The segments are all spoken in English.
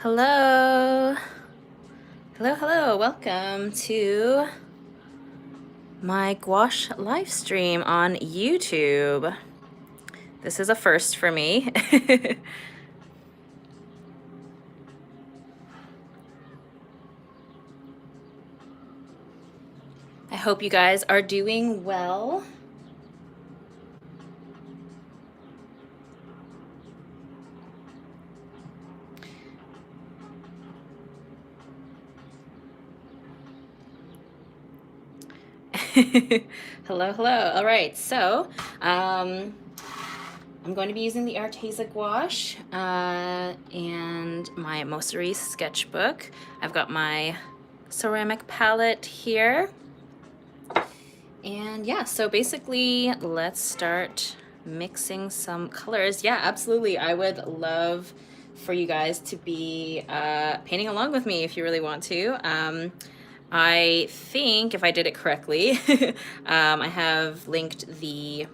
Hello. Hello. Welcome to my gouache live stream on YouTube. This is a first for me. I hope you guys are doing well. Hello. All right, so I'm going to be using the Arteza gouache and my Mossery sketchbook. I've got my ceramic palette here. And yeah, so basically let's start mixing some colors. Yeah, absolutely. I would love for you guys to be painting along with me if you really want to. I think if I did it correctly, I have linked the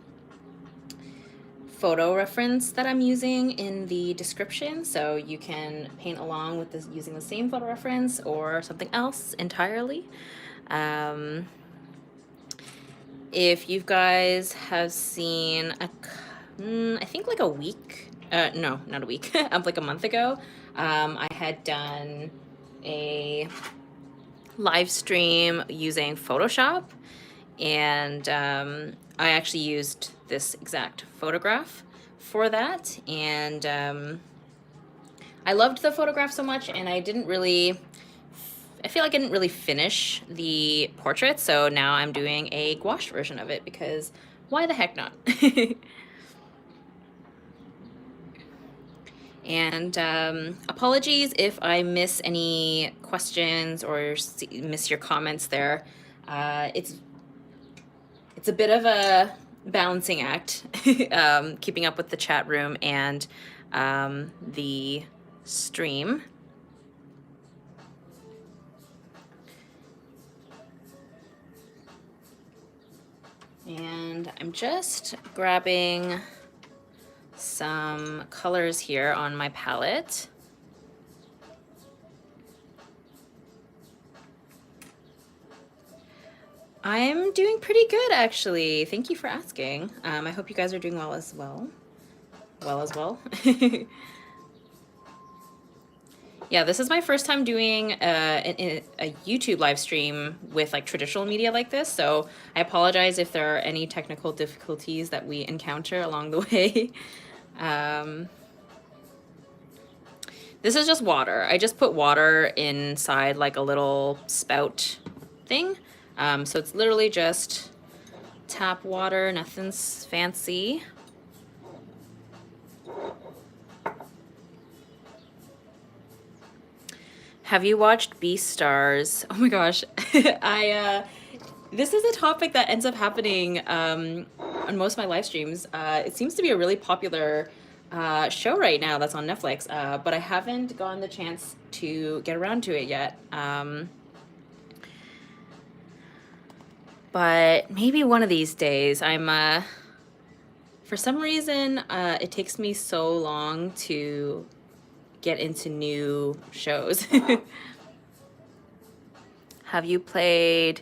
photo reference that I'm using in the description, so you can paint along with this using the same photo reference or something else entirely. If you guys have seen I think like a week, no, not a week, like a month ago, I had done a live stream using Photoshop, and I actually used this exact photograph for that, and I loved the photograph so much, and I feel like I didn't really finish the portrait, so now I'm doing a gouache version of it because why the heck not? And apologies if I miss any questions or miss your comments there. It's a bit of a balancing act, keeping up with the chat room and the stream. And I'm just grabbing some colors here on my palette. I'm doing pretty good, actually. Thank you for asking. I hope you guys are doing well as well. Yeah, this is my first time doing a YouTube live stream with like traditional media like this, so I apologize if there are any technical difficulties that we encounter along the way. This is just water. I just put water inside like a little spout thing. So it's literally just tap water, nothing's fancy. Have you watched Beastars? Oh my gosh. This is a topic that ends up happening on most of my live streams. It seems to be a really popular show right now that's on Netflix, but I haven't gotten the chance to get around to it yet. But maybe one of these days. For some reason, it takes me so long to get into new shows. Have you played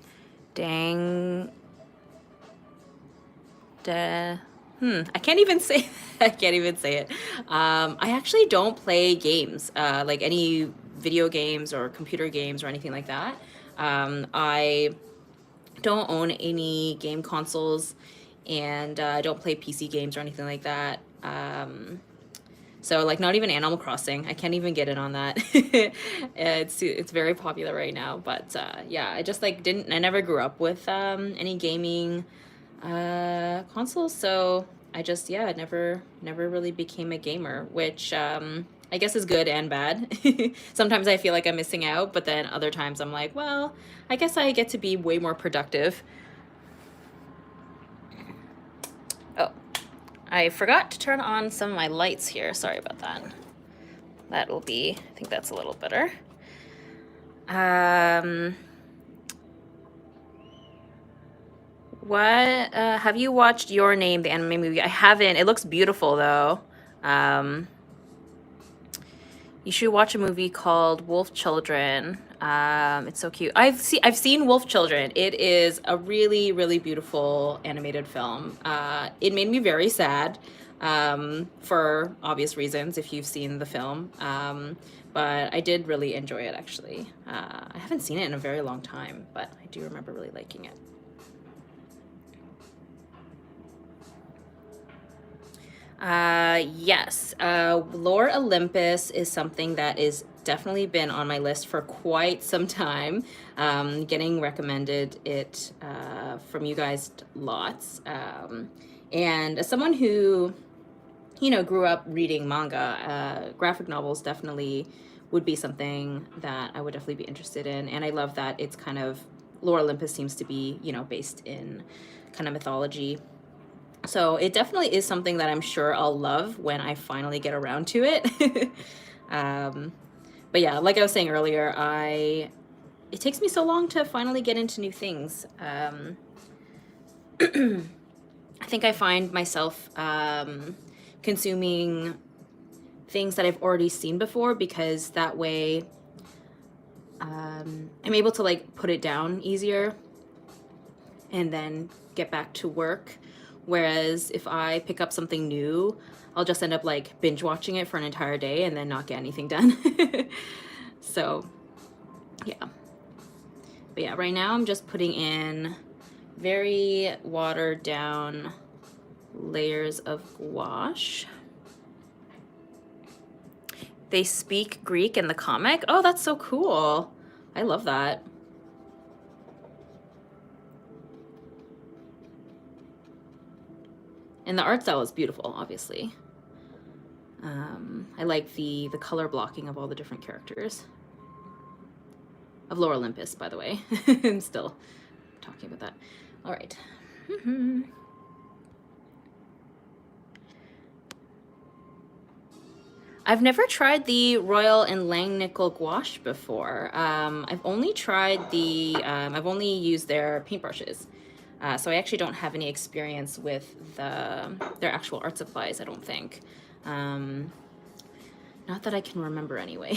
I can't even say it. I actually don't play games, like any video games or computer games or anything like that. I don't own any game consoles, and I don't play PC games or anything like that. So like not even Animal Crossing. I can't even get in on that. It's very popular right now, but yeah, I just like I never grew up with any gaming consoles, so I just never really became a gamer, which I guess is good and bad. Sometimes I feel like I'm missing out, but then other times I'm like, well, I guess I get to be way more productive. Oh, I forgot to turn on some of my lights here. Sorry about that. I think that's a little better. What, have you watched Your Name, the anime movie? I haven't. It looks beautiful though. You should watch a movie called Wolf Children. It's so cute. I've seen Wolf Children. It is a really, really beautiful animated film. It made me very sad, for obvious reasons if you've seen the film. But I did really enjoy it, actually. I haven't seen it in a very long time, but I do remember really liking it. Yes, Lore Olympus is something that is definitely been on my list for quite some time. Getting recommended it from you guys lots. And as someone who, you know, grew up reading manga, graphic novels definitely would be something that I would definitely be interested in. And I love that it's kind of, Lore Olympus seems to be, you know, based in kind of mythology. So it definitely is something that I'm sure I'll love when I finally get around to it. But yeah, like I was saying earlier, it takes me so long to finally get into new things. I think I find myself consuming things that I've already seen before, because that way I'm able to like put it down easier and then get back to work. Whereas if I pick up something new, I'll just end up like binge watching it for an entire day and then not get anything done. So yeah. But yeah, right now I'm just putting in very watered down layers of gouache. They speak Greek in the comic. Oh, that's so cool. I love that. And the art style is beautiful, obviously. I like the color blocking of all the different characters. Of Lore Olympus, by the way. I'm still talking about that. All right. I've never tried the Royal and Langnickel gouache before. I've only tried I've only used their paintbrushes. So I actually don't have any experience with their actual art supplies, I don't think. Not that I can remember anyway.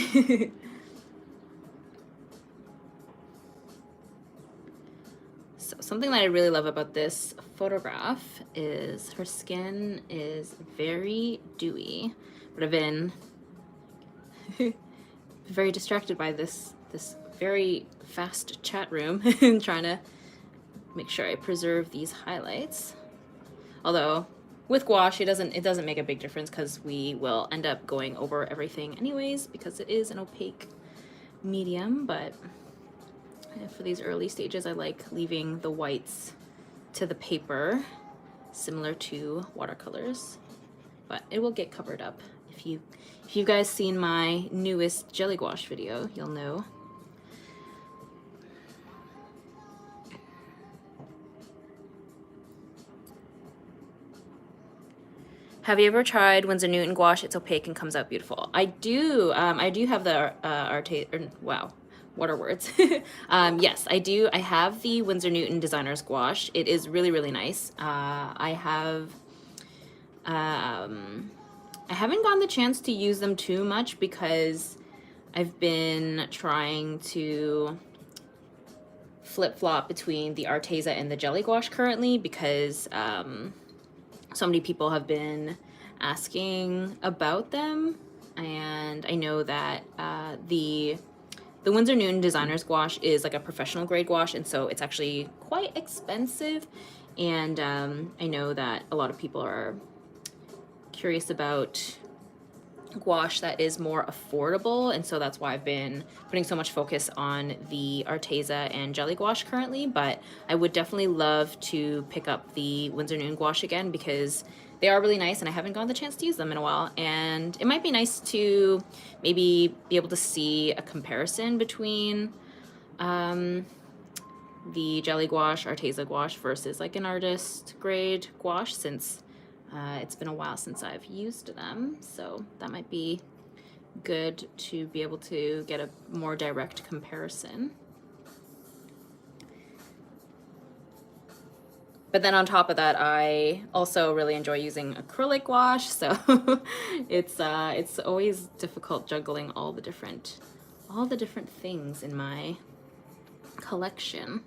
So something that I really love about this photograph is her skin is very dewy, but I've been very distracted by this very fast chat room and trying to make sure I preserve these highlights. Although with gouache, it doesn't make a big difference because we will end up going over everything anyways because it is an opaque medium. But for these early stages, I like leaving the whites to the paper, similar to watercolors. But it will get covered up. If you guys seen my newest jelly gouache video, you'll know. Have you ever tried Winsor Newton gouache? It's opaque and comes out beautiful. I do. I do have the wow, what are words? Yes, I do. I have the Winsor Newton Designer's gouache. It is really, really nice. I haven't gotten the chance to use them too much because I've been trying to flip-flop between the Arteza and the Jelly Gouache currently because so many people have been asking about them, and I know that the Winsor Newton Designer's gouache is like a professional grade gouache, and so it's actually quite expensive. And I know that a lot of people are curious about gouache that is more affordable, and so that's why I've been putting so much focus on the Arteza and Jelly Gouache currently. But I would definitely love to pick up the Winsor Newton gouache again because they are really nice and I haven't gotten the chance to use them in a while, and it might be nice to maybe be able to see a comparison between the Jelly Gouache, Arteza gouache versus like an artist grade gouache, since it's been a while since I've used them, so that might be good to be able to get a more direct comparison. But then on top of that, I also really enjoy using acrylic gouache, so it's always difficult juggling all the different things in my collection.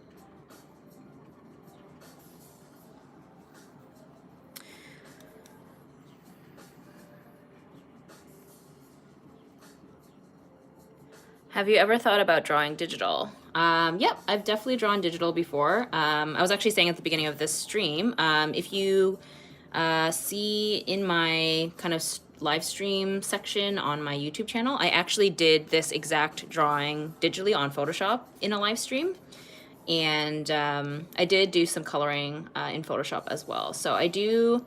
Have you ever thought about drawing digital? Yep, I've definitely drawn digital before. I was actually saying at the beginning of this stream, if you see in my kind of live stream section on my YouTube channel, I actually did this exact drawing digitally on Photoshop in a live stream. And I did do some coloring in Photoshop as well. So I do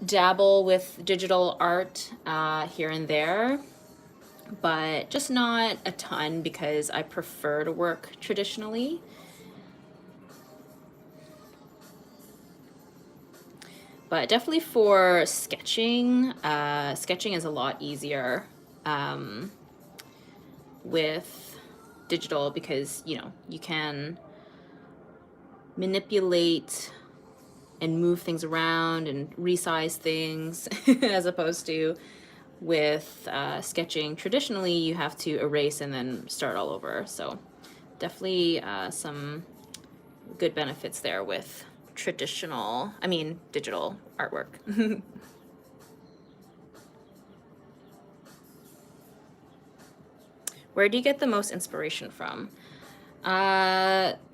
dabble with digital art here and there, but just not a ton because I prefer to work traditionally. But definitely for sketching, sketching is a lot easier with digital because, you know, you can manipulate and move things around and resize things as opposed to with sketching. Traditionally, you have to erase and then start all over. So definitely some good benefits there with digital artwork. Where do you get the most inspiration from?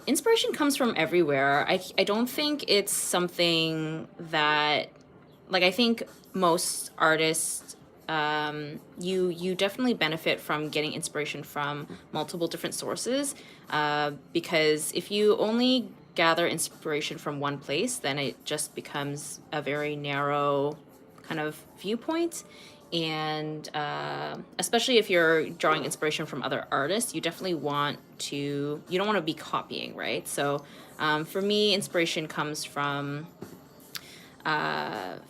Inspiration comes from everywhere. I don't think it's something that, like, I think most artists, you definitely benefit from getting inspiration from multiple different sources, because if you only gather inspiration from one place, then it just becomes a very narrow kind of viewpoint. And especially if you're drawing inspiration from other artists, you definitely you don't want to be copying, right? So for me, inspiration comes from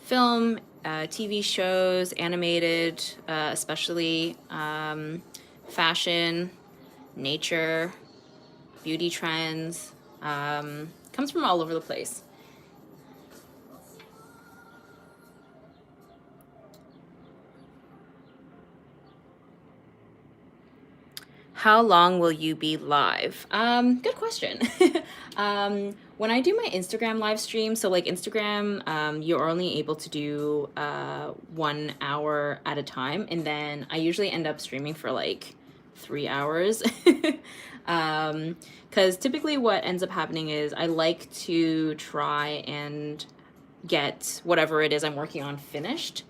film, TV shows, animated, especially fashion, nature, beauty trends, comes from all over the place. How long will you be live? Good question. When I do my Instagram live stream, so like Instagram, you're only able to do 1 hour at a time, and then I usually end up streaming for like 3 hours. Because typically what ends up happening is I like to try and get whatever it is I'm working on finished.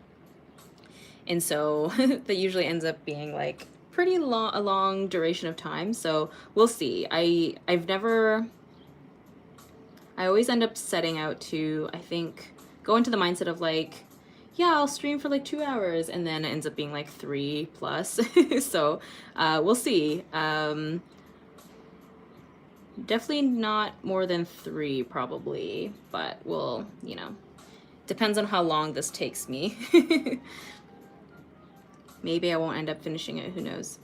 And so that usually ends up being like a long duration of time. So we'll see. I always end up setting out to, I think, go into the mindset of like, yeah, I'll stream for like 2 hours, and then it ends up being like 3 plus. So we'll see. Definitely not more than 3 probably, but we'll, you know, depends on how long this takes me. Maybe I won't end up finishing it, who knows.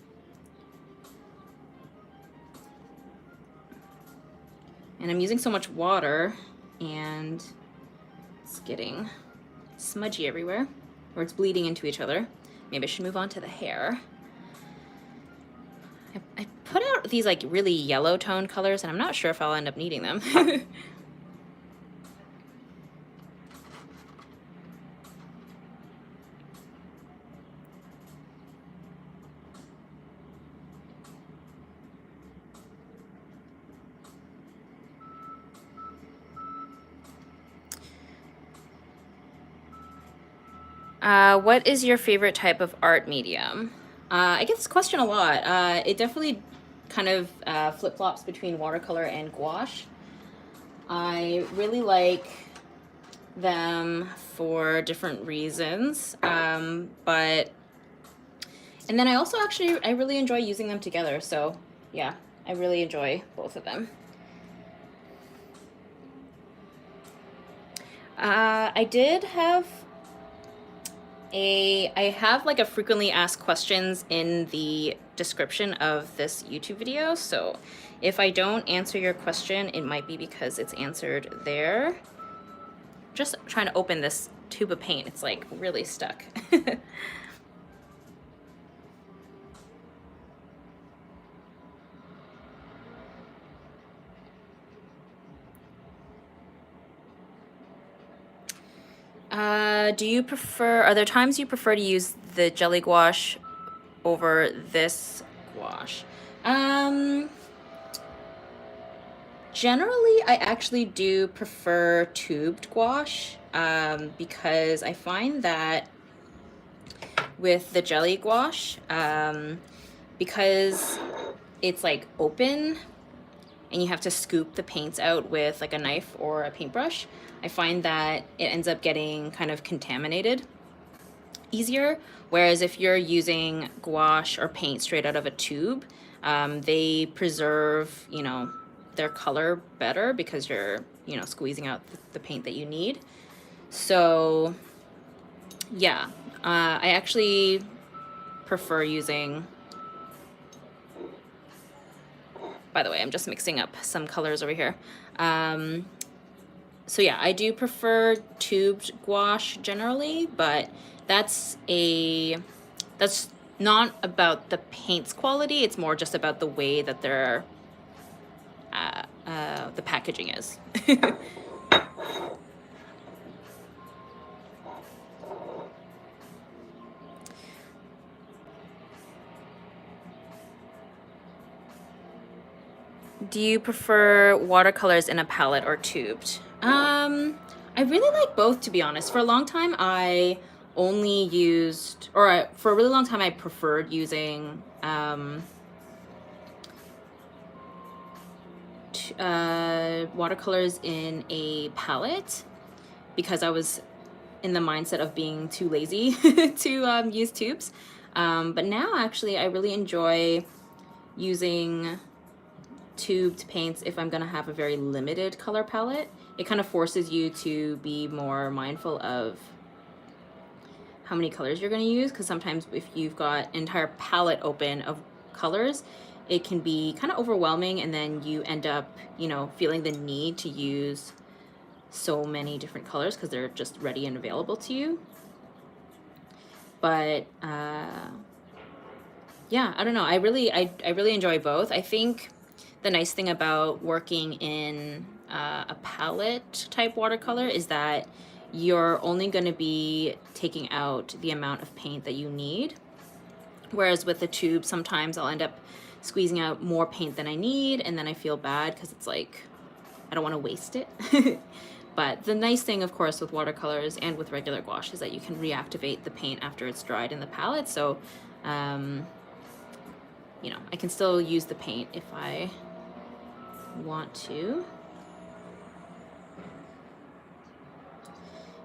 And I'm using so much water, and it's getting smudgy everywhere, or it's bleeding into each other. Maybe I should move on to the hair. I put out these like really yellow tone colors, and I'm not sure if I'll end up needing them. What is your favorite type of art medium? I get this question a lot. It definitely kind of flip-flops between watercolor and gouache. I really like them for different reasons, but and then I also I really enjoy using them together. So yeah, I really enjoy both of them. I did have I have like a frequently asked questions in the description of this YouTube video, so If I don't answer your question, it might be because it's answered there. Just trying to open this tube of paint. It's like really stuck. Do you prefer, are there times you prefer to use the jelly gouache over this gouache? Generally, I actually do prefer tubed gouache because I find that with the jelly gouache, because it's like open and you have to scoop the paints out with like a knife or a paintbrush, I find that it ends up getting kind of contaminated easier. Whereas if you're using gouache or paint straight out of a tube, they preserve, you know, their color better because you're, you know, squeezing out the paint that you need. So yeah, I actually prefer using, by the way, I'm just mixing up some colors over here. So yeah, I do prefer tubed gouache generally, but that's not about the paint's quality. It's more just about the way that they're the packaging is. Do you prefer watercolors in a palette or tubed? I really like both, to be honest. For a long time, I only used, for a really long time, I preferred using watercolors in a palette because I was in the mindset of being too lazy to use tubes. But now, actually, I really enjoy using tubed paints if I'm gonna have a very limited color palette. It kind of forces you to be more mindful of how many colors you're gonna use, because sometimes if you've got an entire palette open of colors, it can be kind of overwhelming, and then you end up, you know, feeling the need to use so many different colors because they're just ready and available to you. But yeah, I don't know. I really enjoy both. I think the nice thing about working in a palette type watercolor is that you're only going to be taking out the amount of paint that you need. Whereas with the tube, sometimes I'll end up squeezing out more paint than I need, and then I feel bad because it's like, I don't want to waste it. But the nice thing, of course, with watercolors and with regular gouache is that you can reactivate the paint after it's dried in the palette. So, you know, I can still use the paint if I want to.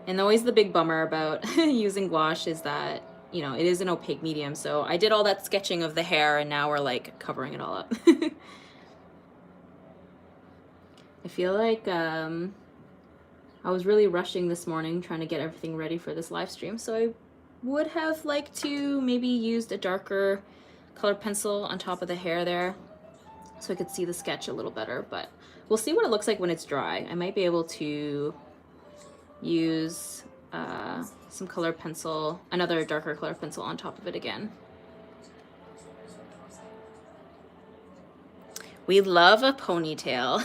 And always the big bummer about using gouache is that, you know, it is an opaque medium. So I did all that sketching of the hair and now we're like covering it all up. I feel like I was really rushing this morning trying to get everything ready for this live stream. So I would have liked to maybe used a darker colored pencil on top of the hair there so I could see the sketch a little better, but we'll see what it looks like when it's dry. I might be able to use some colored pencil, another darker colored pencil on top of it again. We love a ponytail.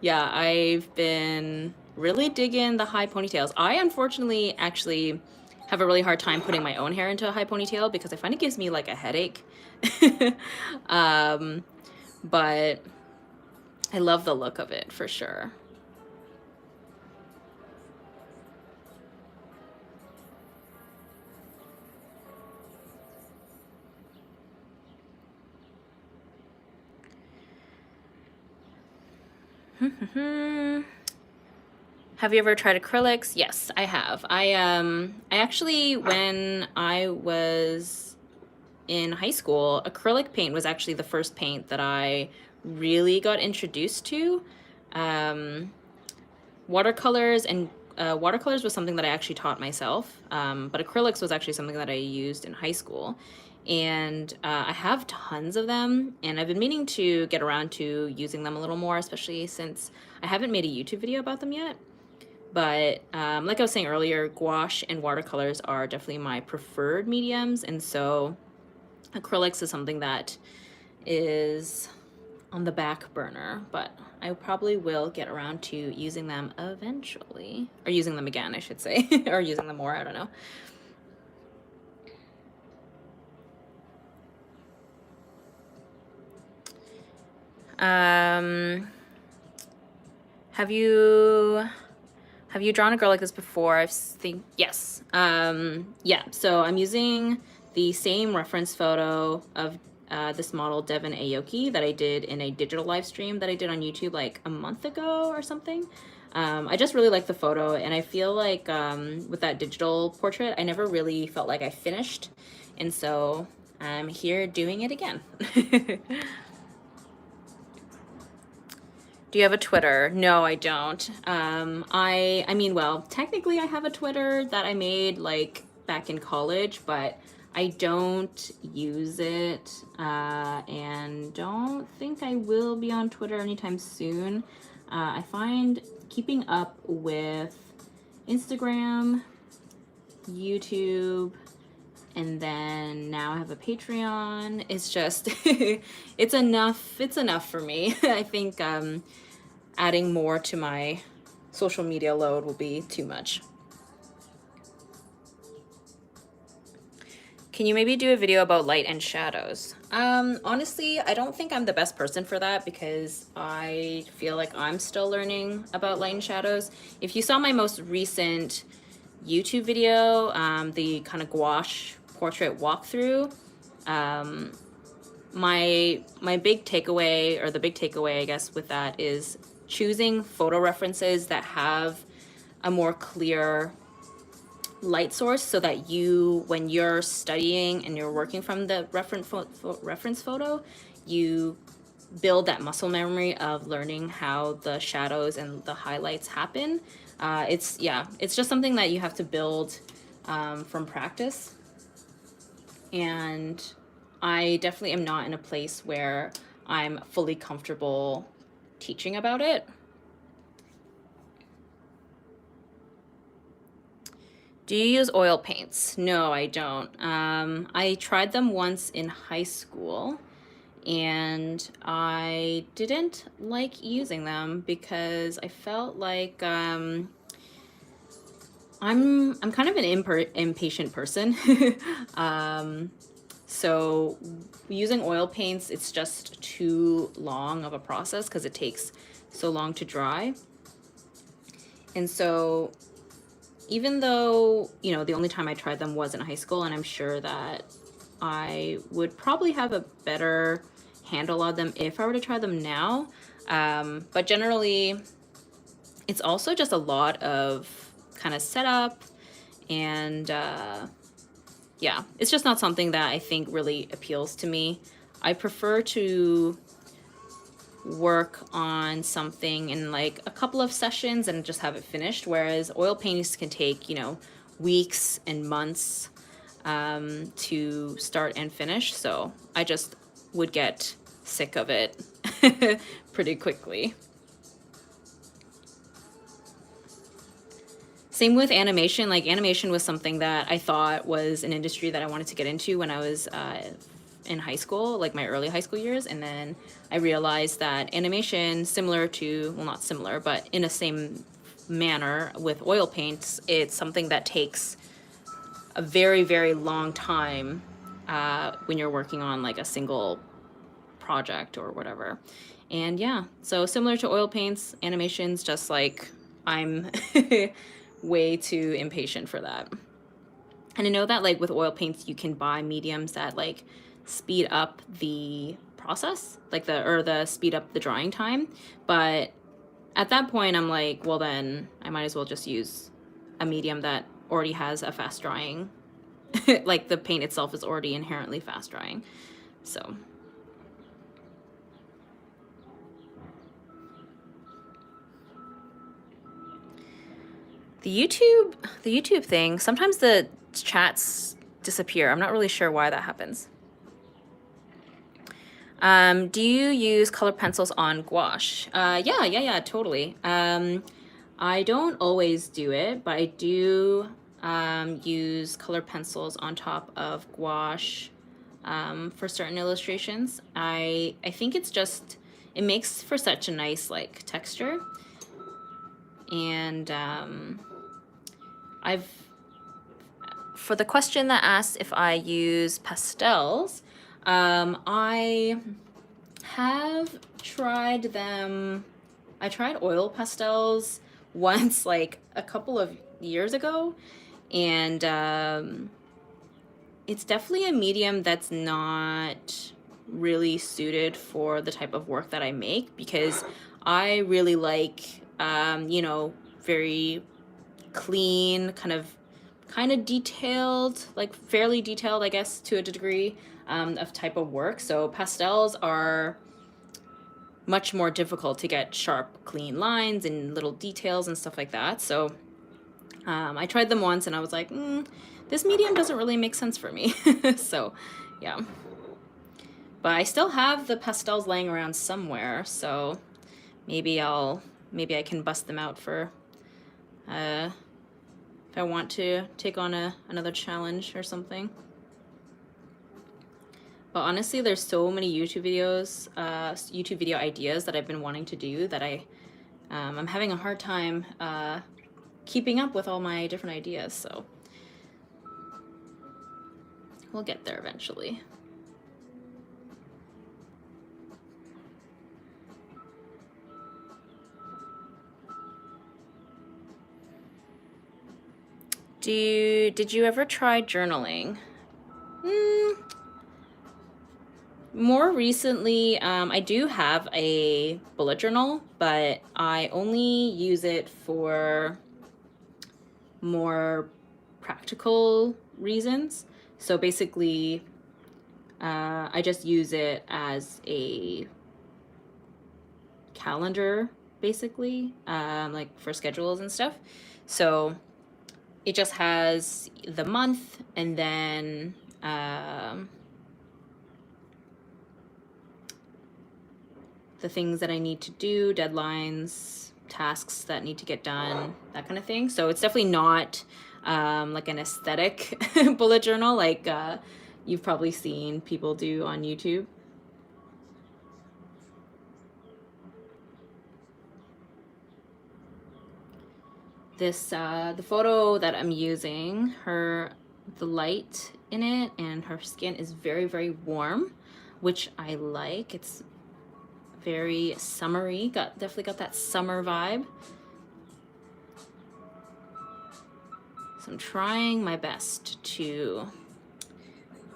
Yeah, I've been really digging the high ponytails. I unfortunately actually have a really hard time putting my own hair into a high ponytail because I find it gives me like a headache. But I love the look of it for sure. Have you ever tried acrylics? Yes, I have. I actually, when I was in high school, acrylic paint was actually the first paint that I really got introduced to. Watercolors was something that I actually taught myself, but acrylics was actually something that I used in high school. And I have tons of them, and I've been meaning to get around to using them a little more, especially since I haven't made a YouTube video about them yet. But like I was saying earlier, gouache and watercolors are definitely my preferred mediums, and so acrylics is something that is on the back burner, but I probably will get around to using them eventually, or using them again, I should say, or using them more, I don't know. Have you drawn a girl like this before? I think yes. Yeah. So I'm using the same reference photo of this model Devon Aoki that I did in a digital live stream that I did on YouTube like a month ago or something. I just really like the photo, and I feel like with that digital portrait, I never really felt like I finished, and so I'm here doing it again. Do you have a Twitter? No, I don't. I mean, well, technically I have a Twitter that I made like back in college, but I don't use it, and don't think I will be on Twitter anytime soon. I find keeping up with Instagram, YouTube, and then now I have a Patreon. It's just, it's enough for me. I think adding more to my social media load will be too much. Can you maybe do a video about light and shadows? Honestly, I don't think I'm the best person for that because I feel like I'm still learning about light and shadows. If you saw my most recent YouTube video, the kind of gouache portrait walkthrough, my big takeaway, or the big takeaway I guess with that, is choosing photo references that have a more clear light source so that you, when you're studying and you're working from the reference photo, you build that muscle memory of learning how the shadows and the highlights happen. It's just something that you have to build from practice, and I definitely am not in a place where I'm fully comfortable teaching about it. Do you use oil paints? No, I don't. I tried them once in high school, and I didn't like using them because I felt like I'm kind of an impatient person. So using oil paints, it's just too long of a process because it takes so long to dry. And so even though, you know, the only time I tried them was in high school, and I'm sure that I would probably have a better handle on them if I were to try them now. But generally, it's also just a lot of kind of setup, and yeah, it's just not something that I think really appeals to me. I prefer to work on something in like a couple of sessions and just have it finished, whereas oil paintings can take, you know, weeks and months to start and finish. So I just would get sick of it pretty quickly. Same with animation. Like, animation was something that I thought was an industry that I wanted to get into when I was in high school, like my early high school years. And then I realized that animation, similar to, well, not similar, but in the same manner with oil paints, it's something that takes a very, very long time when you're working on like a single project or whatever. And yeah, so similar to oil paints, animation's just like, I'm way too impatient for that. And I know that like with oil paints, you can buy mediums that like speed up the process, like the speed up the drying time. But at that point, I'm like, well, then I might as well just use a medium that already has a fast drying. Like, the paint itself is already inherently fast drying. So the YouTube thing, sometimes the chats disappear. I'm not really sure why that happens. Do you use color pencils on gouache? Yeah, totally. I don't always do it, but I do use color pencils on top of gouache for certain illustrations. I think it's just, it makes for such a nice like texture. And for the question that asks if I use pastels, I have tried them. I tried oil pastels once, like a couple of years ago, and it's definitely a medium that's not really suited for the type of work that I make, because I really like, you know, very clean, kind of detailed, like fairly detailed, I guess, to a degree, of type of work. So pastels are much more difficult to get sharp, clean lines and little details and stuff like that. So I tried them once and I was like, this medium doesn't really make sense for me. So yeah. But I still have the pastels laying around somewhere, so maybe I can bust them out for if I want to take on another challenge or something. But honestly, there's so many YouTube videos, YouTube video ideas that I've been wanting to do that I'm having a hard time keeping up with all my different ideas. So we'll get there eventually. Did you ever try journaling? More recently, I do have a bullet journal, but I only use it for more practical reasons. So basically, I just use it as a calendar, basically, like for schedules and stuff. So it just has the month and then the things that I need to do, deadlines, tasks that need to get done, that kind of thing. So it's definitely not like an aesthetic bullet journal like you've probably seen people do on YouTube. This the photo that I'm using, the light in it and her skin is very, very warm, which I like. It's very summery, definitely got that summer vibe. So I'm trying my best to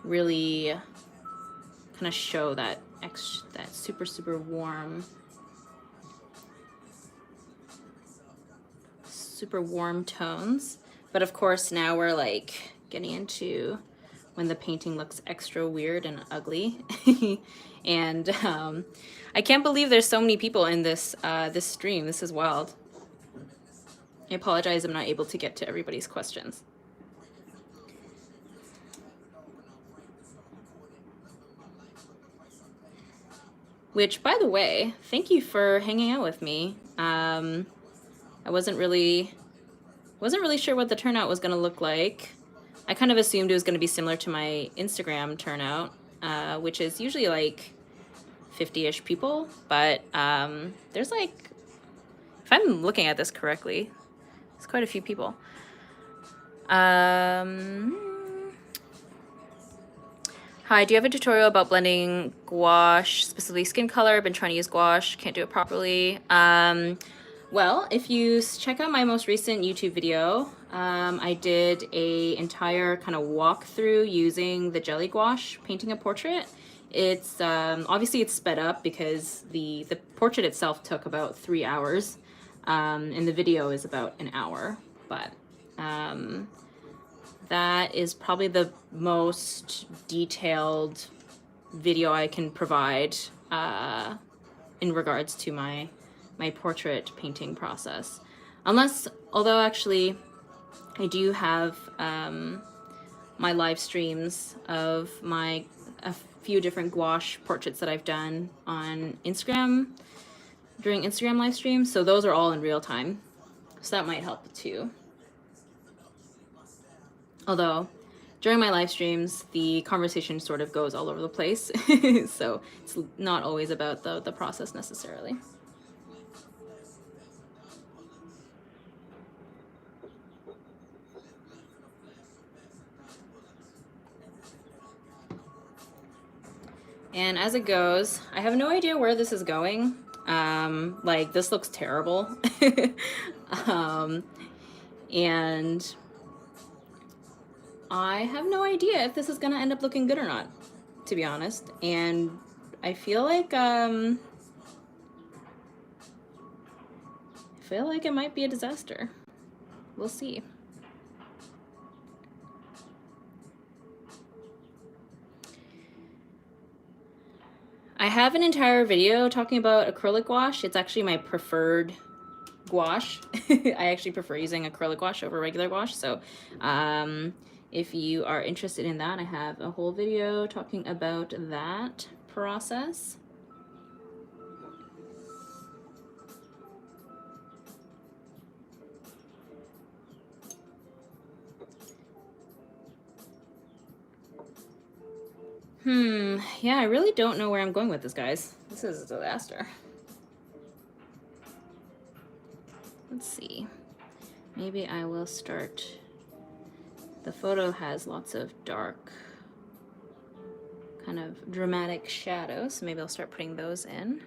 really kind of show that super, super warm, super warm tones. But of course now we're like getting into when the painting looks extra weird and ugly. And I can't believe there's so many people in this this stream. This is wild. I apologize, I'm not able to get to everybody's questions. Which, by the way, thank you for hanging out with me. I wasn't really sure what the turnout was gonna look like. I kind of assumed it was gonna be similar to my Instagram turnout, which is usually like 50-ish people, but there's like, if I'm looking at this correctly, it's quite a few people. Hi, do you have a tutorial about blending gouache, specifically skin color? I've been trying to use gouache, can't do it properly. Well, if you check out my most recent YouTube video, I did a entire kind of walkthrough using the jelly gouache, painting a portrait. It's obviously it's sped up because the portrait itself took about 3 hours, and the video is about an hour. But that is probably the most detailed video I can provide in regards to my portrait painting process. Although actually I do have my live streams of my a few different gouache portraits that I've done on Instagram during Instagram live streams. So those are all in real time. So that might help too. Although during my live streams, the conversation sort of goes all over the place. So it's not always about the process necessarily. And as it goes, I have no idea where this is going. Like, this looks terrible. And I have no idea if this is gonna end up looking good or not, to be honest. And I feel like it might be a disaster. We'll see. I have an entire video talking about acrylic gouache. It's actually my preferred gouache. I actually prefer using acrylic gouache over regular gouache. So if you are interested in that, I have a whole video talking about that process. Yeah, I really don't know where I'm going with this, guys. This is a disaster. Let's see. Maybe I will start. The photo has lots of dark, kind of dramatic shadows, so maybe I'll start putting those in.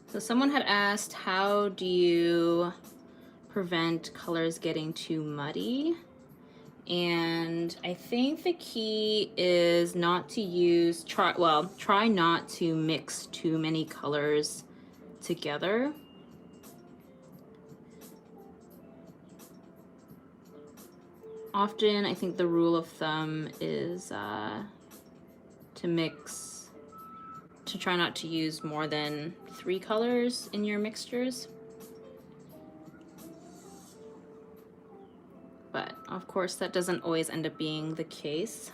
So someone had asked, how do you prevent colors getting too muddy? And I think the key is not to use, try not to mix too many colors together. Often I think the rule of thumb is to try not to use more than 3 colors in your mixtures. But of course that doesn't always end up being the case.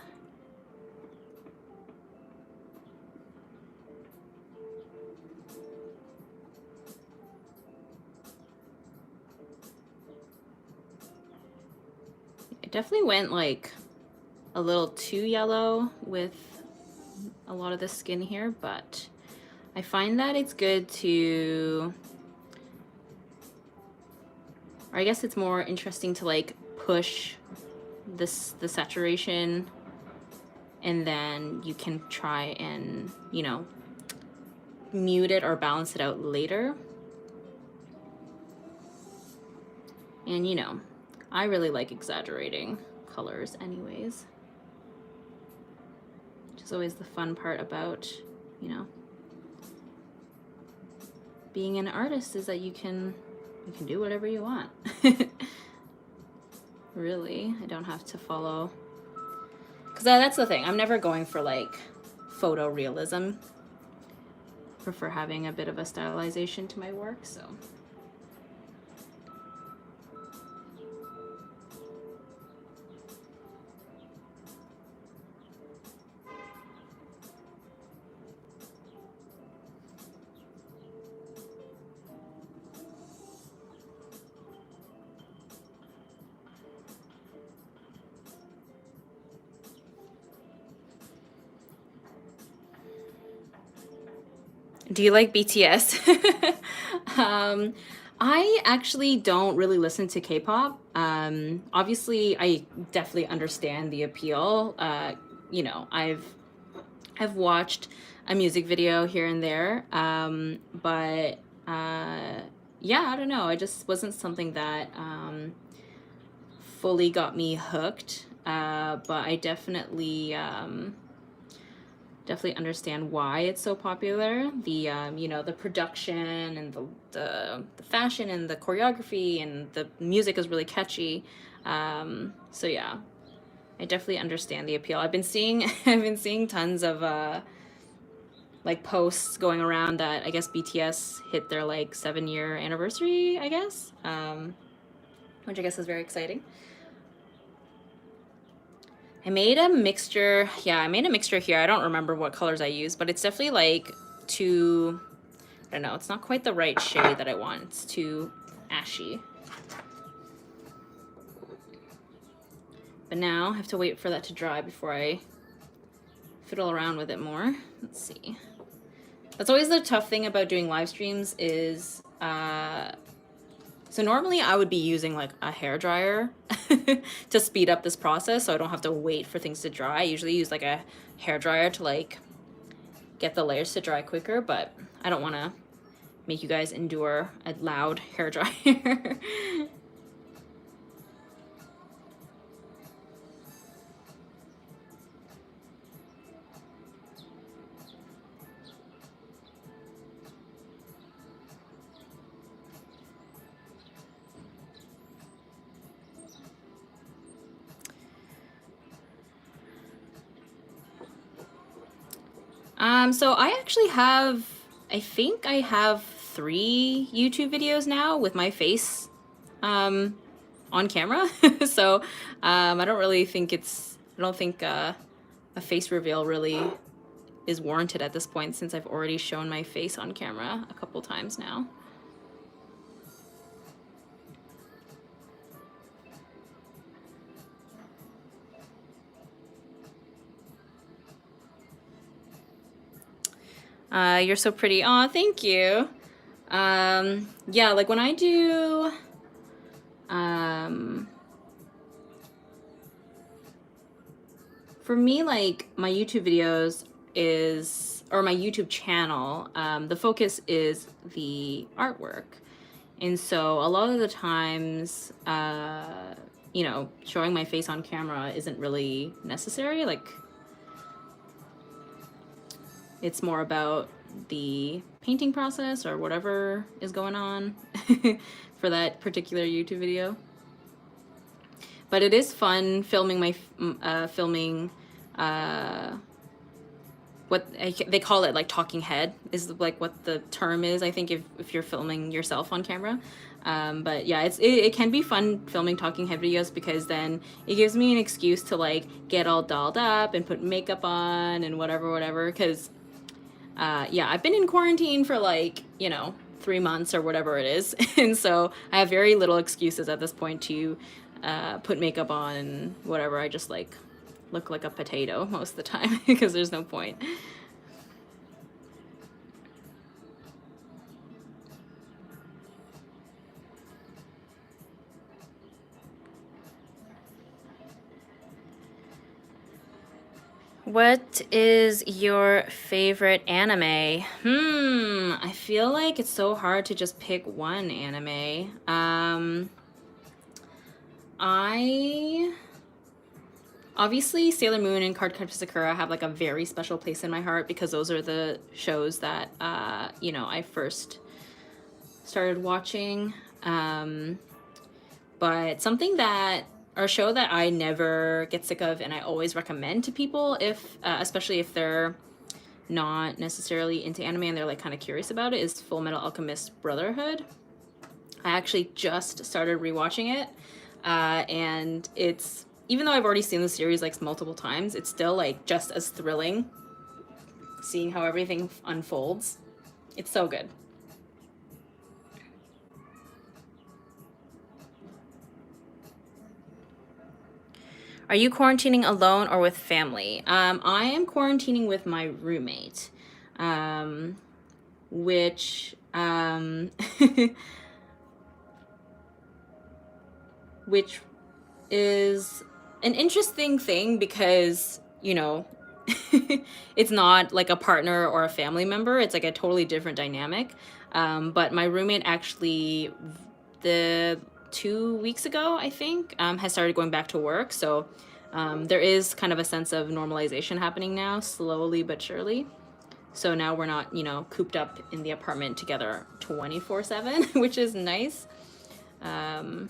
It definitely went like a little too yellow with a lot of the skin here, but I find that it's good to, or I guess it's more interesting to like push the saturation, and then you can try and, you know, mute it or balance it out later. And you know, I really like exaggerating colors anyways. Which is always the fun part about, you know, being an artist, is that you can do whatever you want. Really, I don't have to follow, because that's the thing, I'm never going for like photo realism. I prefer having a bit of a stylization to my work, so. Do you like BTS? I actually don't really listen to K-pop. Obviously, I definitely understand the appeal. You know, I've watched a music video here and there, but yeah, I don't know. It just wasn't something that fully got me hooked. But I definitely definitely understand why it's so popular. The you know, the production and the fashion and the choreography and the music is really catchy. So yeah, I definitely understand the appeal. I've been seeing I've been seeing tons of like posts going around that I guess BTS hit their like 7-year anniversary, I guess, which I guess is very exciting. I made a mixture. Yeah, I made a mixture here. I don't remember what colors I used, but it's definitely like too, I don't know, it's not quite the right shade that I want. It's too ashy. But now I have to wait for that to dry before I fiddle around with it more. Let's see. That's always the tough thing about doing live streams is, so normally I would be using like a hair dryer to speed up this process so I don't have to wait for things to dry. I usually use like a hair dryer to like get the layers to dry quicker, but I don't want to make you guys endure a loud hair dryer. So I actually have, I think I have 3 YouTube videos now with my face on camera. So I don't really think I don't think a face reveal really is warranted at this point since I've already shown my face on camera a couple times now. You're so pretty. Aw, thank you. Yeah, like when I do, for me, like my YouTube videos or my YouTube channel, the focus is the artwork. And so a lot of the times, you know, showing my face on camera isn't really necessary. Like, it's more about the painting process or whatever is going on for that particular YouTube video. But it is fun filming what they call it, like talking head is like what the term is, I think, if you're filming yourself on camera. But yeah, it can be fun filming talking head videos because then it gives me an excuse to like get all dolled up and put makeup on and whatever, because yeah, I've been in quarantine for like, you know, 3 months or whatever it is. And so I have very little excuses at this point to put makeup on and whatever. I just like look like a potato most of the time because there's no point. What is your favorite anime? I feel like it's so hard to just pick one anime. Obviously Sailor Moon and Cardcaptor Sakura have like a very special place in my heart because those are the shows that you know, I first started watching. But something that, or a show that I never get sick of and I always recommend to people, if especially if they're not necessarily into anime and they're like kind of curious about it, is Full Metal Alchemist Brotherhood. I actually just started rewatching it, and it's, even though I've already seen the series like multiple times, it's still like just as thrilling seeing how everything unfolds. It's so good. Are you quarantining alone or with family? I am quarantining with my roommate, which which is an interesting thing because, you know, it's not like a partner or a family member. It's like a totally different dynamic. But my roommate actually, the 2 weeks ago, I think, has started going back to work. So There is kind of a sense of normalization happening now, slowly but surely. So now we're not, you know, cooped up in the apartment together 24/7, which is nice. But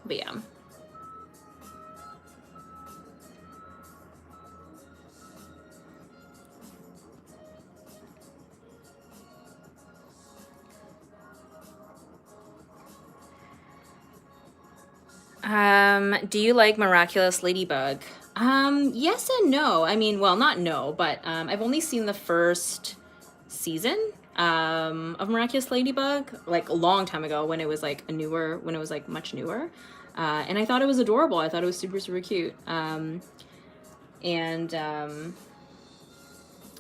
yeah. Do you like Miraculous Ladybug? Yes and no. I mean, well, not no, but I've only seen the first season of Miraculous Ladybug, like a long time ago when it was like when it was like much newer. And I thought it was adorable. I thought it was super, super cute.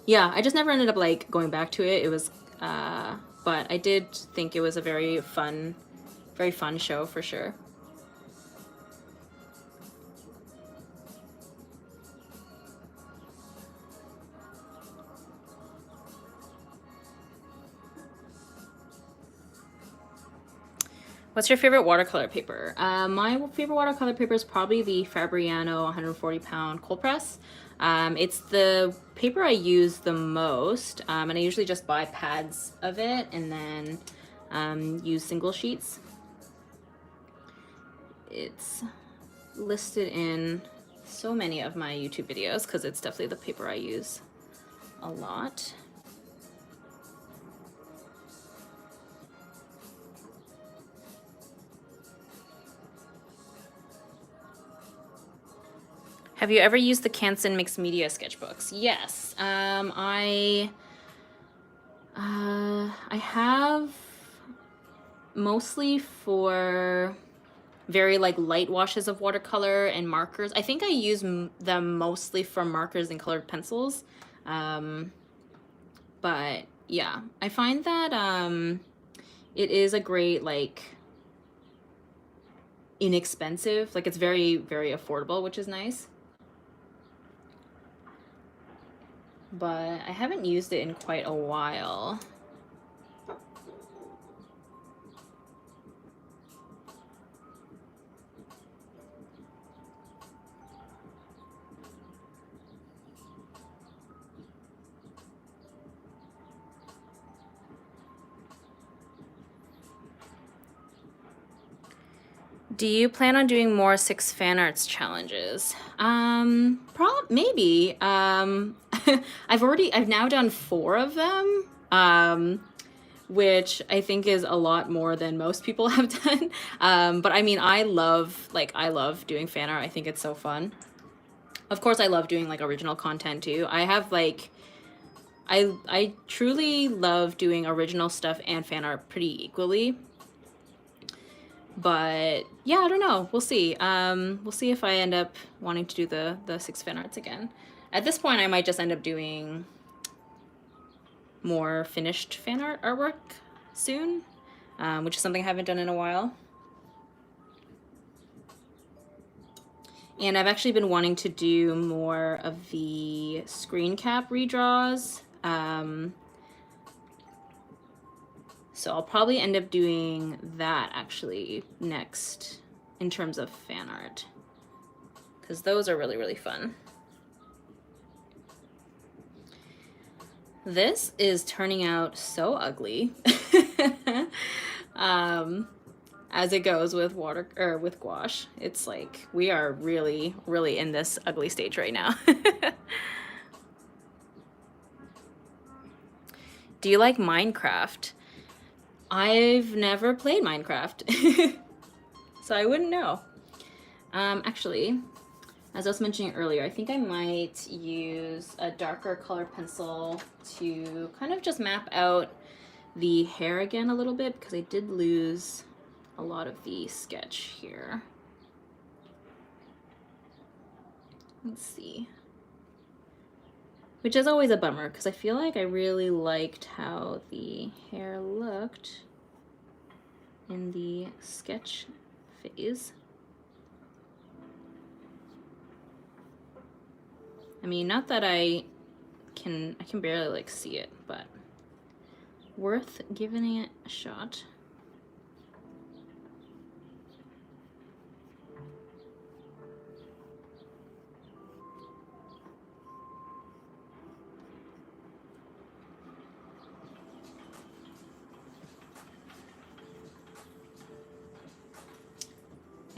Yeah, I just never ended up like going back to it. It was, but I did think it was a very fun show for sure. What's your favorite watercolor paper? My favorite watercolor paper is probably the Fabriano 140-pound cold press. It's the paper I use the most, and I usually just buy pads of it and then use single sheets. It's listed in so many of my YouTube videos because it's definitely the paper I use a lot. Have you ever used the Canson mixed media sketchbooks? Yes. I have, mostly for very like light washes of watercolor and markers. I think I use them mostly for markers and colored pencils. But yeah, I find that it is a great, like, inexpensive, like it's very, very affordable, which is nice. But I haven't used it in quite a while. Do you plan on doing more 6 fan arts challenges? Maybe. I've now done 4 of them, which I think is a lot more than most people have done. But I mean, I love doing fan art. I think it's so fun. Of course, I love doing like original content too. I have like, I truly love doing original stuff and fan art pretty equally. But yeah, I don't know. We'll see. We'll see if I end up wanting to do the 6 fan arts again. At this point, I might just end up doing more finished fan art artwork soon, which is something I haven't done in a while. And I've actually been wanting to do more of the screen cap redraws. So I'll probably end up doing that actually next in terms of fan art, because those are really, really fun. This is turning out so ugly. As it goes with with gouache. It's like we are really, really in this ugly stage right now. Do you like Minecraft? I've never played Minecraft, so I wouldn't know. Actually, as I was mentioning earlier, I think I might use a darker color pencil to kind of just map out the hair again a little bit, because I did lose a lot of the sketch here. Let's see. Which is always a bummer, because I feel like I really liked how the hair looked in the sketch phase. I mean, not that I can barely like see it, but worth giving it a shot.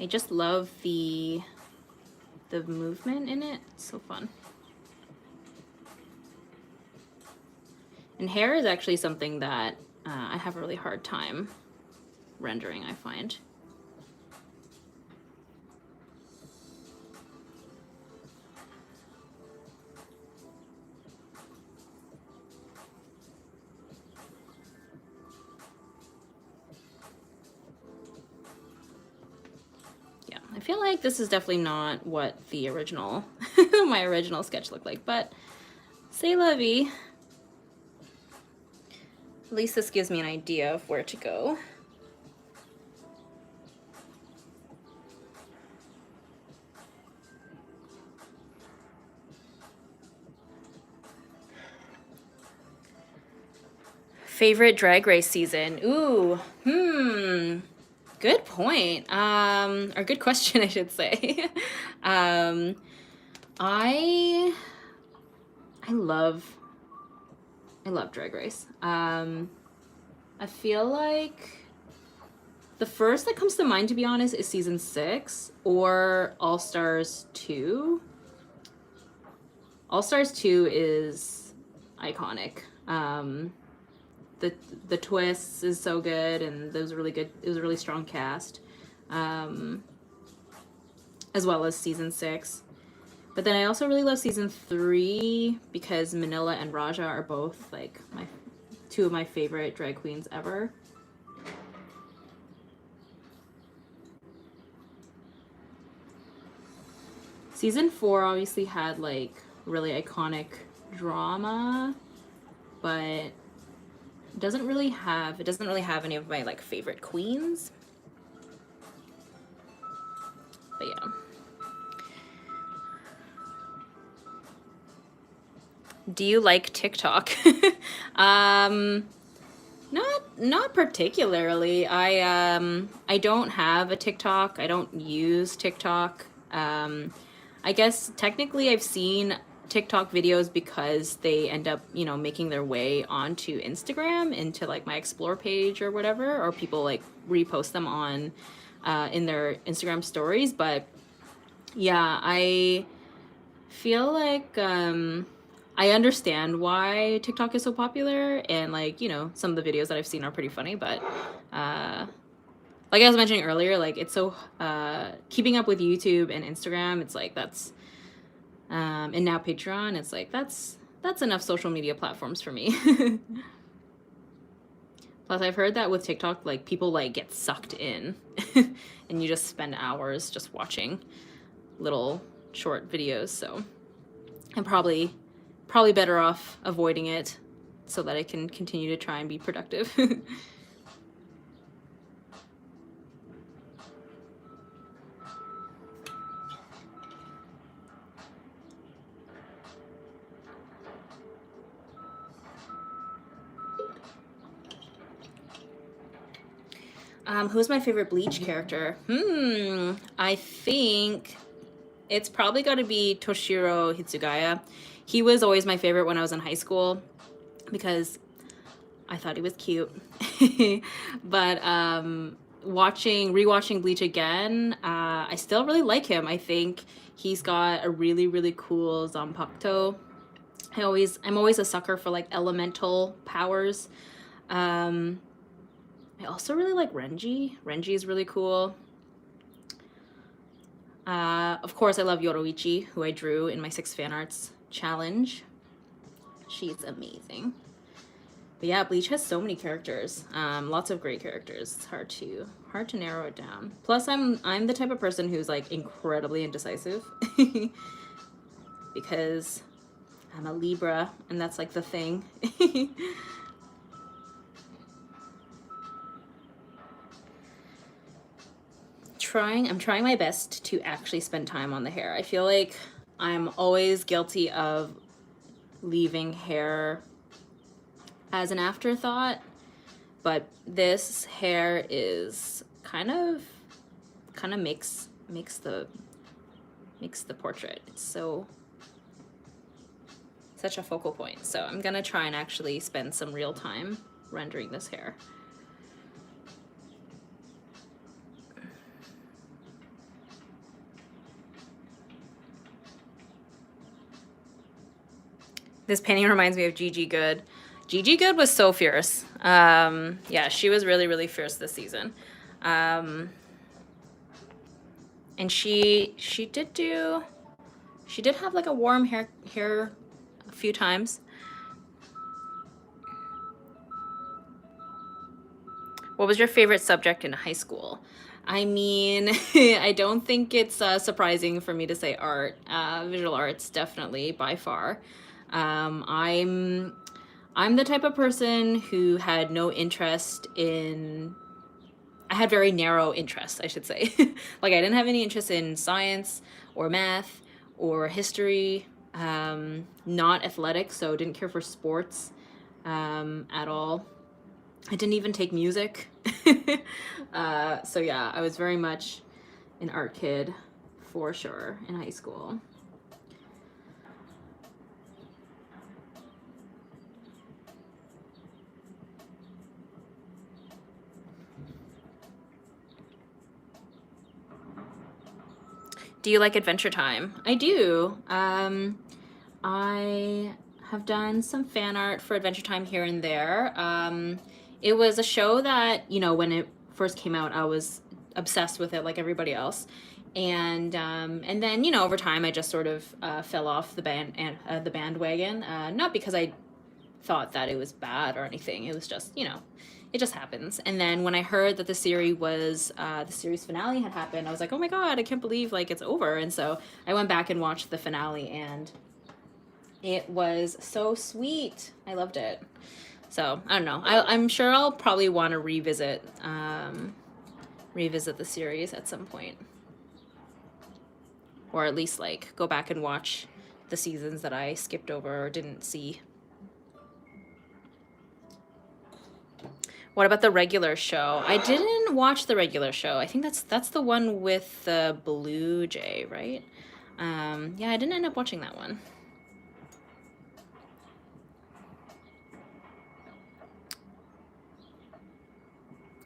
I just love the movement in it. It's so fun. And hair is actually something that I have a really hard time rendering, I find. Yeah, I feel like this is definitely not what the original, my original sketch looked like, but c'est la vie. At least this gives me an idea of where to go. Favorite Drag Race season? Ooh, good point. Or good question, I should say. I love Drag Race. I feel like the first that comes to mind, to be honest, is season 6 or All Stars 2. All Stars 2 is iconic. The twists is so good, and those really good. It was a really strong cast, as well as season 6. But then I also really love season 3 because Manila and Raja are both like two of my favorite drag queens ever. Season 4 obviously had like really iconic drama, but it doesn't really have any of my like favorite queens. But yeah. Do you like TikTok? Not particularly. I don't have a TikTok. I don't use TikTok. I guess technically I've seen TikTok videos because they end up, you know, making their way onto Instagram, into like my explore page or whatever, or people like repost them on in their Instagram stories. But yeah, I feel like I understand why TikTok is so popular, and like, you know, some of the videos that I've seen are pretty funny, but like I was mentioning earlier, like it's so keeping up with YouTube and Instagram, it's like that's and now Patreon, it's like that's enough social media platforms for me. Plus I've heard that with TikTok, like people like get sucked in and you just spend hours just watching little short videos, so I'm probably better off avoiding it so that I can continue to try and be productive. Who's my favorite Bleach character? I think it's probably got to be Toshiro Hitsugaya. He was always my favorite when I was in high school because I thought he was cute. But rewatching Bleach again, I still really like him. I think he's got a really, really cool Zanpakuto. I'm always a sucker for like elemental powers. I also really like Renji. Renji is really cool. Of course, I love Yoroichi, who I drew in my 6 fan arts challenge. She's amazing. But yeah, Bleach has so many characters. Lots of great characters. It's hard to narrow it down. Plus, I'm the type of person who's like incredibly indecisive because I'm a Libra, and that's like the thing. I'm trying my best to actually spend time on the hair. I feel like I'm always guilty of leaving hair as an afterthought, but this hair is kind of makes the portrait. It's such a focal point. So I'm gonna try and actually spend some real time rendering this hair. This painting reminds me of Gigi Good. Gigi Good was so fierce. Yeah, she was really, really fierce this season. And she did have like a warm hair a few times. What was your favorite subject in high school? I mean, I don't think it's surprising for me to say art. Visual arts, definitely, by far. I'm the type of person who had no interest in. I had very narrow interests, I should say. Like I didn't have any interest in science or math or history. Not athletic, so didn't care for sports at all. I didn't even take music. So yeah, I was very much an art kid for sure in high school. Do you like Adventure Time? I do. I have done some fan art for Adventure Time here and there. It was a show that, you know, when it first came out, I was obsessed with it like everybody else. And then, you know, over time, I just sort of fell off the bandwagon. Not because I thought that it was bad or anything. It was just, you know, it just happens. And then when I heard that the series finale had happened, I was like, oh my god, I can't believe like it's over. And so I went back and watched the finale, and it was so sweet. I loved it. So I don't know. I'm sure I'll probably want to revisit the series at some point, or at least like go back and watch the seasons that I skipped over or didn't see. What about the regular show? I didn't watch the regular show. I think that's the one with the Blue Jay, right? Yeah, I didn't end up watching that one.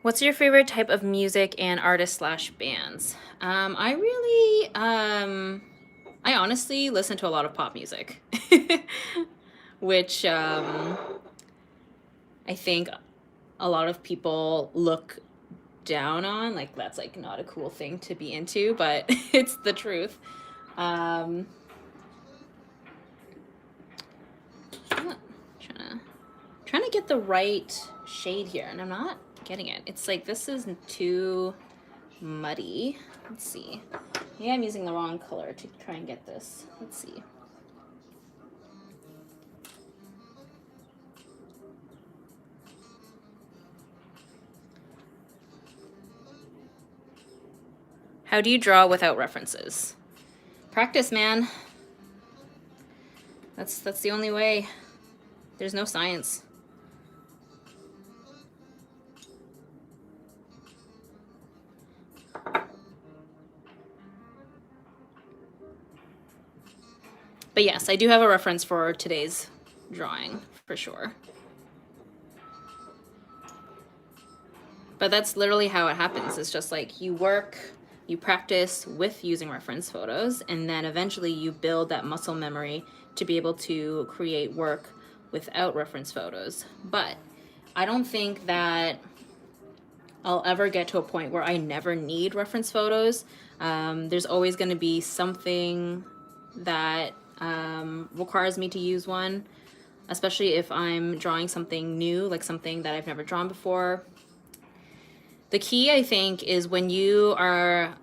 What's your favorite type of music and artist / bands? I honestly listen to a lot of pop music, which I think a lot of people look down on. Like that's like not a cool thing to be into, but it's the truth. I'm trying to get the right shade here, and I'm not getting it. It's like this is too muddy. Let's see. Yeah, I'm using the wrong color to try and get this. Let's see. How do you draw without references? Practice, man. That's the only way. There's no science. But yes, I do have a reference for today's drawing, for sure. But that's literally how it happens. It's just like you work, you practice with using reference photos, and then eventually you build that muscle memory to be able to create work without reference photos. But I don't think that I'll ever get to a point where I never need reference photos. There's always going to be something that requires me to use one, especially if I'm drawing something new, like something that I've never drawn before. The key, I think, is when you are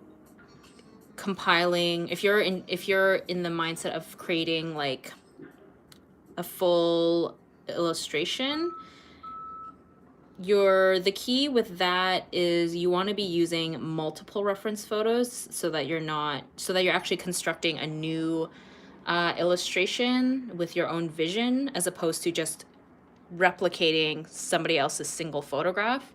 compiling, if you're in the mindset of creating like a full illustration, the key with that is you want to be using multiple reference photos so that you're actually constructing a new illustration with your own vision, as opposed to just replicating somebody else's single photograph.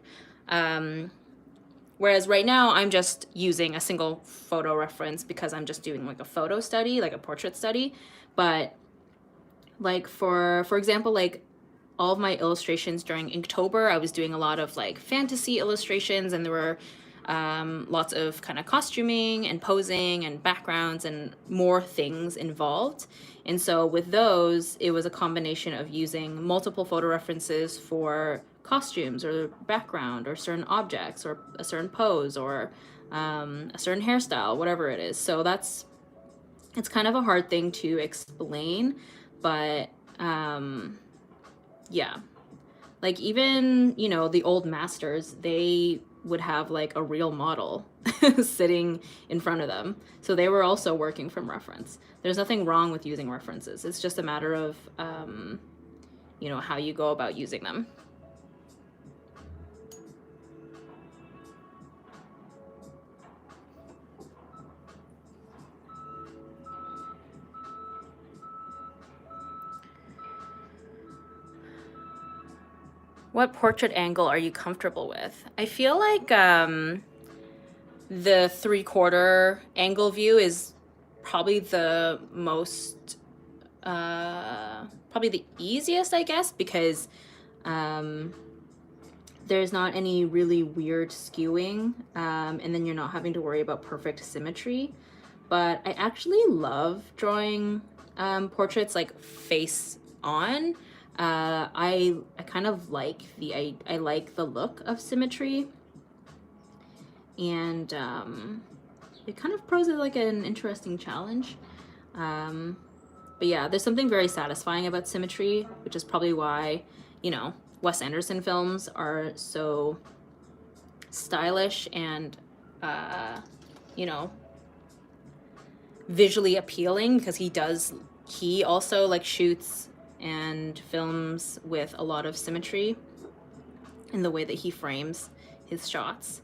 Whereas right now I'm just using a single photo reference because I'm just doing like a photo study, like a portrait study. But like for example, like all of my illustrations during Inktober, I was doing a lot of like fantasy illustrations, and there were lots of kind of costuming and posing and backgrounds and more things involved. And so with those, it was a combination of using multiple photo references for costumes or background or certain objects or a certain pose or a certain hairstyle, whatever it is. So it's kind of a hard thing to explain, but yeah. Like even, you know, the old masters, they would have like a real model sitting in front of them. So they were also working from reference. There's nothing wrong with using references. It's just a matter of, you know, how you go about using them. What portrait angle are you comfortable with? I feel like the 3/4 angle view is probably the most, probably the easiest, I guess, because there's not any really weird skewing, and then you're not having to worry about perfect symmetry. But I actually love drawing portraits like face on. I kind of like I like the look of symmetry, and it kind of poses like an interesting challenge. But yeah, there's something very satisfying about symmetry, which is probably why, you know, Wes Anderson films are so stylish and, you know, visually appealing, because he also like shoots and films with a lot of symmetry in the way that he frames his shots.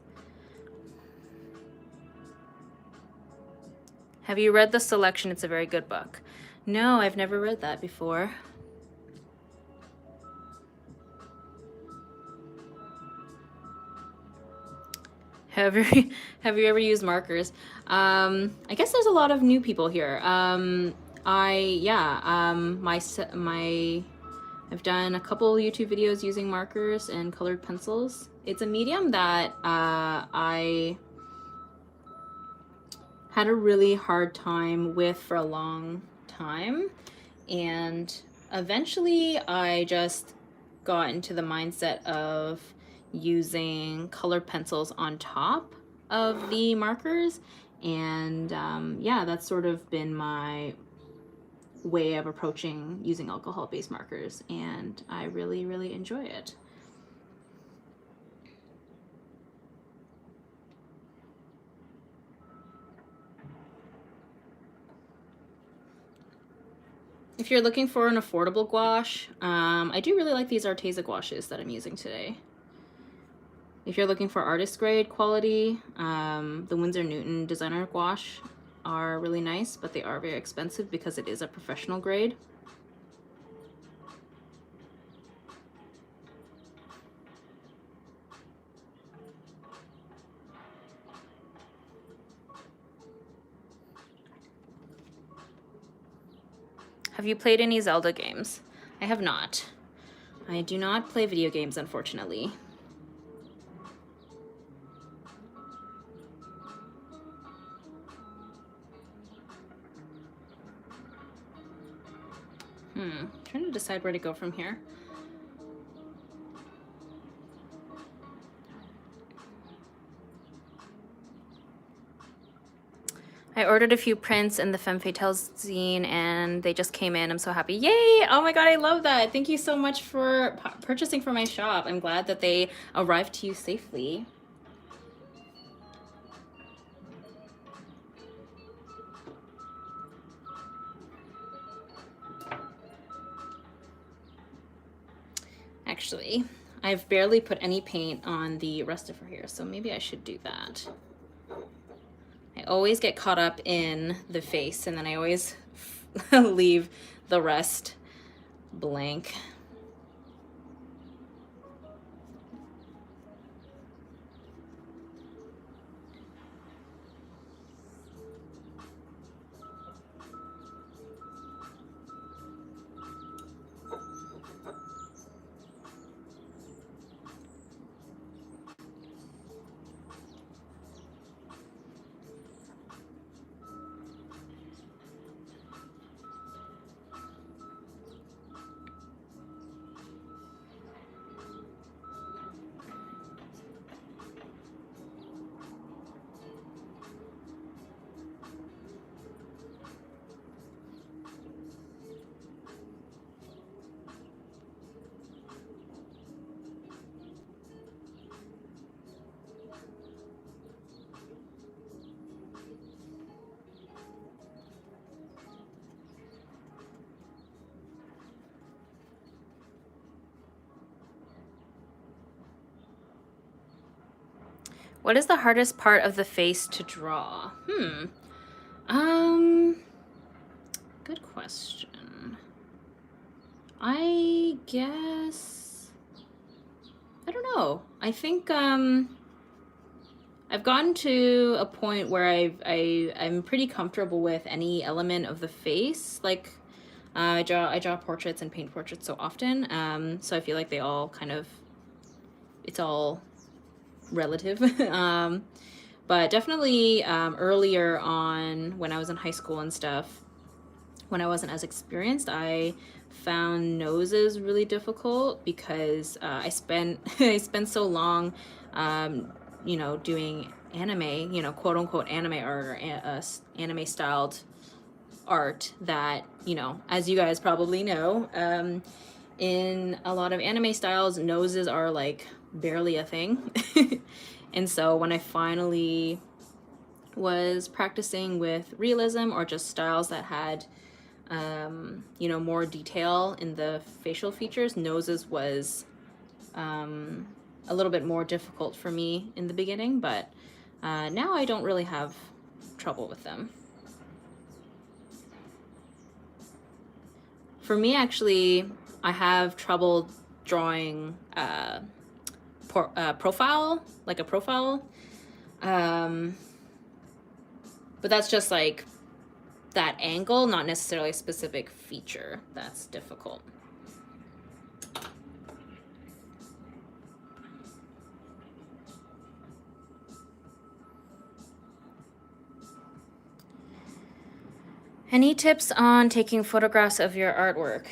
Have you read The Selection? It's a very good book. No, I've never read that before. Have you ever used markers? I guess there's a lot of new people here. I've done a couple YouTube videos using markers and colored pencils. It's a medium that I had a really hard time with for a long time, and eventually I just got into the mindset of using colored pencils on top of the markers, and yeah, that's sort of been my way of approaching using alcohol-based markers, and I really enjoy it. If you're looking for an affordable gouache, I do really like these Arteza gouaches that I'm using today. If you're looking for artist grade quality, the Winsor Newton designer gouache are really nice, but they are very expensive because it is a professional grade. Have you played any Zelda games? I have not. I do not play video games, unfortunately. I'm trying to decide where to go from here. I ordered a few prints in the Femme Fatale zine and they just came in. I'm so happy. Yay! Oh my god, I love that. Thank you so much for purchasing from my shop. I'm glad that they arrived to you safely. Actually, I've barely put any paint on the rest of her hair, so maybe I should do that. I always get caught up in the face, and then I always leave the rest blank. What is the hardest part of the face to draw? Um, Good question. I guess, I don't know. I think I've gotten to a point where I'm pretty comfortable with any element of the face. Like I draw portraits and paint portraits so often, so I feel like they all kind of, it's all relative. But definitely earlier on when I was in high school and stuff, when I wasn't as experienced, I found noses really difficult because I spent I spent so long, you know, doing anime, you know, quote unquote anime art or anime styled art that, you know, as you guys probably know, in a lot of anime styles, noses are like barely a thing. And so when I finally was practicing with realism or just styles that had you know, more detail in the facial features, noses was a little bit more difficult for me in the beginning, but now I don't really have trouble with them. For me, actually, I have trouble drawing profile, like a profile, but that's just like that angle, not necessarily a specific feature that's difficult. Any tips on taking photographs of your artwork?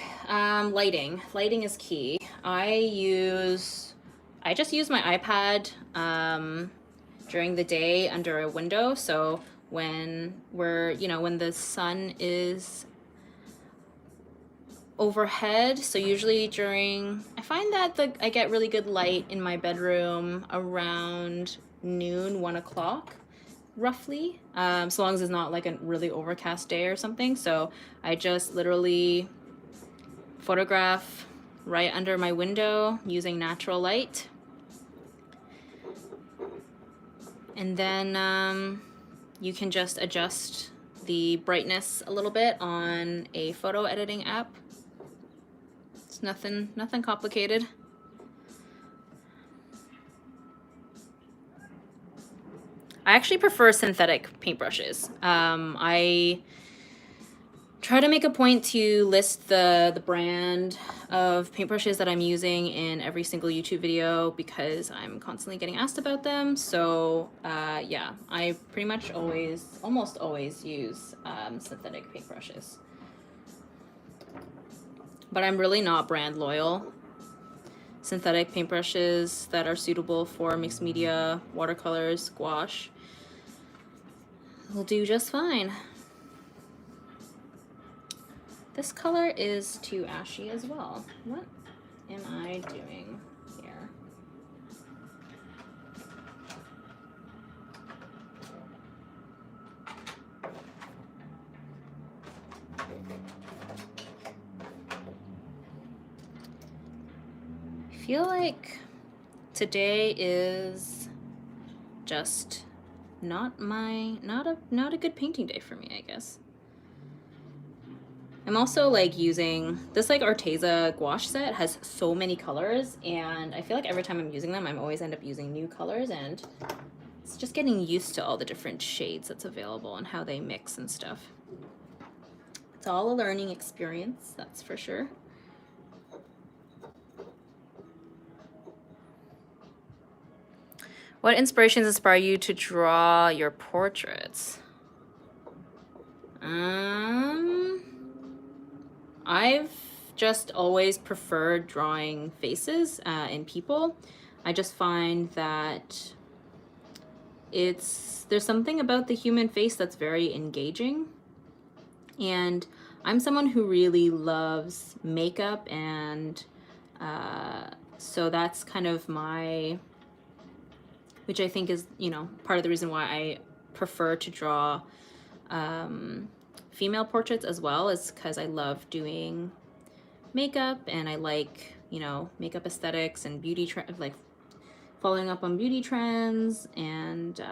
Lighting is key. I just use my iPad during the day under a window, so when when the sun is overhead, so usually I find that I get really good light in my bedroom around noon, 1 o'clock roughly, so long as it's not like a really overcast day or something. So I just literally photograph right under my window using natural light, and then you can just adjust the brightness a little bit on a photo editing app. It's nothing complicated. I actually prefer synthetic paintbrushes. I try to make a point to list the brand of paintbrushes that I'm using in every single YouTube video because I'm constantly getting asked about them. So yeah, I pretty much almost always use synthetic paintbrushes. But I'm really not brand loyal. Synthetic paintbrushes that are suitable for mixed media, watercolors, gouache will do just fine. This color is too ashy as well. What am I doing here? I feel like today is just not a good painting day for me, I guess. I'm also like using this like Arteza gouache set has so many colors, and I feel like every time I'm using them, I'm always end up using new colors, and it's just getting used to all the different shades that's available and how they mix and stuff. It's all a learning experience, that's for sure. What inspirations inspire you to draw your portraits? I've just always preferred drawing faces in people. I just find that there's something about the human face that's very engaging. And I'm someone who really loves makeup, and so that's kind of which I think is, you know, part of the reason why I prefer to draw female portraits as well, is because I love doing makeup and I like, you know, makeup aesthetics and beauty like following up on beauty trends, and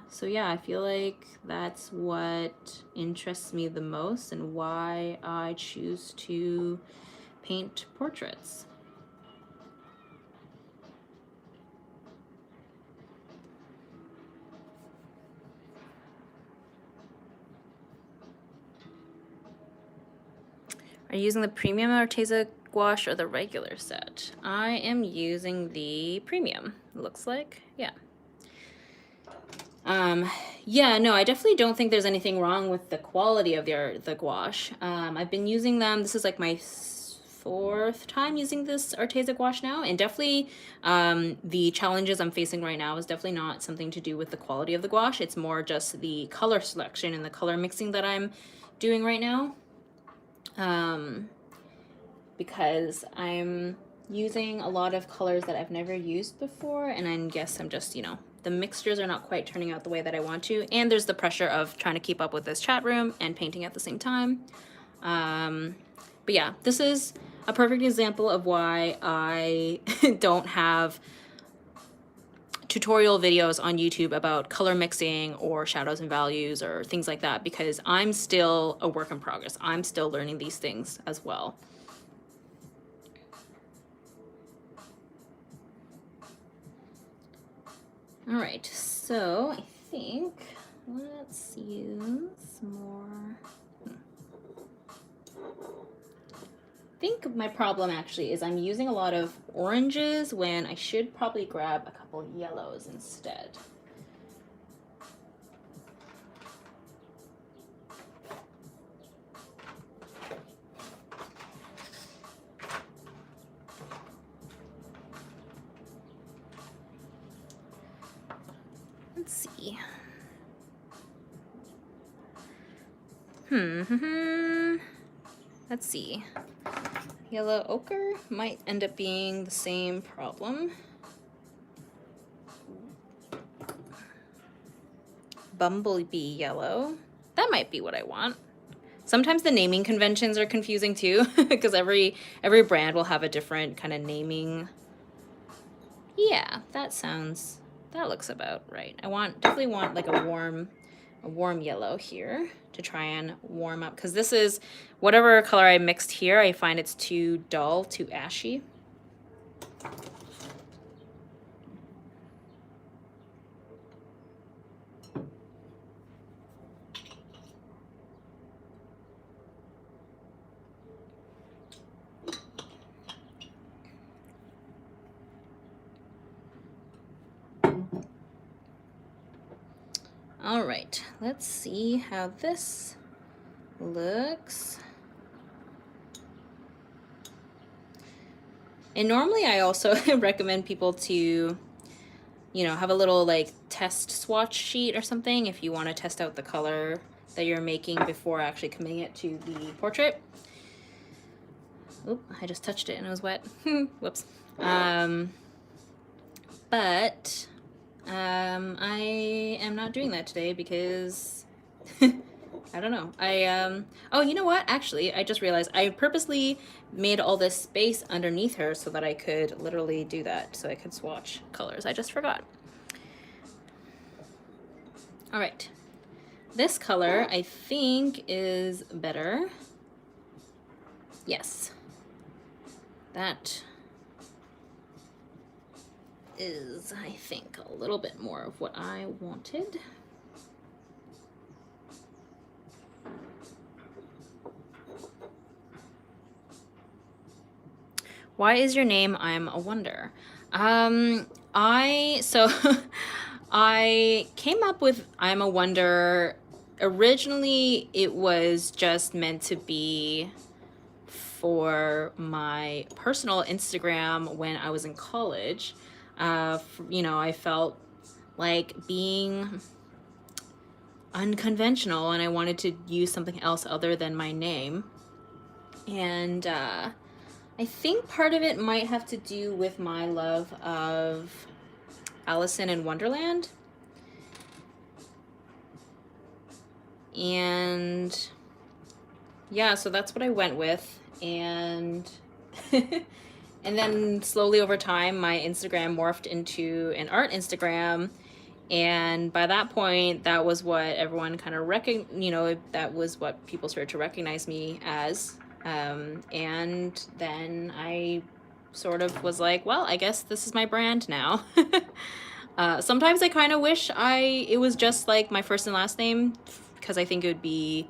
so yeah, I feel like that's what interests me the most and why I choose to paint portraits. Are you using the premium Arteza gouache or the regular set? I am using the premium, it looks like, yeah. Yeah, no, I definitely don't think there's anything wrong with the quality of the gouache. I've been using them, this is like my 4th time using this Arteza gouache now, and definitely the challenges I'm facing right now is definitely not something to do with the quality of the gouache, it's more just the color selection and the color mixing that I'm doing right now. Because I'm using a lot of colors that I've never used before, and I guess I'm just, you know, the mixtures are not quite turning out the way that I want to, and there's the pressure of trying to keep up with this chat room and painting at the same time. But yeah, this is a perfect example of why I don't have tutorial videos on YouTube about color mixing or shadows and values or things like that, because I'm still a work in progress. I'm still learning these things as well. All right, so I think let's use more. I think my problem actually is I'm using a lot of oranges when I should probably grab a couple yellows instead. Let's see. Let's see. Yellow ochre might end up being the same problem. Bumblebee yellow. That might be what I want. Sometimes the naming conventions are confusing too, because every brand will have a different kind of naming. Yeah, that looks about right. I definitely want like a warm yellow here to try and warm up, because this is whatever color I mixed here, I find it's too dull, too ashy. All right, let's see how this looks. And normally I also recommend people to, you know, have a little like test swatch sheet or something if you want to test out the color that you're making before actually committing it to the portrait. Oop, I just touched it and it was wet. Whoops. But I am not doing that today because I don't know. Oh, you know what? Actually, I just realized I purposely made all this space underneath her so that I could literally do that, so I could swatch colors. I just forgot. All right. This color, I think, is better. Yes. That is, I think, a little bit more of what I wanted. Why is your name I'm a Wonder? So I came up with I'm a Wonder. Originally, it was just meant to be for my personal Instagram when I was in college. You know, I felt like being unconventional and I wanted to use something else other than my name. And I think part of it might have to do with my love of Alice in Wonderland. And yeah, so that's what I went with. And And then slowly over time, my Instagram morphed into an art Instagram. And by that point, that was what everyone kind of that was what people started to recognize me as. And then I sort of was like, well, I guess this is my brand now. Sometimes I kind of wish it was just like my first and last name, because I think it would be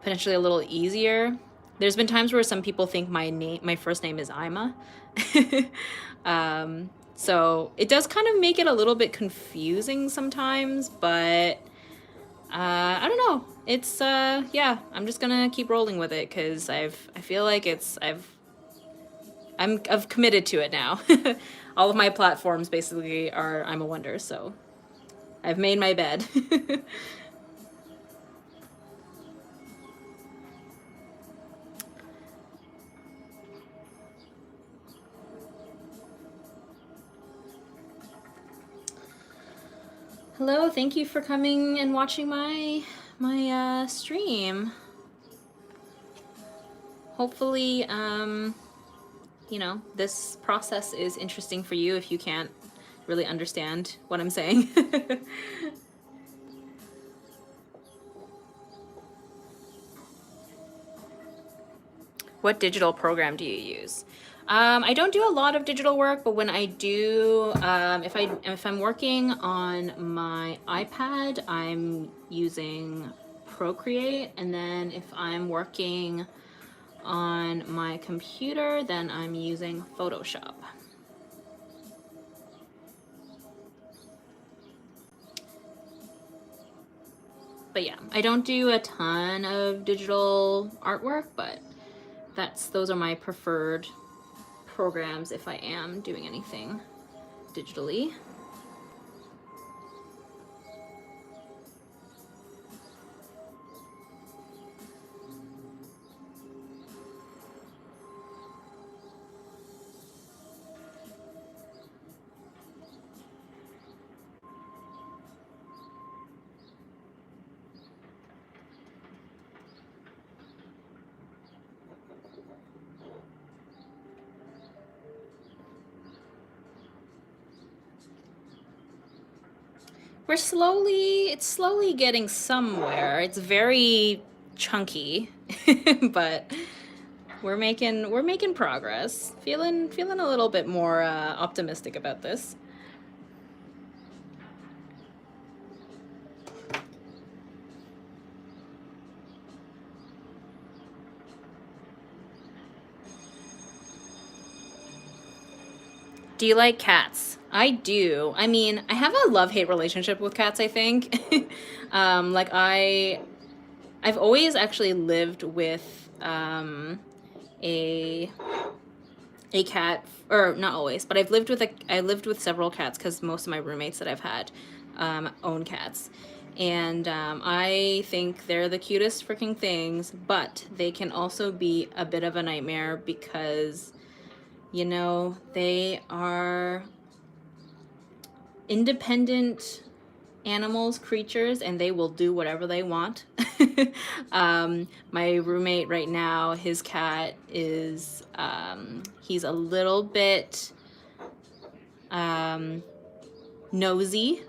potentially a little easier. There's been times where some people think my first name is Ima. So it does kind of make it a little bit confusing sometimes, but I don't know. It's yeah, I'm just gonna keep rolling with it because I feel like I've committed to it now. All of my platforms basically are I'm a Wonder, so I've made my bed. Hello, thank you for coming and watching my stream. Hopefully, you know, this process is interesting for you if you can't really understand what I'm saying. What digital program do you use? I don't do a lot of digital work, but when I do, if I'm working on my iPad, I'm using Procreate, and then if I'm working on my computer, then I'm using Photoshop. But yeah, I don't do a ton of digital artwork, but those are my preferred programs if I am doing anything digitally. It's slowly getting somewhere. It's very chunky, but we're making progress. Feeling a little bit more optimistic about this. Do you like cats? I do. I mean, I have a love-hate relationship with cats, I think. Like I've always actually lived with a cat, or not always, but I lived with several cats because most of my roommates that I've had own cats. And I think they're the cutest freaking things, but they can also be a bit of a nightmare because, you know, they are independent animals, creatures, and they will do whatever they want. My roommate right now, his cat is, he's a little bit nosy.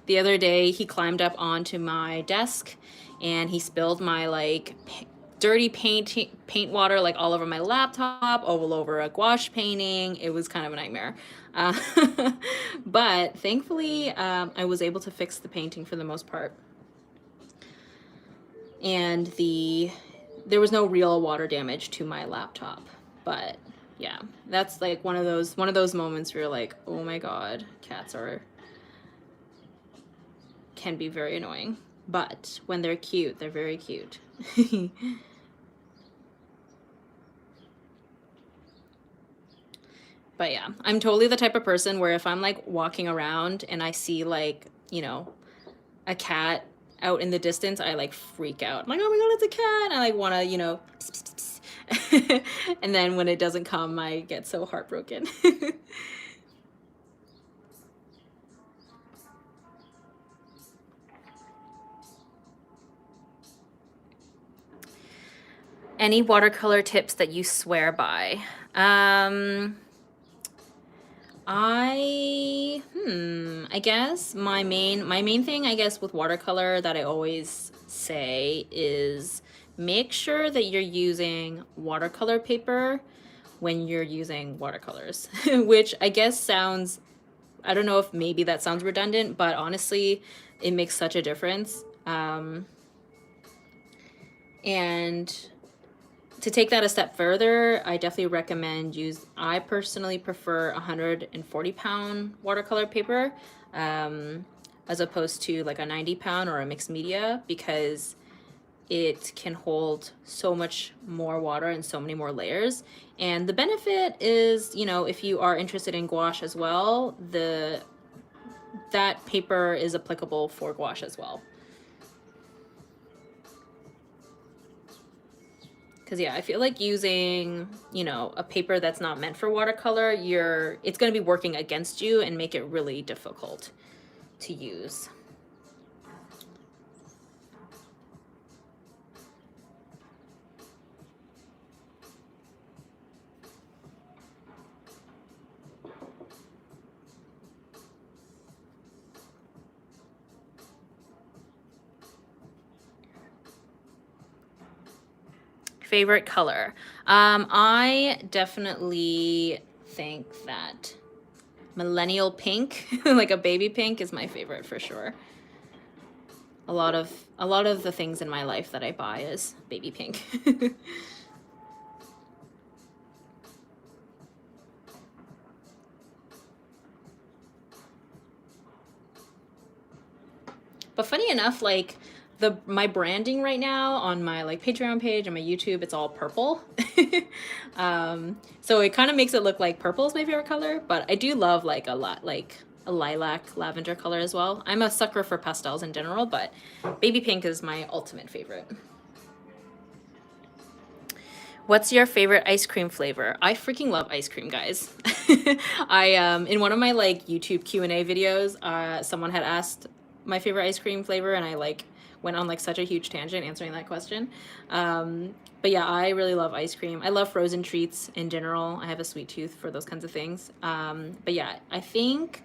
The other day, he climbed up onto my desk and he spilled my like dirty paint water like all over my laptop, all over a gouache painting. It was kind of a nightmare. Uh, but thankfully, I was able to fix the painting for the most part. And there was no real water damage to my laptop. But yeah, that's like one of those moments where you're like, oh my god, cats can be very annoying. But when they're cute, they're very cute. But yeah, I'm totally the type of person where if I'm like walking around and I see like, you know, a cat out in the distance, I like freak out. I'm like, oh my god, it's a cat. I like want to, you know, pss, pss, pss. And then when it doesn't come, I get so heartbroken. Any watercolor tips that you swear by? I guess my main thing, I guess, with watercolor that I always say is make sure that you're using watercolor paper when you're using watercolors, which I guess sounds, I don't know if maybe that sounds redundant, but honestly, it makes such a difference. And to take that a step further, I definitely recommend I personally prefer 140-pound watercolor paper as opposed to like a 90-pound or a mixed media, because it can hold so much more water and so many more layers. And the benefit is, you know, if you are interested in gouache as well, that paper is applicable for gouache as well. Because yeah, I feel like using, you know, a paper that's not meant for watercolor, it's going to be working against you and make it really difficult to use. Favorite color? I definitely think that millennial pink, like a baby pink, is my favorite for sure. A lot of the things in my life that I buy is baby pink. But funny enough, like my branding right now on my like Patreon page and my YouTube, it's all purple. So it kind of makes it look like purple is my favorite color, but I do love like a lilac lavender color as well. I'm a sucker for pastels in general, but baby pink is my ultimate favorite. What's your favorite ice cream flavor? I freaking love ice cream, guys. In one of my like YouTube Q&A videos, someone had asked my favorite ice cream flavor, and I like went on like such a huge tangent answering that question. But yeah, I really love ice cream. I love frozen treats in general. I have a sweet tooth for those kinds of things. But yeah, I think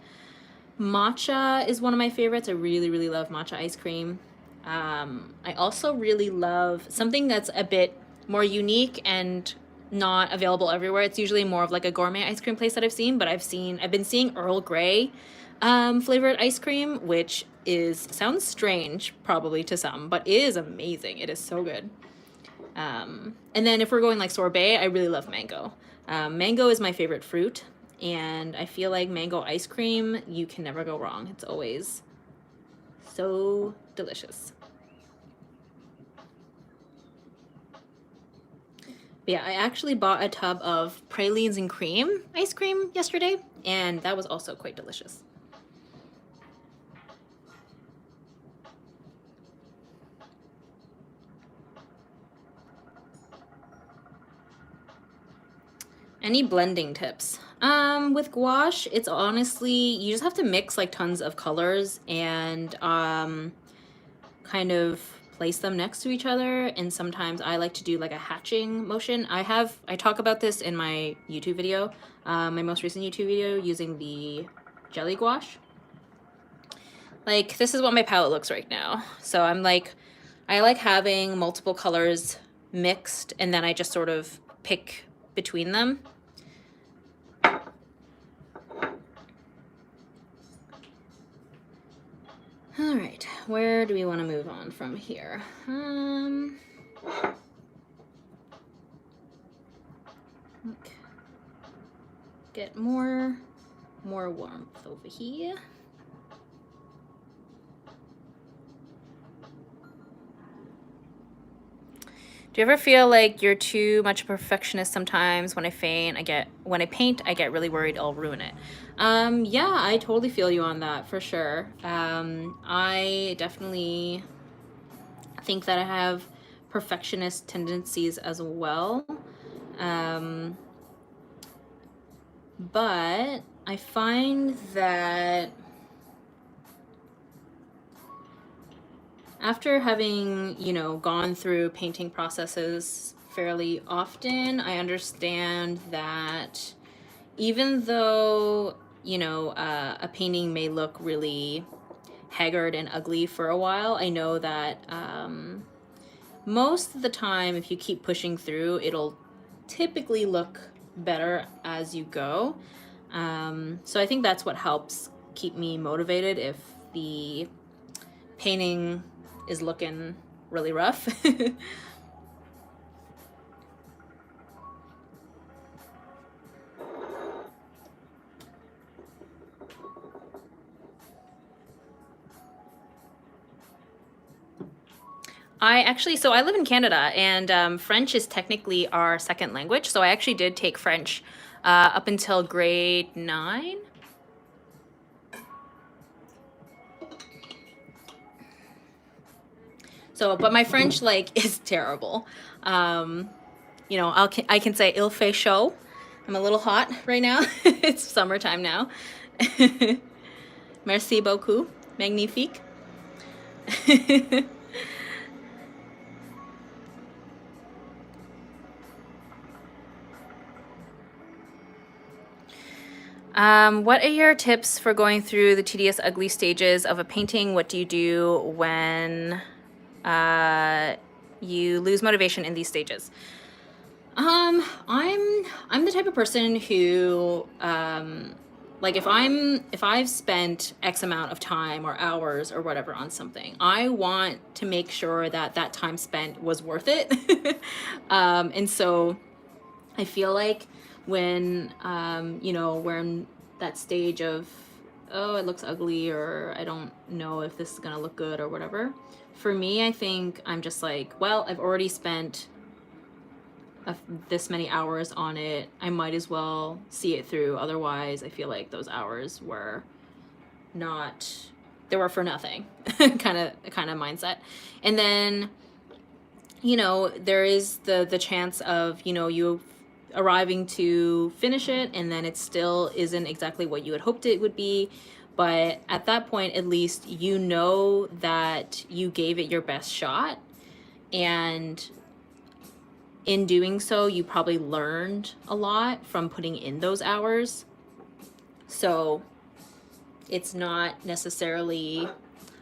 matcha is one of my favorites. I really, really love matcha ice cream. I also really love something that's a bit more unique and not available everywhere. It's usually more of like a gourmet ice cream place that I've seen, but I've been seeing Earl Grey flavored ice cream, which sounds strange probably to some, but it is amazing. It is so good. And then if we're going like sorbet, I really love mango. Mango is my favorite fruit, and I feel like mango ice cream, you can never go wrong. It's always so delicious. But yeah, I actually bought a tub of pralines and cream ice cream yesterday, and that was also quite delicious. Any blending tips? With gouache, it's honestly, you just have to mix like tons of colors and kind of place them next to each other. And sometimes I like to do like a hatching motion. I talk about this in my YouTube video, my most recent YouTube video, using the jelly gouache. Like, this is what my palette looks right now. So I like having multiple colors mixed, and then I just sort of pick between them. All right, where do we want to move on from here? Okay. Get more warmth over here. Do you ever feel like you're too much a perfectionist sometimes? When I paint, I get really worried I'll ruin it. Yeah, I totally feel you on that for sure. I definitely think that I have perfectionist tendencies as well. But I find that after having, you know, gone through painting processes fairly often. I understand that even though, you know, a painting may look really haggard and ugly for a while, I know that most of the time, if you keep pushing through, it'll typically look better as you go. So I think that's what helps keep me motivated if the painting is looking really rough. So I live in Canada, and French is technically our second language. So I actually did take French up until grade 9. So, but my French like is terrible. You know, I can say il fait chaud. I'm a little hot right now. It's summertime now. Merci beaucoup. Magnifique. What are your tips for going through the tedious, ugly stages of a painting? What do you do when you lose motivation in these stages? I'm the type of person who like if I've spent X amount of time or hours or whatever on something, I want to make sure that that time spent was worth it. And so I feel like when you know, we're in that stage of, oh, it looks ugly, or I don't know if this is gonna look good or whatever. For me, I think I'm just like, well, I've already spent this many hours on it. I might as well see it through. Otherwise, I feel like those hours were not, they were for nothing kind of mindset. And then, you know, there is the chance of, you know, you arriving to finish it and then it still isn't exactly what you had hoped it would be. But at that point, at least you know that you gave it your best shot, and in doing so, you probably learned a lot from putting in those hours. So it's not necessarily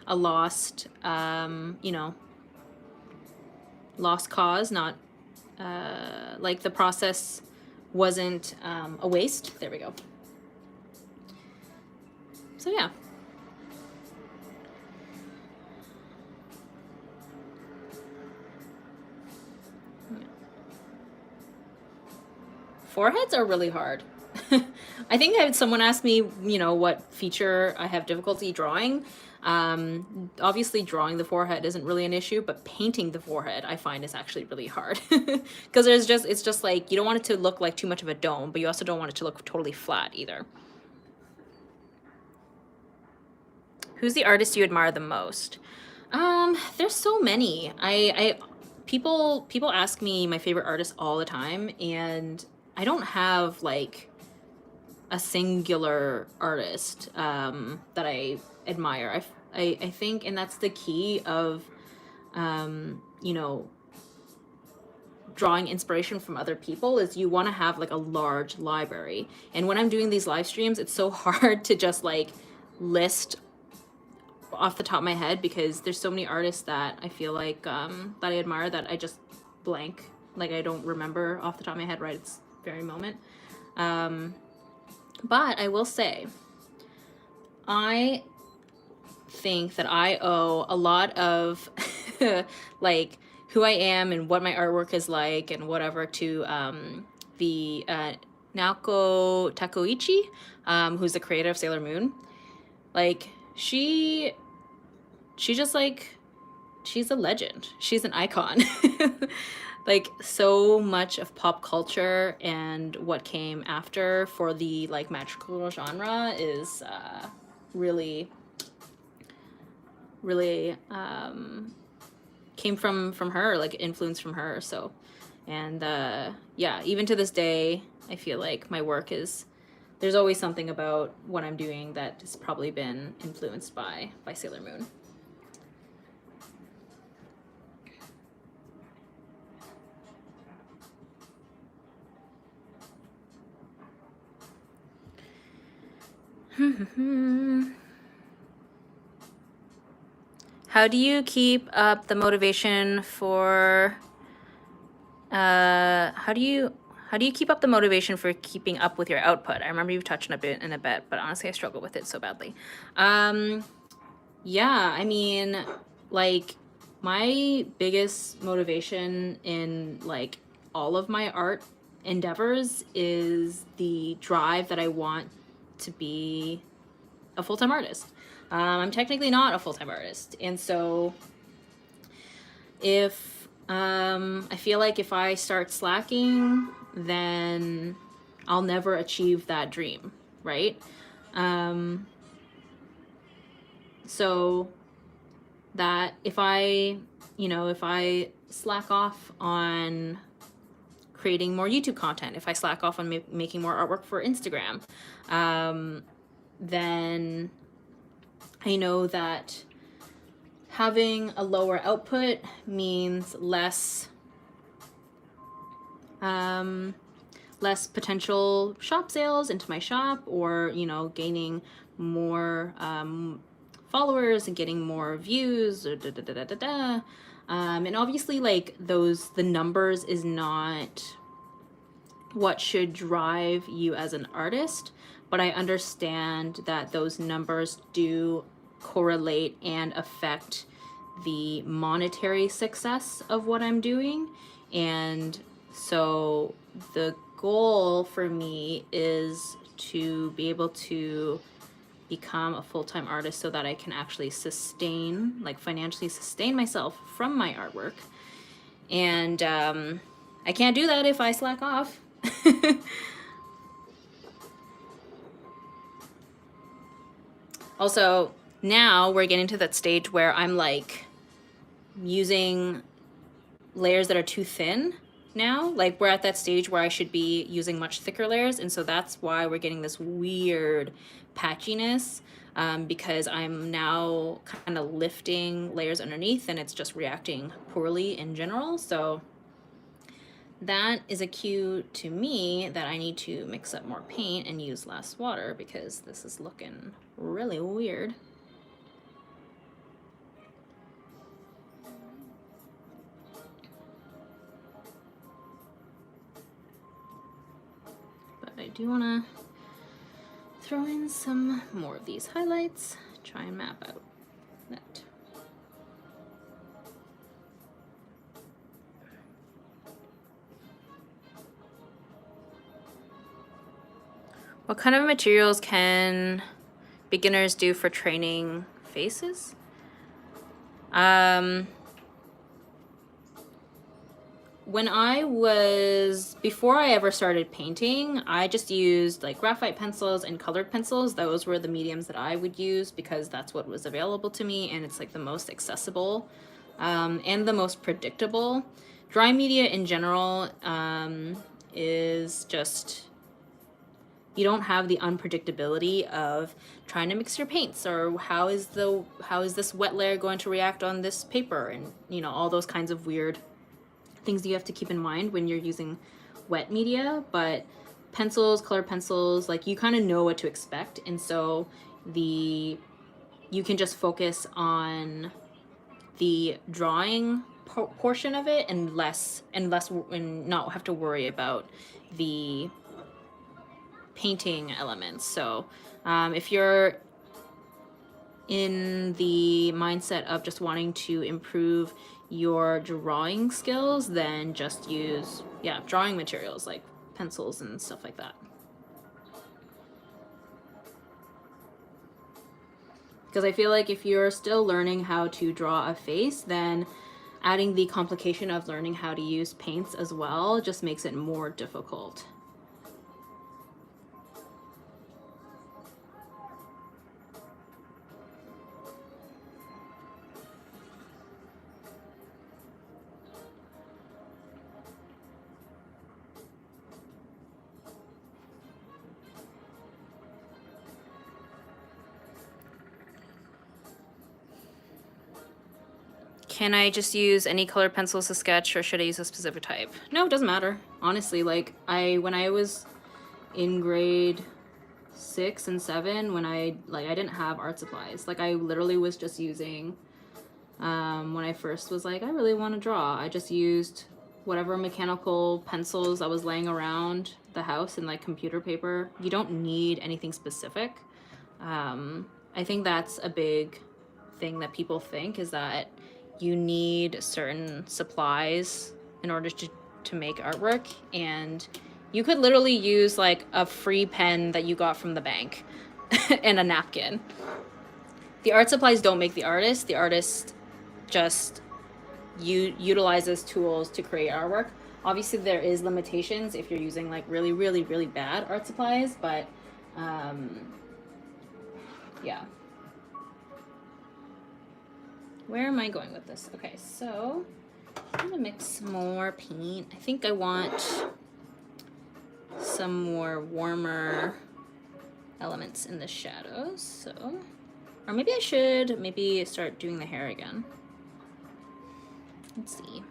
a lost, you know, lost cause, not like the process wasn't a waste. There we go. So yeah. Foreheads are really hard. I think I had someone ask me, you know, what feature I have difficulty drawing. Obviously drawing the forehead isn't really an issue, but painting the forehead I find is actually really hard. Because it's just like, you don't want it to look like too much of a dome, but you also don't want it to look totally flat either. Who's the artist you admire the most? There's so many. People ask me my favorite artist all the time, and I don't have like a singular artist that I admire. I think, and that's the key of you know, drawing inspiration from other people, is you want to have like a large library. And when I'm doing these live streams, it's so hard to just like list off the top of my head, because there's so many artists that I feel like that I admire that I just blank, like I don't remember off the top of my head right this very moment. But I will say, I think that I owe a lot of like who I am and what my artwork is like and whatever to the Naoko Takoichi, who's the creator of Sailor Moon. Like she just like, she's a legend. She's an icon. Like so much of pop culture and what came after for the like magical genre is really came from her, like influence from her. So, and yeah, even to this day, I feel like my work is, there's always something about what I'm doing that has probably been influenced by Sailor Moon. How do you keep up the motivation for how do you keep up the motivation for keeping up with your output? I remember you've touched on it in a bit, but honestly I struggle with it so badly. Yeah, I mean, like, my biggest motivation in like all of my art endeavors is the drive that I want to be a full-time artist. I'm technically not a full-time artist, and so if I feel like if I start slacking, then I'll never achieve that dream, right? So that if I, if I slack off on creating more YouTube content, if I slack off on making more artwork for Instagram, then I know that having a lower output means less potential shop sales into my shop, or gaining more followers and getting more views, or and obviously, like, the numbers is not what should drive you as an artist, but I understand that those numbers do correlate and affect the monetary success of what I'm doing. And so the goal for me is to be able to become a full-time artist so that I can actually financially sustain myself from my artwork. And I can't do that if I slack off. Also, now we're getting to that stage where I'm like using layers that are too thin now. Like, we're at that stage where I should be using much thicker layers, and so that's why we're getting this weird patchiness, because I'm now kind of lifting layers underneath and it's just reacting poorly in general. So that is a cue to me that I need to mix up more paint and use less water, because this is looking really weird. But I do want to throw in some more of these highlights, try and map out that. What kind of materials can beginners do for training faces? Before I ever started painting, I just used like graphite pencils and colored pencils. Those were the mediums that I would use because that's what was available to me, and it's like the most accessible and the most predictable. Dry media in general is just, you don't have the unpredictability of trying to mix your paints, or how is this wet layer going to react on this paper, and all those kinds of weird things that you have to keep in mind when you're using wet media. But pencils, colored pencils, like, you kind of know what to expect, and so you can just focus on the drawing portion of it and not have to worry about the painting elements. So if you're in the mindset of just wanting to improve your drawing skills, then just use drawing materials like pencils and stuff like that. Because I feel like if you're still learning how to draw a face, then adding the complication of learning how to use paints as well just makes it more difficult. Can I just use any colored pencils to sketch, or should I use a specific type? No, it doesn't matter. Honestly, like, when I was in grade 6 and 7 when I didn't have art supplies. Like I literally was just using, when I first was like, I really want to draw, I just used whatever mechanical pencils I was laying around the house and like computer paper. You don't need anything specific. I think that's a big thing that people think, is that you need certain supplies in order to make artwork, and you could literally use like a free pen that you got from the bank and a napkin. The art supplies don't make the artist. The artist just utilizes tools to create artwork. Obviously there is limitations if you're using like really, really, really bad art supplies, but yeah. Where am I going with this? Okay, so I'm gonna mix some more paint. I think I want some more warmer elements in the shadows, so, or maybe I should start doing the hair again. Let's see.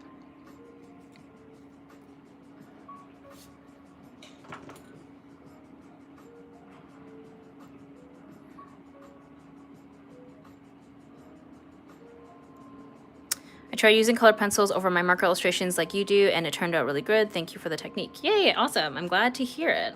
I try using colored pencils over my marker illustrations like you do, and it turned out really good. Thank you for the technique. Yay, awesome. I'm glad to hear it.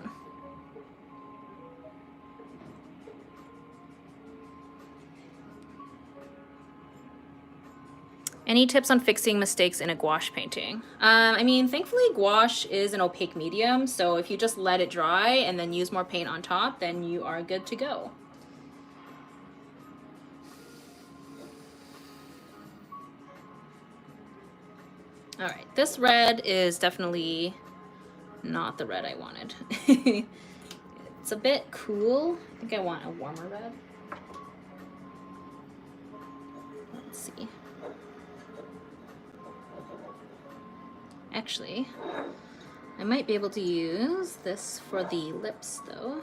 Any tips on fixing mistakes in a gouache painting? I mean, thankfully gouache is an opaque medium, so if you just let it dry and then use more paint on top, then you are good to go. All right, this red is definitely not the red I wanted. It's a bit cool. I think I want a warmer red. Let's see. Actually, I might be able to use this for the lips though.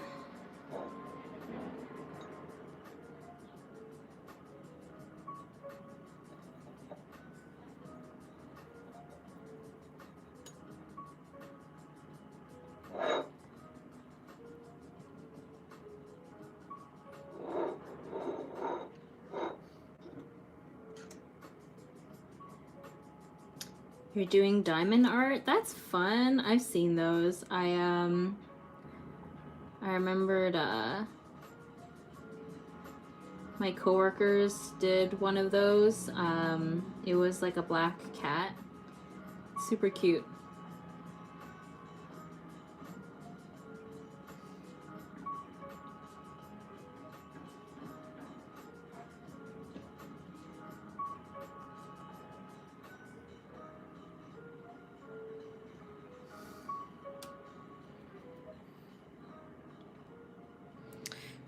You're doing diamond art? That's fun. I've seen those. I remembered my coworkers did one of those. It was like a black cat. Super cute.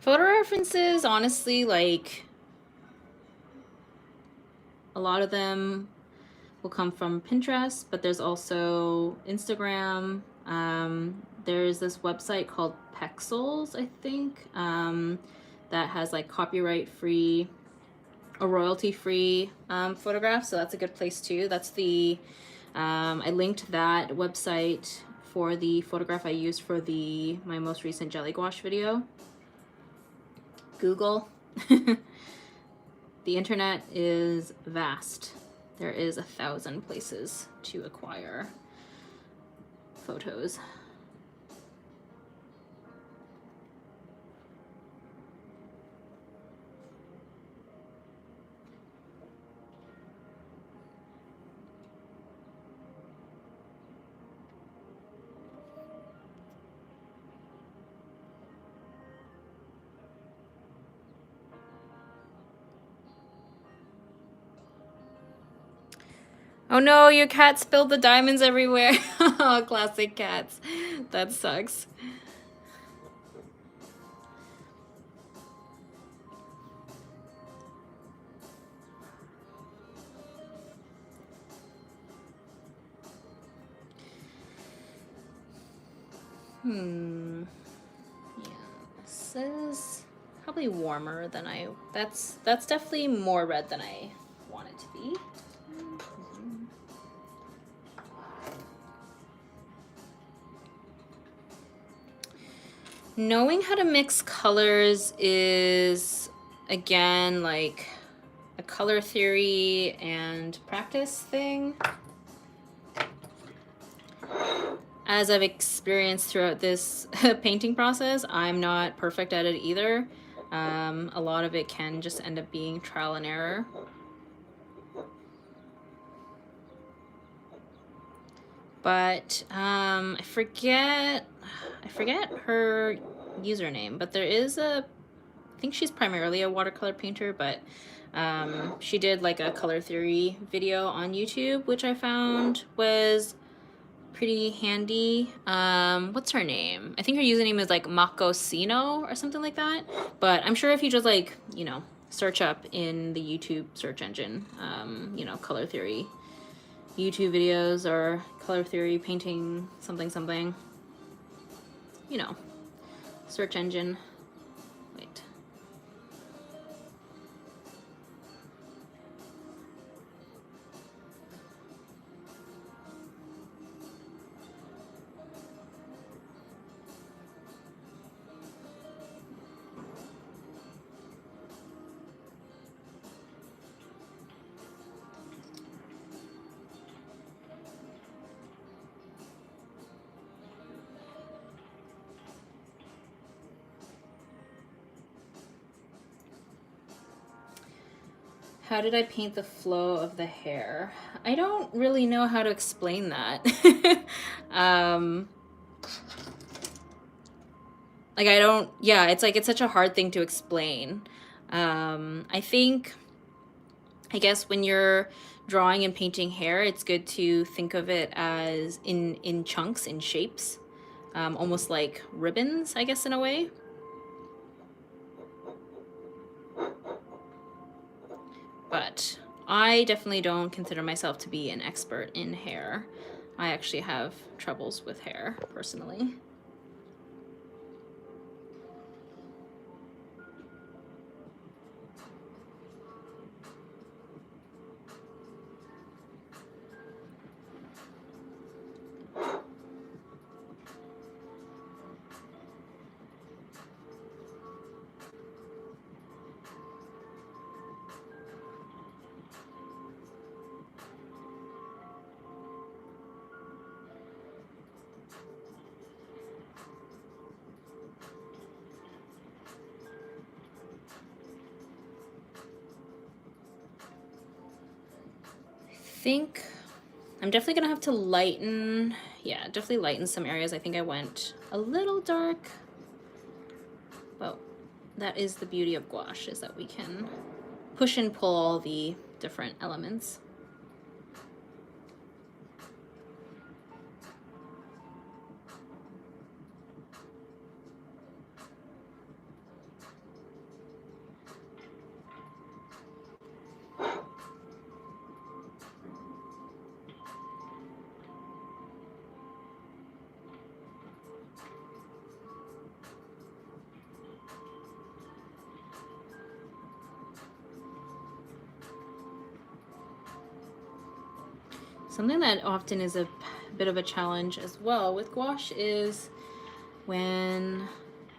Photo references, honestly, like, a lot of them will come from Pinterest, but there's also Instagram. There's this website called Pexels, I think, that has like copyright-free or royalty-free photographs, so that's a good place too. That's the, I linked that website for the photograph I used for my most recent jelly gouache video. Google. The internet is vast. There is 1,000 places to acquire photos. Oh no, your cat spilled the diamonds everywhere. Oh, classic cats. That sucks. Yeah, this is probably warmer than that's definitely more red than I want it to be. Knowing how to mix colors is, again, like a color theory and practice thing. As I've experienced throughout this painting process, I'm not perfect at it either. A lot of it can just end up being trial and error. But I forget her username, but there is I think she's primarily a watercolor painter, but she did like a color theory video on YouTube, which I found was pretty handy. What's her name? I think her username is like Makosino or something like that. But I'm sure if you just like, you know, search up in the YouTube search engine, you know, color theory YouTube videos or color theory painting something something, you know, search engine. Wait. How did I paint the flow of the hair? I don't really know how to explain that. Like I don't, yeah, it's like, it's such a hard thing to explain. I think, I guess when you're drawing and painting hair, it's good to think of it as in chunks, in shapes, almost like ribbons, I guess, in a way. But I definitely don't consider myself to be an expert in hair. I actually have troubles with hair, personally. Think I'm definitely gonna have to lighten, yeah, definitely lighten some areas. I think I went a little dark, but that is the beauty of gouache, is that we can push and pull all the different elements. Something that often is a bit of a challenge as well with gouache is when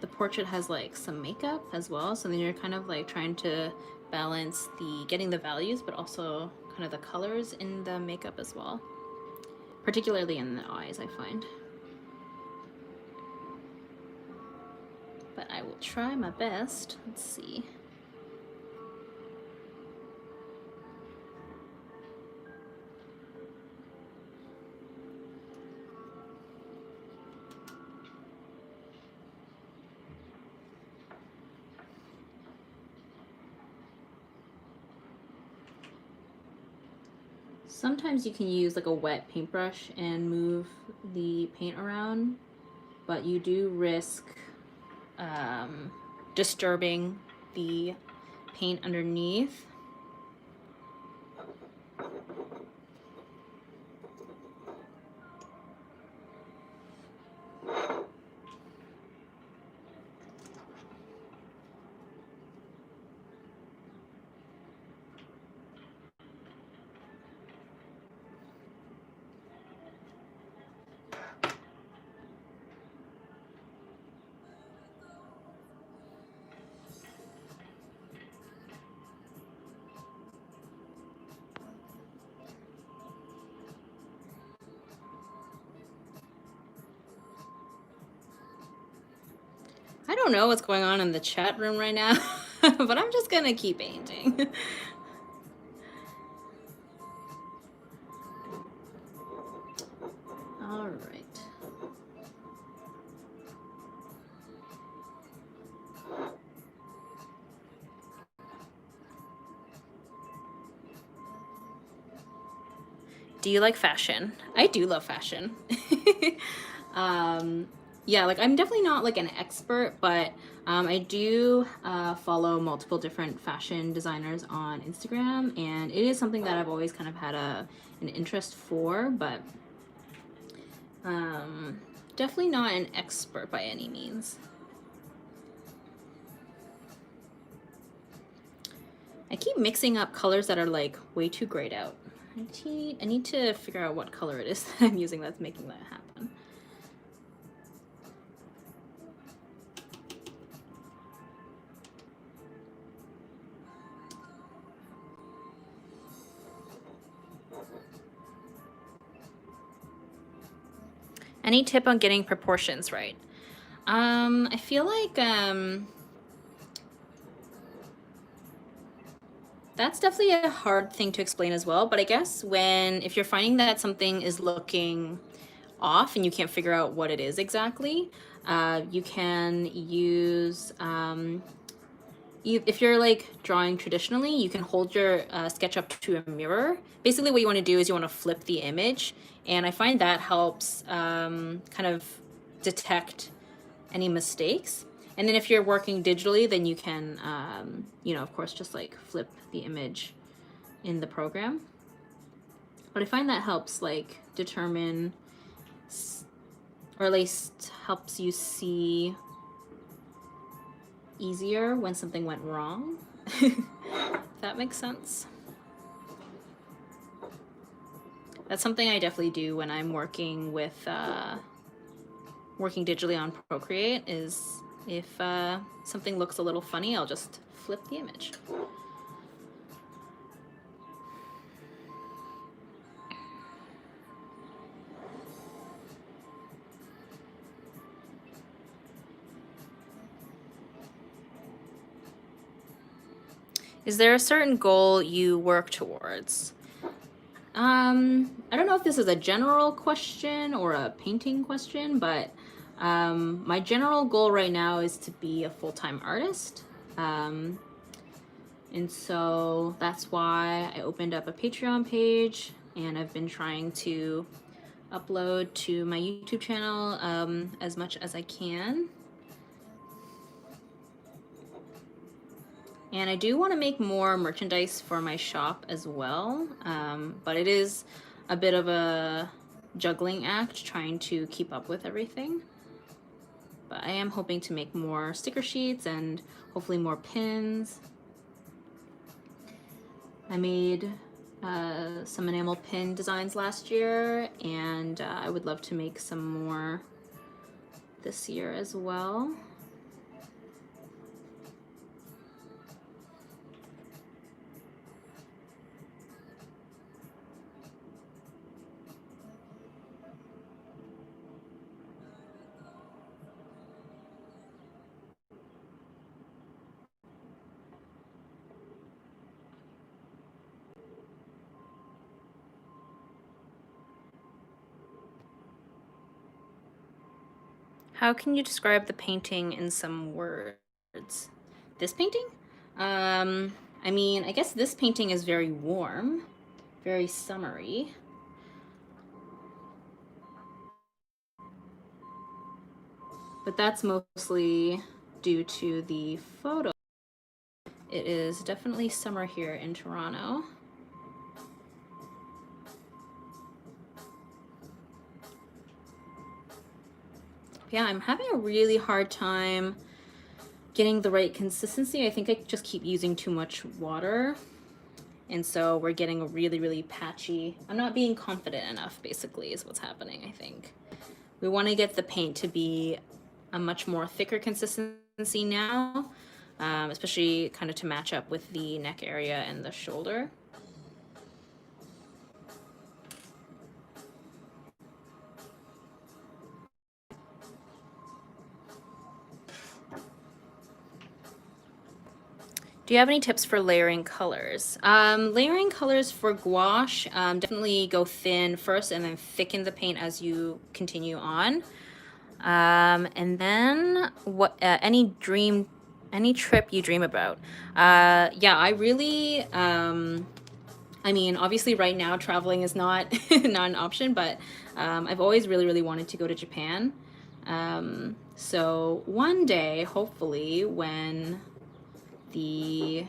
the portrait has like some makeup as well. So then you're kind of like trying to balance the getting the values, but also kind of the colors in the makeup as well. Particularly in the eyes, I find. But I will try my best. Let's see. Sometimes you can use like a wet paintbrush and move the paint around, but you do risk disturbing the paint underneath. I don't know what's going on in the chat room right now, but I'm just gonna keep painting. All right. Do you like fashion? I do love fashion. Yeah, like I'm definitely not like an expert, but I do follow multiple different fashion designers on Instagram, and it is something that I've always kind of had an interest for, but definitely not an expert by any means. I keep mixing up colors that are like way too grayed out. I need to figure out what color it is that I'm using that's making that happen. Any tip on getting proportions right? I feel like that's definitely a hard thing to explain as well, but I guess if you're finding that something is looking off and you can't figure out what it is exactly, you can use, if you're like drawing traditionally, you can hold your sketch up to a mirror. Basically what you want to do is you want to flip the image, and I find that helps kind of detect any mistakes. And then if you're working digitally, then you can, you know, of course, just like flip the image in the program. But I find that helps like determine, or at least helps you see easier when something went wrong. If that makes sense. That's something I definitely do when I'm working with working digitally on Procreate, is if something looks a little funny, I'll just flip the image. Is there a certain goal you work towards? I don't know if this is a general question or a painting question, but my general goal right now is to be a full-time artist. And so that's why I opened up a Patreon page, and I've been trying to upload to my YouTube channel as much as I can. And I do want to make more merchandise for my shop as well, but it is a bit of a juggling act trying to keep up with everything. But I am hoping to make more sticker sheets and hopefully more pins. I made some enamel pin designs last year, and I would love to make some more this year as well. How can you describe the painting in some words? This painting? I mean, I guess this painting is very warm, very summery. But that's mostly due to the photo. It is definitely summer here in Toronto. Yeah, I'm having a really hard time getting the right consistency. I think I just keep using too much water, and so we're getting a really, really patchy. I'm not being confident enough, basically, is what's happening, I think. We want to get the paint to be a much more thicker consistency now, especially kind of to match up with the neck area and the shoulder. Do you have any tips for layering colors? Layering colors for gouache, definitely go thin first and then thicken the paint as you continue on. And then what? Any trip you dream about? Yeah, I really. I mean, obviously, right now traveling is not not an option, but I've always really wanted to go to Japan. So one day, hopefully, when the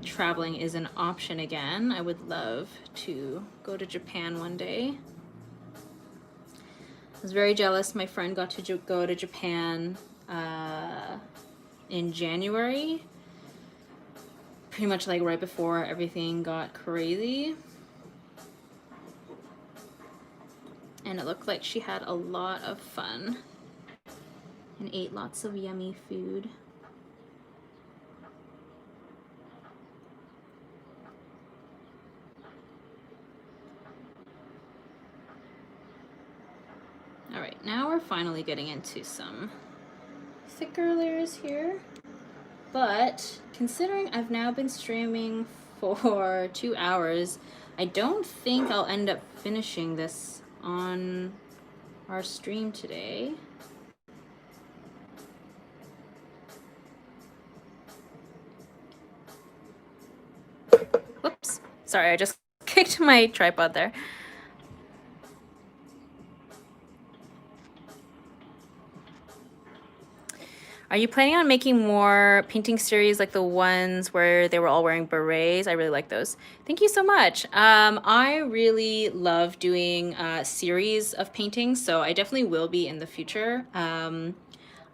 traveling is an option again, I would love to go to Japan one day. I was very jealous. My friend got to go to Japan in January, pretty much like right before everything got crazy. And it looked like she had a lot of fun and ate lots of yummy food. All right, now we're finally getting into some thicker layers here. But considering I've now been streaming for 2 hours, I don't think I'll end up finishing this on our stream today. Whoops. Sorry, I just kicked my tripod there. Are you planning on making more painting series like the ones where they were all wearing berets? I really like those. Thank you so much. I really love doing series of paintings, so I definitely will be in the future. I'm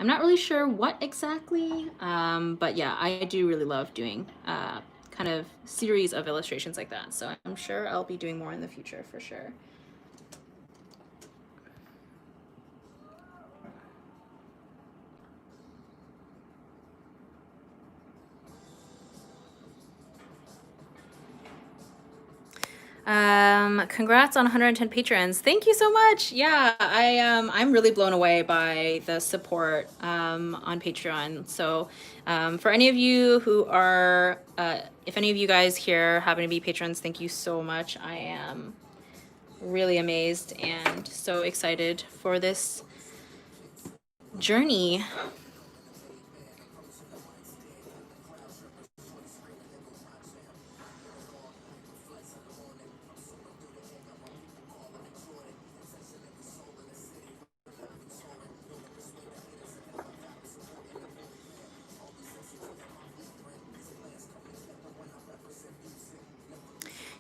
not really sure what exactly, but yeah, I do really love doing kind of series of illustrations like that. So I'm sure I'll be doing more in the future for sure. Congrats on 110 patrons. Thank you so much. Yeah, I'm really blown away by the support on Patreon. So for any of you who are if any of you guys here happen to be patrons, thank you so much. I am really amazed and so excited for this journey.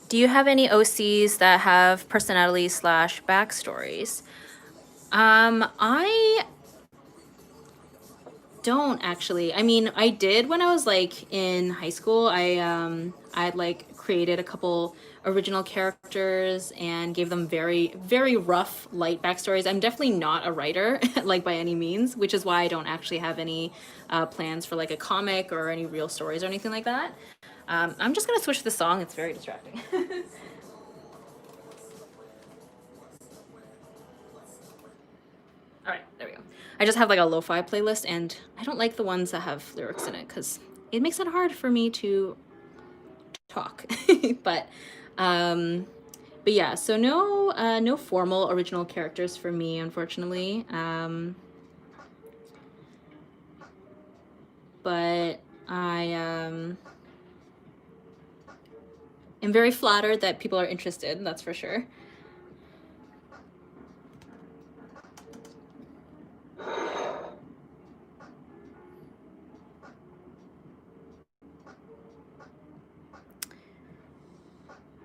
Do you have any OCs that have personalities / backstories? I don't actually. I mean, I did when I was like in high school. I'd like created a couple original characters and gave them very rough light backstories. I'm definitely not a writer like by any means, which is why I don't actually have any plans for like a comic or any real stories or anything like that. I'm just gonna switch the song. It's very distracting. All right, there we go. I just have like a lo-fi playlist, and I don't like the ones that have lyrics in it because it makes it hard for me to talk. but yeah, so no formal original characters for me, unfortunately. But I am very flattered that people are interested, that's for sure.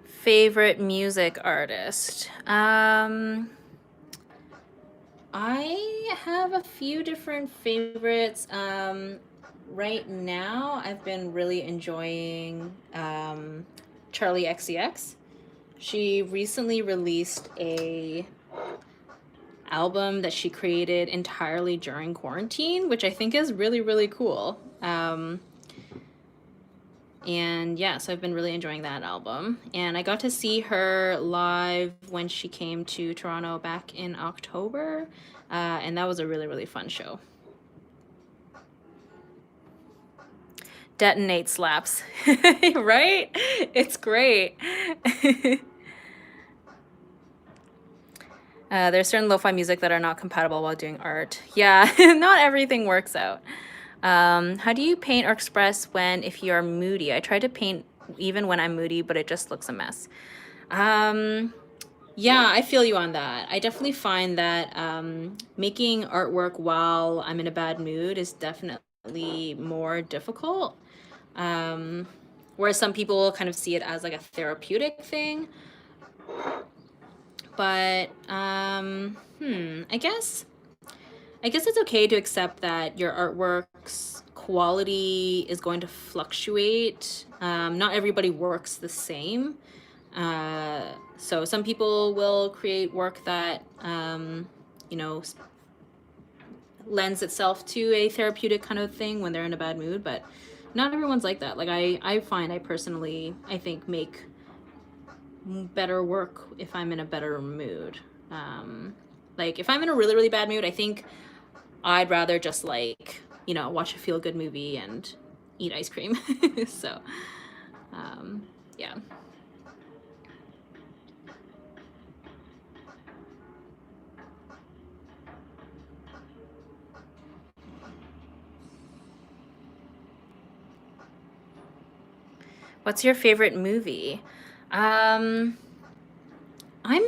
Favorite music artist? I have a few different favorites. Right now, I've been really enjoying Charlie XCX. She recently released a album that she created entirely during quarantine, which I think is really cool. And yeah, so I've been really enjoying that album. And I got to see her live when she came to Toronto back in October. And that was a really fun show. Detonate slaps. Right? It's great. There's certain lo-fi music that are not compatible while doing art. Yeah, not everything works out. How do you paint or express if you are moody? I try to paint even when I'm moody, but it just looks a mess. Yeah, I feel you on that. I definitely find that making artwork while I'm in a bad mood is definitely more difficult. Whereas some people kind of see it as like a therapeutic thing. But I guess it's okay to accept that your artwork's quality is going to fluctuate. Not everybody works the same. So some people will create work that, you know, lends itself to a therapeutic kind of thing when they're in a bad mood, but not everyone's like that. Like I find I personally, I think, make better work if I'm in a better mood. Like if I'm in a really, really bad mood, I think I'd rather just like, you know, watch a feel-good movie and eat ice cream. So, yeah. What's your favorite movie? I'm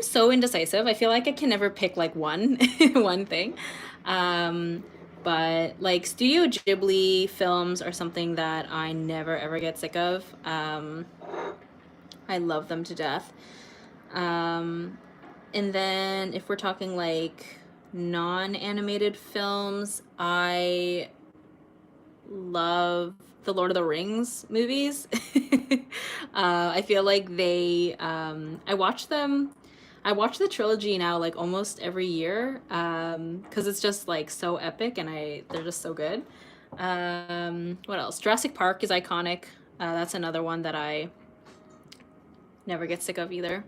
so indecisive. I feel like I can never pick like one one thing. But like Studio Ghibli films are something that I never ever get sick of. I love them to death. Um, and then if we're talking like non-animated films, I love the Lord of the Rings movies. I feel like I watch them. I watch the trilogy now like almost every year because it's just like so epic and they're just so good. What else? Jurassic Park is iconic. That's another one that I never get sick of either.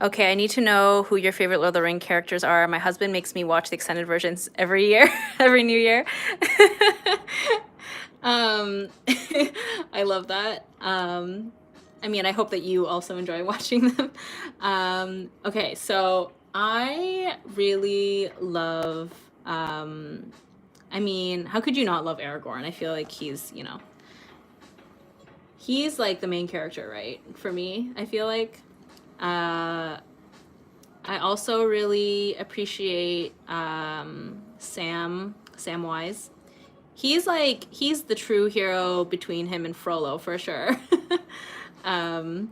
Okay, I need to know who your favorite Lord of the Ring characters are. My husband makes me watch the extended versions every year, every new year. um, I love that. I mean, I hope that you also enjoy watching them. Okay, so I really love, I mean, how could you not love Aragorn? I feel like he's, you know, he's like the main character, right? For me, I feel like. I also really appreciate Samwise. He's the true hero between him and Frollo for sure. um,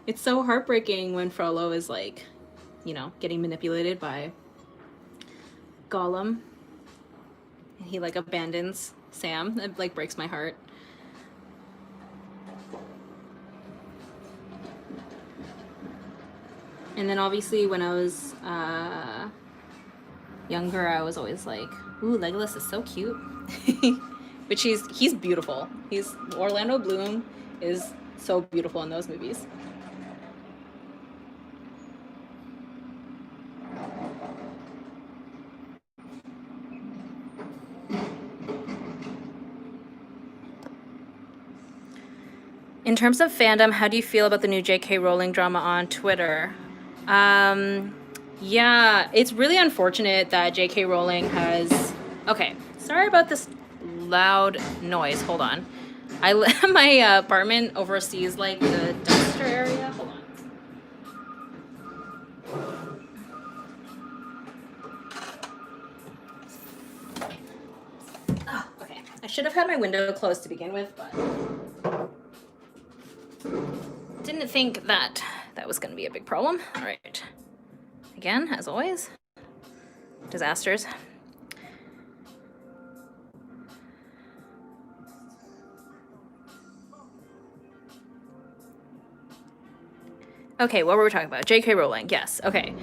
it's so heartbreaking when Frollo is like, you know, getting manipulated by Gollum. And he like abandons Sam. It like breaks my heart. And then obviously when I was younger, I was always like, ooh, Legolas is so cute. But he's beautiful. Orlando Bloom is so beautiful in those movies. In terms of fandom, how do you feel about the new J.K. Rowling drama on Twitter? Yeah, it's really unfortunate that J.K. Rowling has... Okay, sorry about this loud noise. Hold on. My apartment oversees like the dumpster area. Hold on. Oh, okay. I should have had my window closed to begin with, but didn't think that was going to be a big problem. All right. Again, as always, disasters. Okay, what were we talking about? J.K. Rowling, yes. Okay.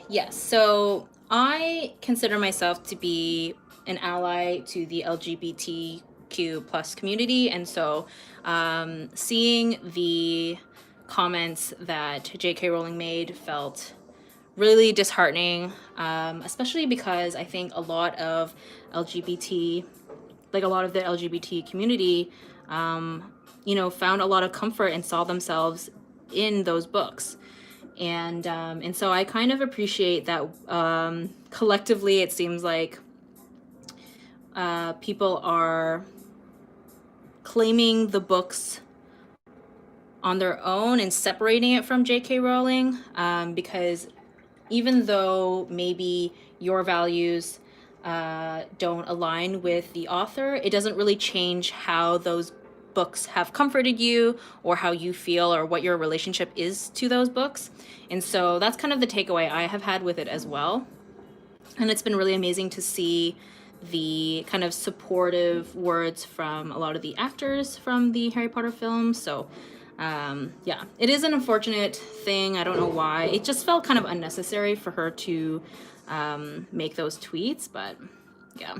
Yes, so I consider myself to be an ally to the LGBTQ plus community, and so seeing the comments that J.K. Rowling made felt really disheartening, especially because I think a lot of LGBT, like a lot of the LGBT community, you know, found a lot of comfort and saw themselves in those books. And so I kind of appreciate that collectively it seems like people are claiming the books on their own and separating it from J.K. Rowling, because even though maybe your values don't align with the author, it doesn't really change how those books have comforted you or how you feel or what your relationship is to those books. And so that's kind of the takeaway I have had with it as well. And it's been really amazing to see the kind of supportive words from a lot of the actors from the Harry Potter films. So yeah, it is an unfortunate thing. I don't know why. It just felt kind of unnecessary for her to make those tweets, but yeah.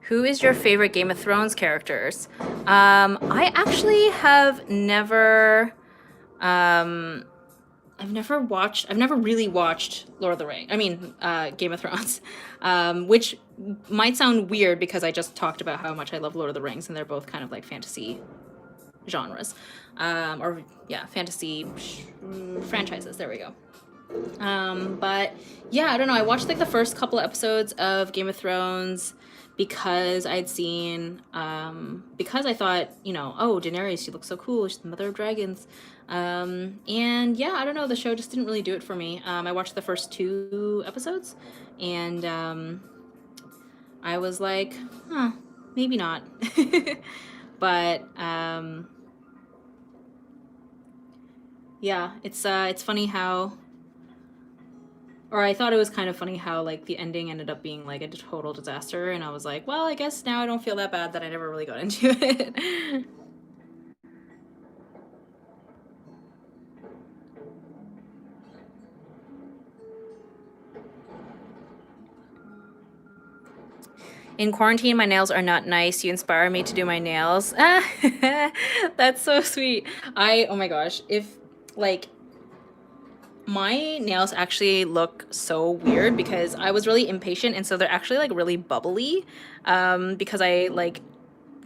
Who is your favorite Game of Thrones characters? I actually have never I've never really watched Lord of the Rings. I mean, Game of Thrones, which might sound weird because I just talked about how much I love Lord of the Rings, and they're both kind of like fantasy genres, or yeah, fantasy franchises. There we go. But yeah, I don't know. I watched like the first couple of episodes of Game of Thrones because I'd seen, because I thought, you know, oh, Daenerys, she looks so cool. She's the mother of dragons. And yeah, I don't know. The show just didn't really do it for me. I watched the first 2 episodes and I was like, huh, maybe not. But yeah, it's funny how, or I thought it was kind of funny how like the ending ended up being like a total disaster, and I was like, well, I guess now I don't feel that bad that I never really got into it. In quarantine, my nails are not nice. You inspire me to do my nails. That's so sweet. Oh my gosh, if like my nails actually look so weird because I was really impatient, and so they're actually like really bubbly, because I like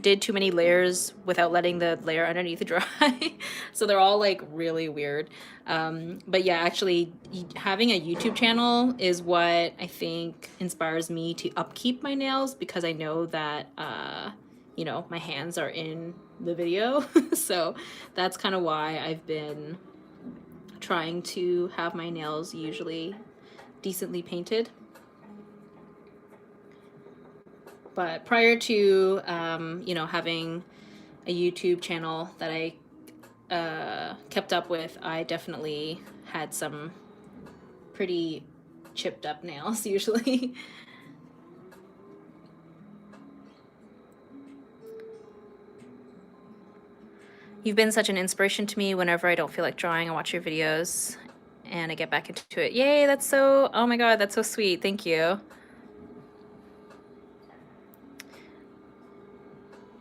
did too many layers without letting the layer underneath dry. So they're all like really weird. But yeah, actually having a YouTube channel is what I think inspires me to upkeep my nails, because I know that, you know, my hands are in the video. So that's kind of why I've been trying to have my nails usually decently painted. But prior to, you know, having a YouTube channel that I kept up with, I definitely had some pretty chipped up nails usually. You've been such an inspiration to me. Whenever I don't feel like drawing, I watch your videos and I get back into it. Yay, that's so, oh my God, that's so sweet. Thank you.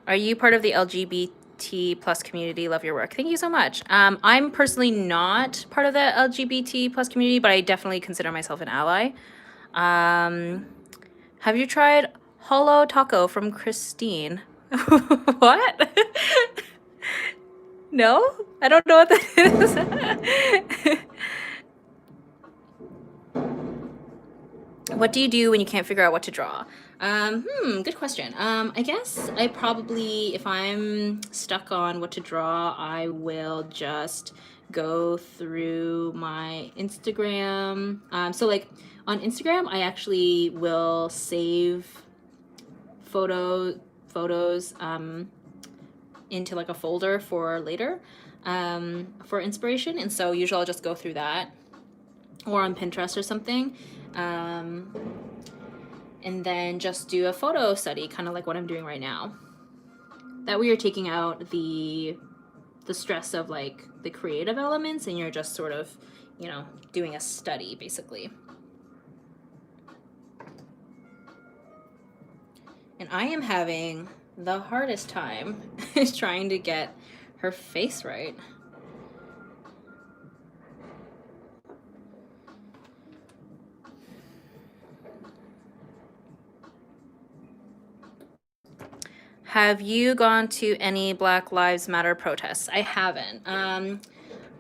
Are you part of the LGBT plus community? Love your work. Thank you so much. I'm personally not part of the LGBT plus community, but I definitely consider myself an ally. Have you tried Holo Taco from Christine? What? No? I don't know what that is. What do you do when you can't figure out what to draw? Good question. I guess I probably, if I'm stuck on what to draw, I will just go through my Instagram. So like on Instagram, I actually will save photos into like a folder for later, for inspiration. And so usually I'll just go through that, or on Pinterest or something. And then just do a photo study, kind of like what I'm doing right now. That way you're taking out the stress of like the creative elements, and you're just sort of, you know, doing a study basically. And I am having the hardest time trying to get her face right. Have you gone to any Black Lives Matter protests? I haven't.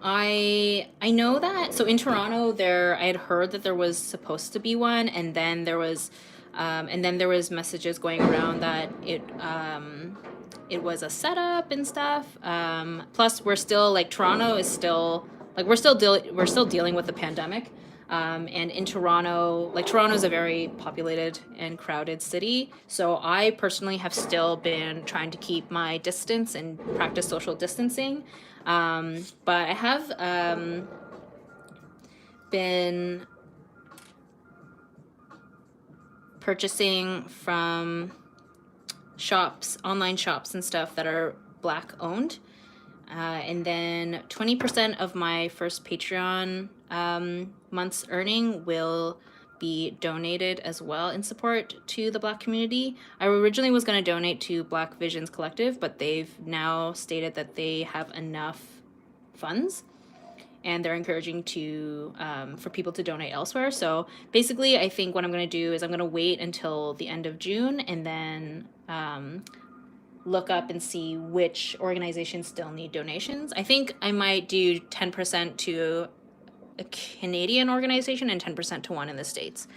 I know that, so in Toronto there, I had heard that there was supposed to be one, and then there was messages going around that it was a setup and stuff. Plus we're still, like, Toronto is still, like, we're still dealing with the pandemic. And in Toronto, like, Toronto is a very populated and crowded city. So I personally have still been trying to keep my distance and practice social distancing. But I have been purchasing from shops, online shops and stuff that are Black owned. And then 20% of my first Patreon month's earning will be donated as well in support to the Black community. I originally was going to donate to Black Visions Collective, but they've now stated that they have enough funds, and they're encouraging to for people to donate elsewhere. So basically, I think what I'm going to do is I'm going to wait until the end of June, and then look up and see which organizations still need donations. I think I might do 10% to a Canadian organization and 10% to one in the States.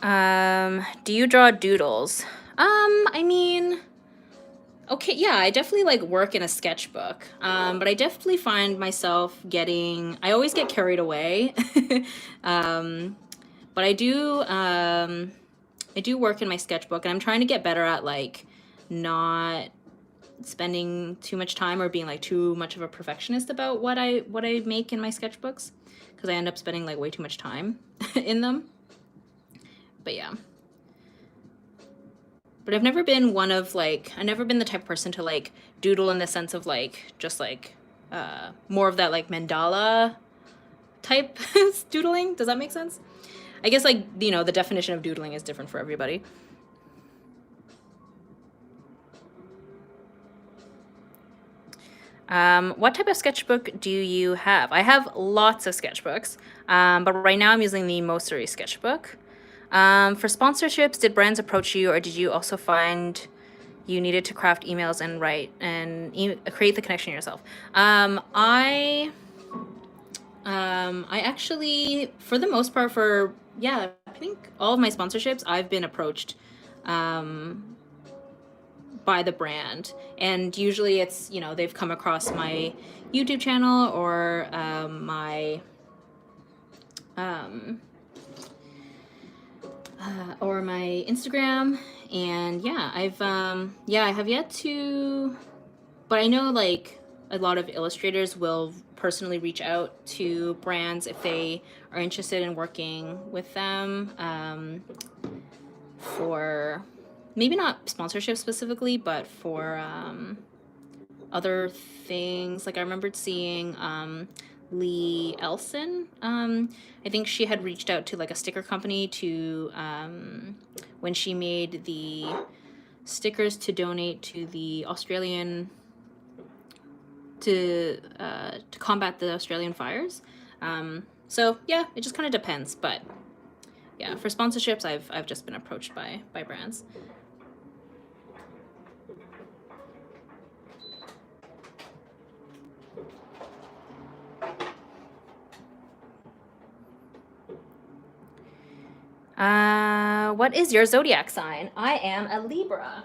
Do you draw doodles? I mean, okay, yeah, I definitely, like, work in a sketchbook, but I definitely find myself getting, I always get carried away. But I do work in my sketchbook, and I'm trying to get better at, like, not spending too much time or being, like, too much of a perfectionist about what I make in my sketchbooks, because I end up spending, like, way too much time in them. But yeah. But I've never been one of, like, I've never been the type of person to, like, doodle in the sense of, like, just, like, more of that, like, mandala type doodling. Does that make sense? I guess, like, you know, the definition of doodling is different for everybody. What type of sketchbook do you have? I have lots of sketchbooks, but right now I'm using the Mossery sketchbook. For sponsorships, did brands approach you, or did you also find you needed to craft emails and write and create the connection yourself? I actually, for the most part, I think all of my sponsorships, I've been approached by the brand, and usually it's, you know, they've come across my YouTube channel or my Instagram, and yeah, I have yet to, but I know, like, a lot of illustrators will personally reach out to brands if they are interested in working with them for maybe not sponsorship specifically, but for other things. Like, I remembered seeing Lee Elson. I think she had reached out to, like, a sticker company to when she made the stickers to donate to the Australian to combat the Australian fires. So yeah, it just kind of depends. But yeah, for sponsorships, I've just been approached by brands. What is your zodiac sign? I am a Libra.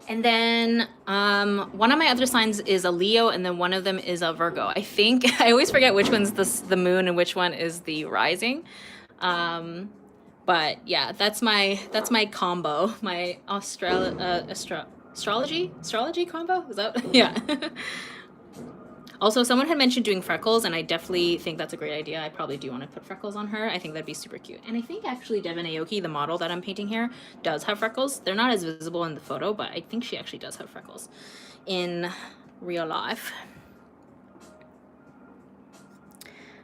And then one of my other signs is a Leo, and then one of them is a Virgo. I think I always forget which one's the moon and which one is the rising. But yeah, that's my combo, my astrology combo. Is that yeah? Also, someone had mentioned doing freckles, and I definitely think that's a great idea. I probably do want to put freckles on her. I think that'd be super cute. And I think actually Devin Aoki, the model that I'm painting here, does have freckles. They're not as visible in the photo, but I think she actually does have freckles in real life.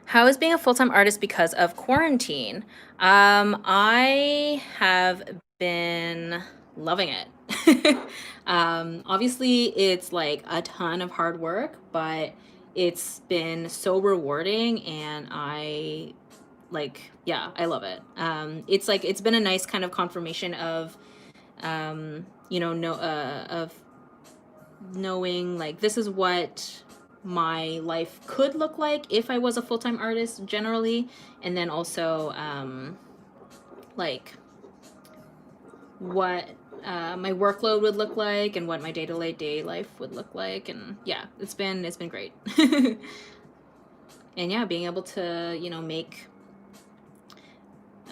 How is being a full-time artist because of quarantine? I have been loving it. Obviously, it's like a ton of hard work, but it's been so rewarding, and I love it. It's like it's been a nice kind of confirmation of, of knowing like this is what my life could look like if I was a full-time artist generally, and then also like what my workload would look like and what my day-to-day life would look like. And yeah, it's been great. And yeah, being able to make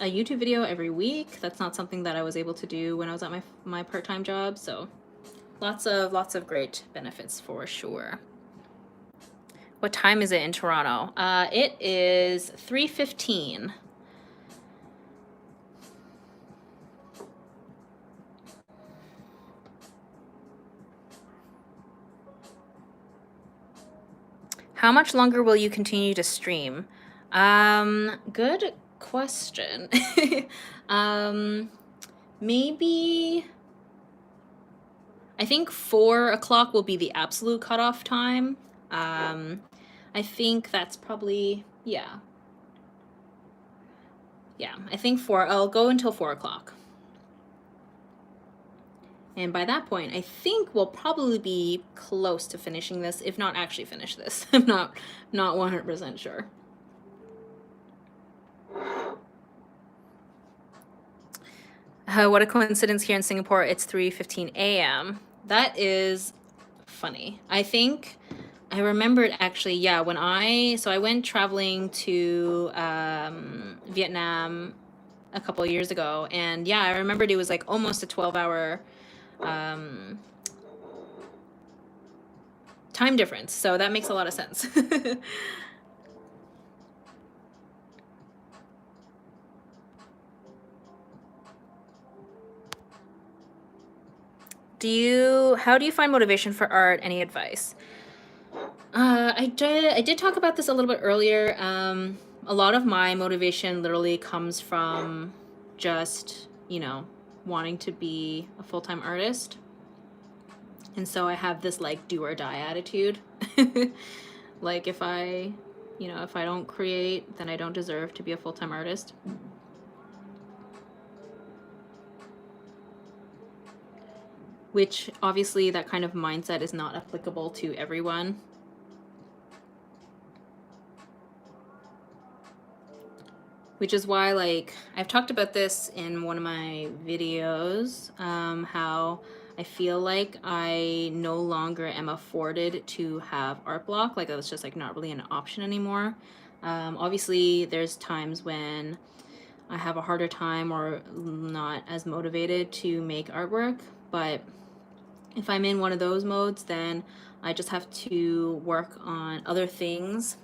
a YouTube video every week, that's not something that I was able to do when I was at my part-time job. So lots of great benefits for sure. What time is it in Toronto? It is 3:15. How much longer will you continue to stream? Good question. Maybe, I think 4 o'clock will be the absolute cutoff time. I think that's probably, yeah, I think I'll go until 4 o'clock. And by that point, I think we'll probably be close to finishing this, if not actually finish this. I'm not 100% sure. What a coincidence, here in Singapore, it's 3:15 a.m. That is funny. I think I remembered actually, yeah, when I went traveling to Vietnam a couple of years ago, and yeah, I remembered it was like almost a 12-hour time difference, so that makes a lot of sense. How do you find motivation for art? Any advice? I did talk about this a little bit earlier. A lot of my motivation literally comes from just, wanting to be a full-time artist. And so I have this like do or die attitude. Like if I don't create, then I don't deserve to be a full-time artist. Which obviously that kind of mindset is not applicable to everyone. Which is why, like, I've talked about this in one of my videos, how I feel like I no longer am afforded to have art block. Like, that's just like not really an option anymore. Obviously, there's times when I have a harder time or not as motivated to make artwork, but if I'm in one of those modes, then I just have to work on other things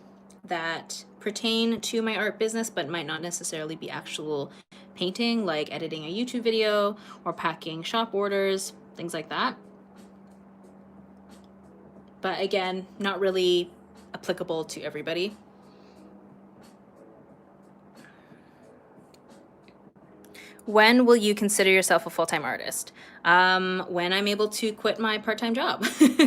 that pertain to my art business but might not necessarily be actual painting, like editing a YouTube video or packing shop orders, things like that. But again, not really applicable to everybody. When will you consider yourself a full-time artist? When I'm able to quit my part-time job.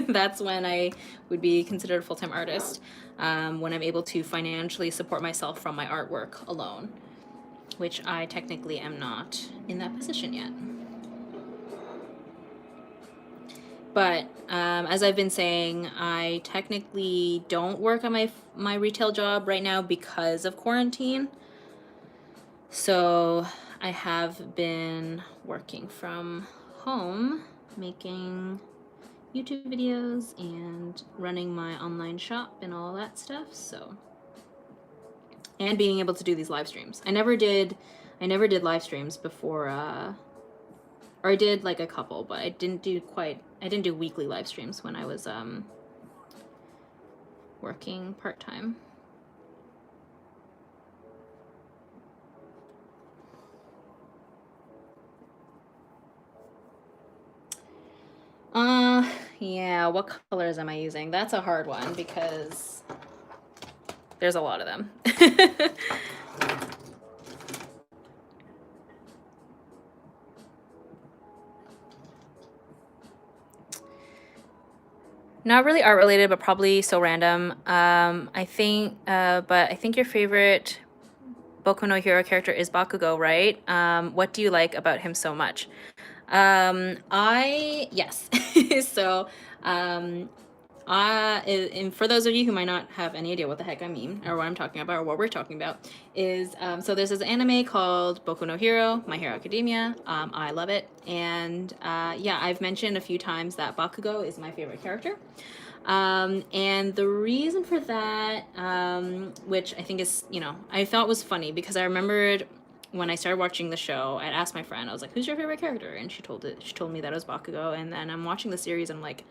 That's when I would be considered a full-time artist. When I'm able to financially support myself from my artwork alone, which I technically am not in that position yet. But as I've been saying, I technically don't work on my retail job right now because of quarantine. So I have been working from home, making YouTube videos and running my online shop and all that stuff. So, and being able to do these live streams. I never did live streams before, or I did like a couple, but I didn't do weekly live streams when I was working part-time. Yeah, what colors am I using? That's a hard one because there's a lot of them. Not really art related, but probably so random. I think, but I think your favorite Boku no Hero character is Bakugo, right? What do you like about him so much? Yes. So, um, and for those of you who might not have any idea what the heck I mean, or what I'm talking about, or what we're talking about, is so there's this anime called Boku no Hero, My Hero Academia. I love it. And yeah, I've mentioned a few times that Bakugo is my favorite character. And the reason for that, which I think is, I thought was funny because I remembered when I started watching the show, I'd asked my friend, I was like, who's your favorite character? And she told me that it was Bakugo. And then I'm watching the series and I'm like,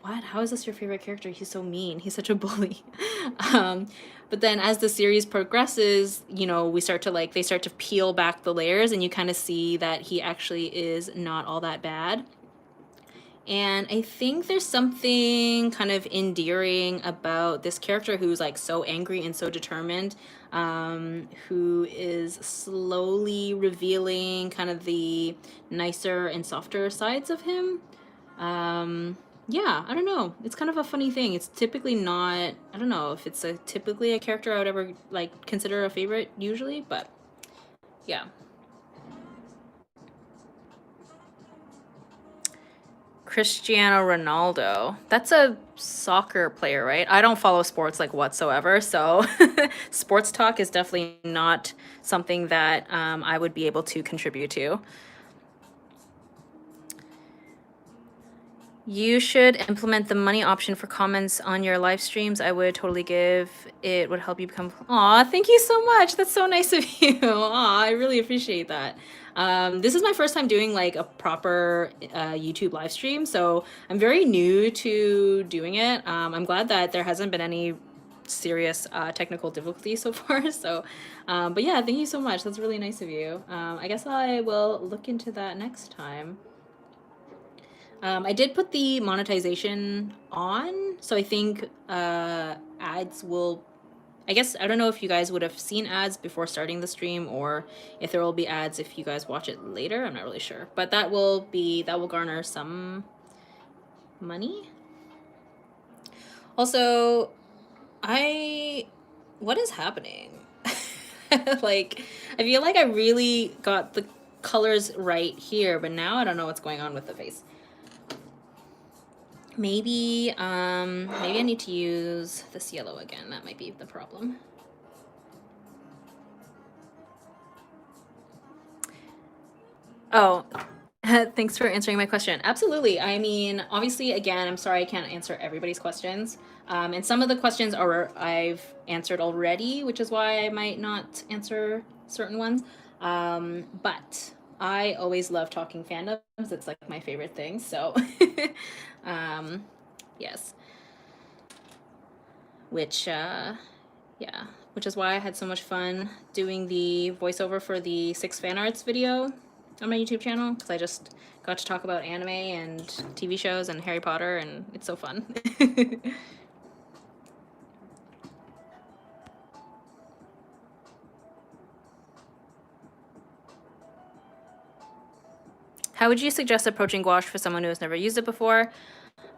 what? How is this your favorite character? He's so mean. He's such a bully. um, but then as the series progresses, they start to peel back the layers and you kind of see that he actually is not all that bad. And I think there's something kind of endearing about this character who's like so angry and so determined, who is slowly revealing kind of the nicer and softer sides of him. Yeah, I don't know. It's kind of a funny thing. It's typically not, I don't know if it's typically a character I would ever like consider a favorite usually, but yeah. Cristiano Ronaldo. That's a soccer player, right? I don't follow sports like whatsoever, so sports talk is definitely not something that I would be able to contribute to. You should implement the money option for comments on your live streams. I would totally give. It would help you become. Aw, thank you so much. That's so nice of you. Aw, I really appreciate that. This is my first time doing like a proper YouTube live stream, so I'm very new to doing it. I'm glad that there hasn't been any serious technical difficulties so far. So, but yeah, thank you so much. That's really nice of you. I guess I will look into that next time. I did put the monetization on, so I think ads will. I guess I don't know if you guys would have seen ads before starting the stream, or if there will be ads if you guys watch it later. I'm not really sure, but that will garner some money. Also, what is happening? Like, I feel like I really got the colors right here, but now I don't know what's going on with the face. Maybe I need to use this yellow again. That might be the problem. Oh, thanks for answering my question. Absolutely. I mean, obviously, again, I'm sorry I can't answer everybody's questions. And some of the questions I've answered already, which is why I might not answer certain ones. But I always love talking fandoms. It's like my favorite thing. So, yes. Which, yeah, which is why I had so much fun doing the voiceover for the 6 fan arts video on my YouTube channel, because I just got to talk about anime and TV shows and Harry Potter, and it's so fun. How would you suggest approaching gouache for someone who has never used it before?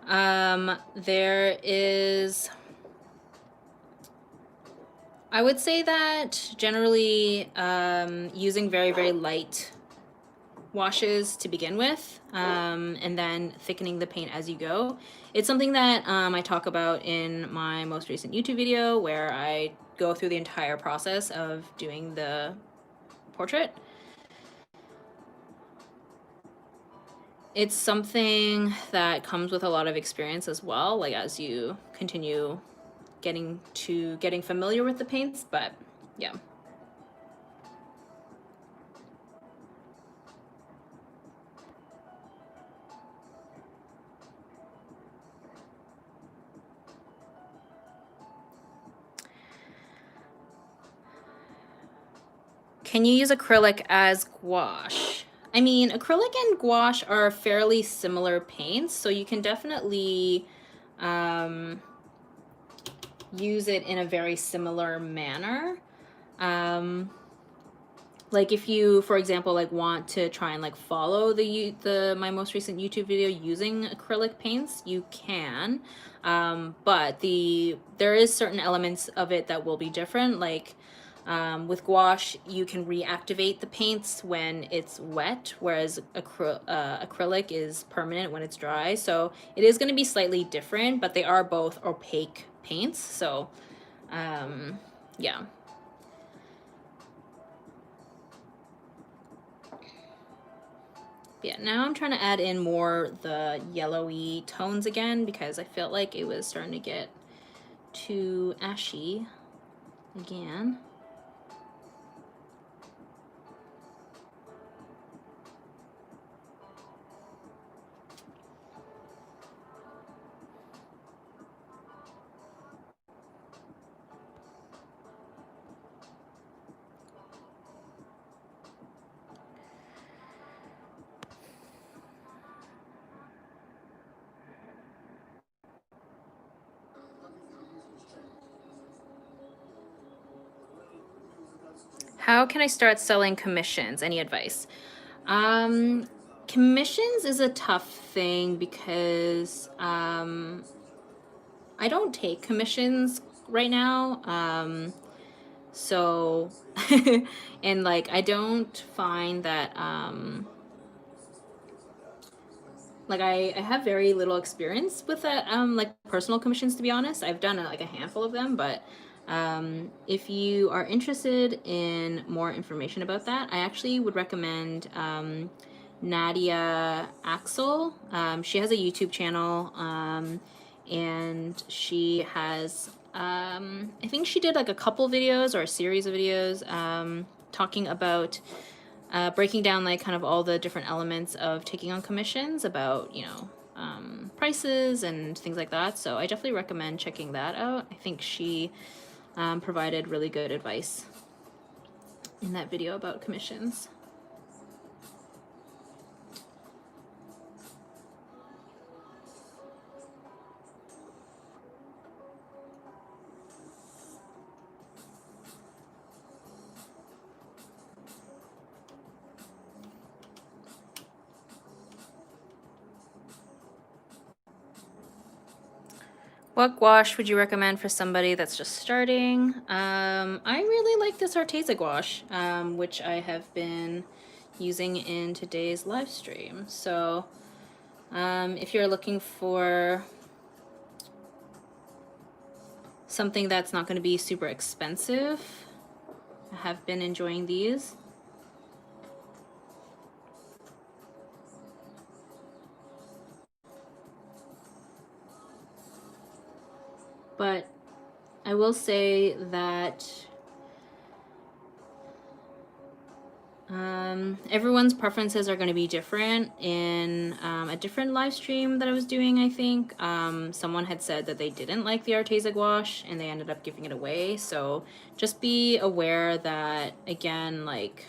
There is... I would say that generally using very, very light washes to begin with, and then thickening the paint as you go. It's something that I talk about in my most recent YouTube video, where I go through the entire process of doing the portrait. It's something that comes with a lot of experience as well, like as you continue getting familiar with the paints, but yeah. Can you use acrylic as gouache? I mean, acrylic and gouache are fairly similar paints, so you can definitely use it in a very similar manner. Like if you, for example, like want to try and like follow the my most recent YouTube video using acrylic paints, you can. But there is certain elements of it that will be different. Like with gouache, you can reactivate the paints when it's wet, whereas acrylic is permanent when it's dry. So it is going to be slightly different, but they are both opaque paints. So yeah. Yeah, now I'm trying to add in more the yellowy tones again because I felt like it was starting to get too ashy again. How can I start selling commissions? Any advice? Commissions is a tough thing because I don't take commissions right now. So and like I don't find that like I have very little experience with that like personal commissions, to be honest. I've done like a handful of them, but if you are interested in more information about that, I actually would recommend Nadia Axel. She has a YouTube channel and she has I think she did like a couple videos or a series of videos talking about breaking down like kind of all the different elements of taking on commissions, about, you know, prices and things like that. So I definitely recommend checking that out. I think she provided really good advice in that video about commissions. What gouache would you recommend for somebody that's just starting? I really like this Arteza gouache, which I have been using in today's live stream. So if you're looking for something that's not going to be super expensive, I have been enjoying these. But I will say that everyone's preferences are going to be different. In a different live stream that I was doing, I think someone had said that they didn't like the Arteza gouache and they ended up giving it away. So just be aware that, again, like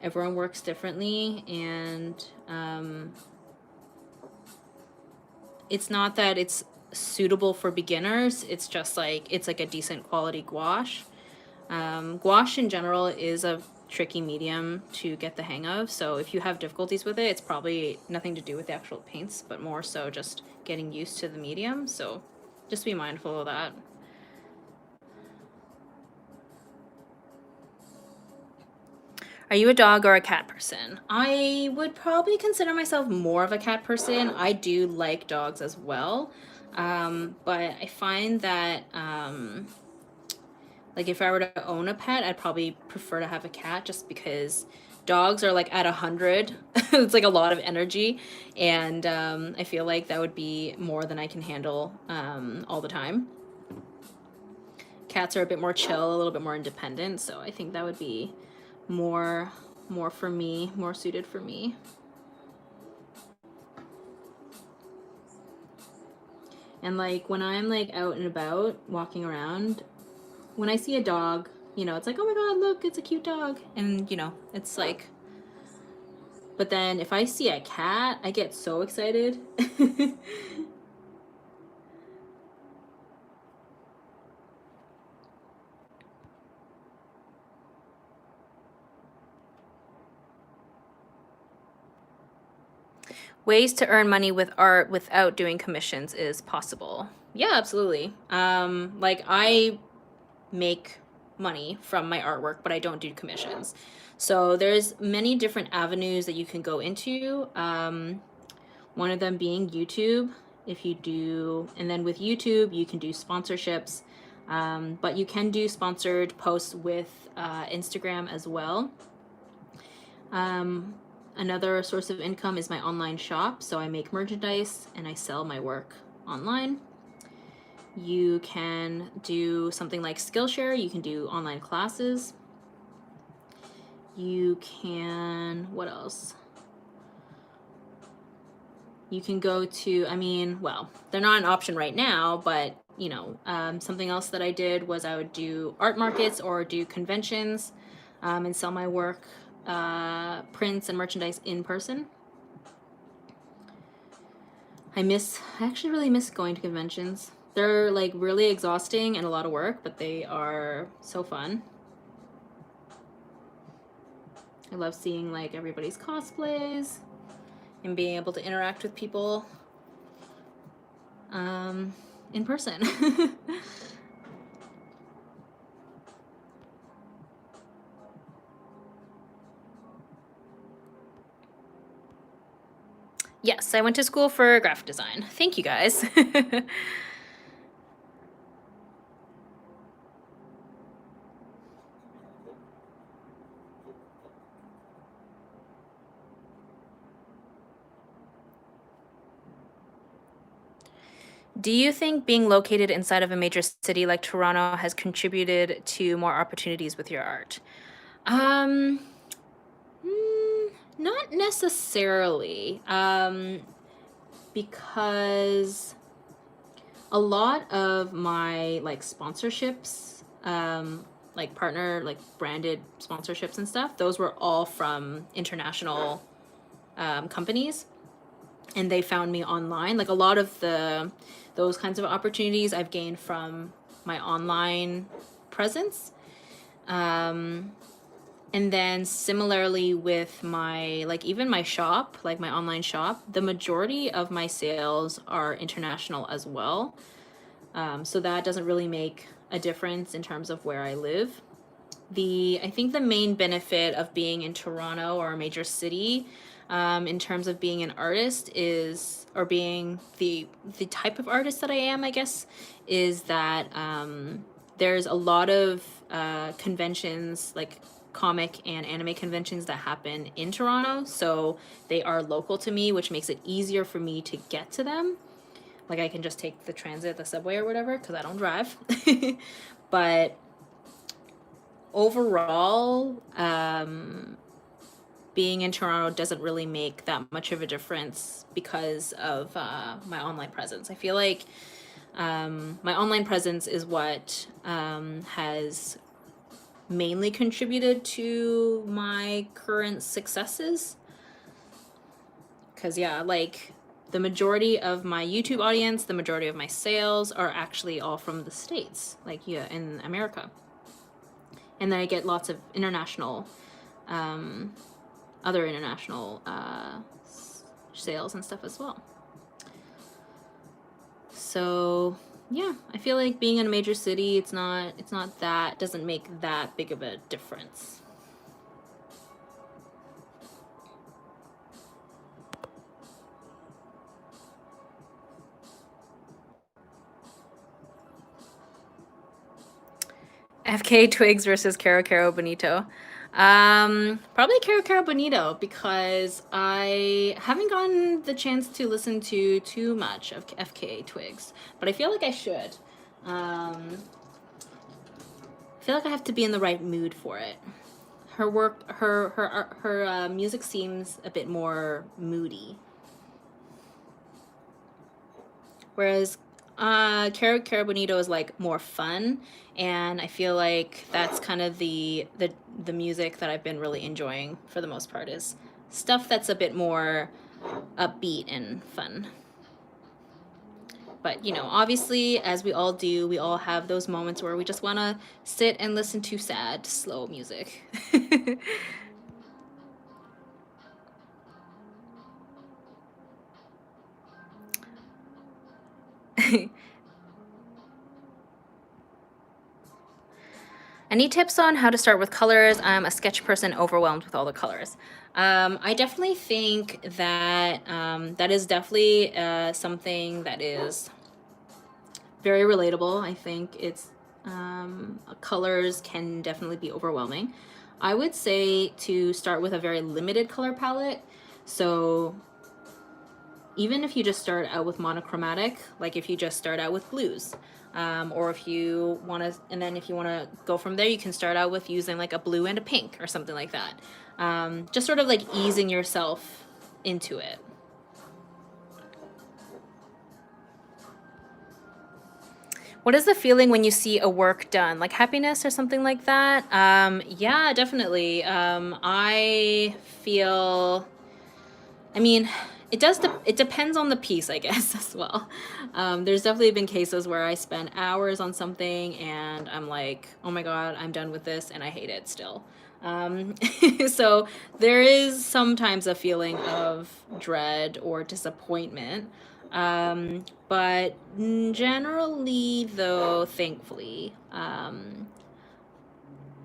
everyone works differently, and it's not that it's suitable for beginners, it's just like it's like a decent quality gouache. Gouache in general is a tricky medium to get the hang of, so if you have difficulties with it, it's probably nothing to do with the actual paints, but more so just getting used to the medium, so just be mindful of that. Are you a dog or a cat person? I would probably consider myself more of a cat person. I do like dogs as well, but I find that like if I were to own a pet, I'd probably prefer to have a cat, just because dogs are like at 100. It's like a lot of energy, and I feel like that would be more than I can handle all the time. Cats are a bit more chill, a little bit more independent, so I think that would be more for me, more suited for me. And like when I'm like out and about walking around, when I see a dog, you know, it's like, oh my god, look, it's a cute dog. And, you know, it's like, but then if I see a cat, I get so excited. Ways to earn money with art without doing commissions is possible. Yeah, absolutely. Like I make money from my artwork, but I don't do commissions. So there's many different avenues that you can go into. One of them being YouTube. If you do, and then with YouTube, you can do sponsorships, but you can do sponsored posts with Instagram as well. Another source of income is my online shop. So I make merchandise and I sell my work online. You can do something like Skillshare. You can do online classes. You can, what else? You can go to, I mean, well, they're not an option right now, but you know, something else that I did was I would do art markets or do conventions and sell my work, prints and merchandise in person. I actually really miss going to conventions. They're like really exhausting and a lot of work, but they are so fun. I love seeing like everybody's cosplays and being able to interact with people in person. Yes, I went to school for graphic design. Thank you guys. Do you think being located inside of a major city like Toronto has contributed to more opportunities with your art? Um, Not necessarily. Because a lot of my like sponsorships, like partner, like branded sponsorships and stuff, those were all from international companies, and they found me online. Like a lot of those kinds of opportunities I've gained from my online presence. And then similarly with my, like even my shop, like my online shop, the majority of my sales are international as well. So that doesn't really make a difference in terms of where I live. I think the main benefit of being in Toronto or a major city, in terms of being an artist is, or being the type of artist that I am, I guess, is that there's a lot of conventions, like comic and anime conventions that happen in Toronto. So they are local to me, which makes it easier for me to get to them. Like I can just take the transit, the subway or whatever, because I don't drive. But overall, being in Toronto doesn't really make that much of a difference because of my online presence. I feel like my online presence is what has mainly contributed to my current successes. Because, yeah, like the majority of my YouTube audience, the majority of my sales are actually all from the States, like, yeah, in America. And then I get lots of international, other international sales and stuff as well. So yeah, I feel like being in a major city, it's not that, doesn't make that big of a difference. FK Twigs versus Caro Caro Bonito. Probably Caro Caro Bonito, because I haven't gotten the chance to listen to too much of FK Twigs, but I feel like I should. I feel like I have to be in the right mood for it. Her work, her music seems a bit more moody. Whereas Cara Bonito is like more fun, and I feel like that's kind of the music that I've been really enjoying for the most part, is stuff that's a bit more upbeat and fun. But, you know, obviously, as we all do, we all have those moments where we just want to sit and listen to sad, slow music. Any tips on how to start with colors? I'm a sketch person overwhelmed with all the colors. I definitely think that that is definitely something that is very relatable. I think it's colors can definitely be overwhelming. I would say to start with a very limited color palette. So even if you just start out with monochromatic, like if you just start out with blues, or if you want to, and then if you want to go from there, you can start out with using like a blue and a pink or something like that. Just sort of like easing yourself into it. What is the feeling when you see a work done? Like happiness or something like that? Yeah, definitely. I feel, I mean, it depends on the piece, I guess, as well. There's definitely been cases where I spend hours on something and I'm like, oh my God, I'm done with this and I hate it still. So there is sometimes a feeling of dread or disappointment. But generally, though, thankfully,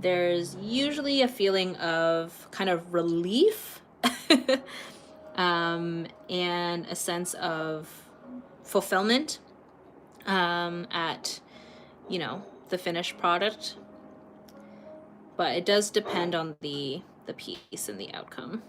there's usually a feeling of kind of relief and a sense of fulfillment at, you know, the finished product. But it does depend on the piece and the outcome.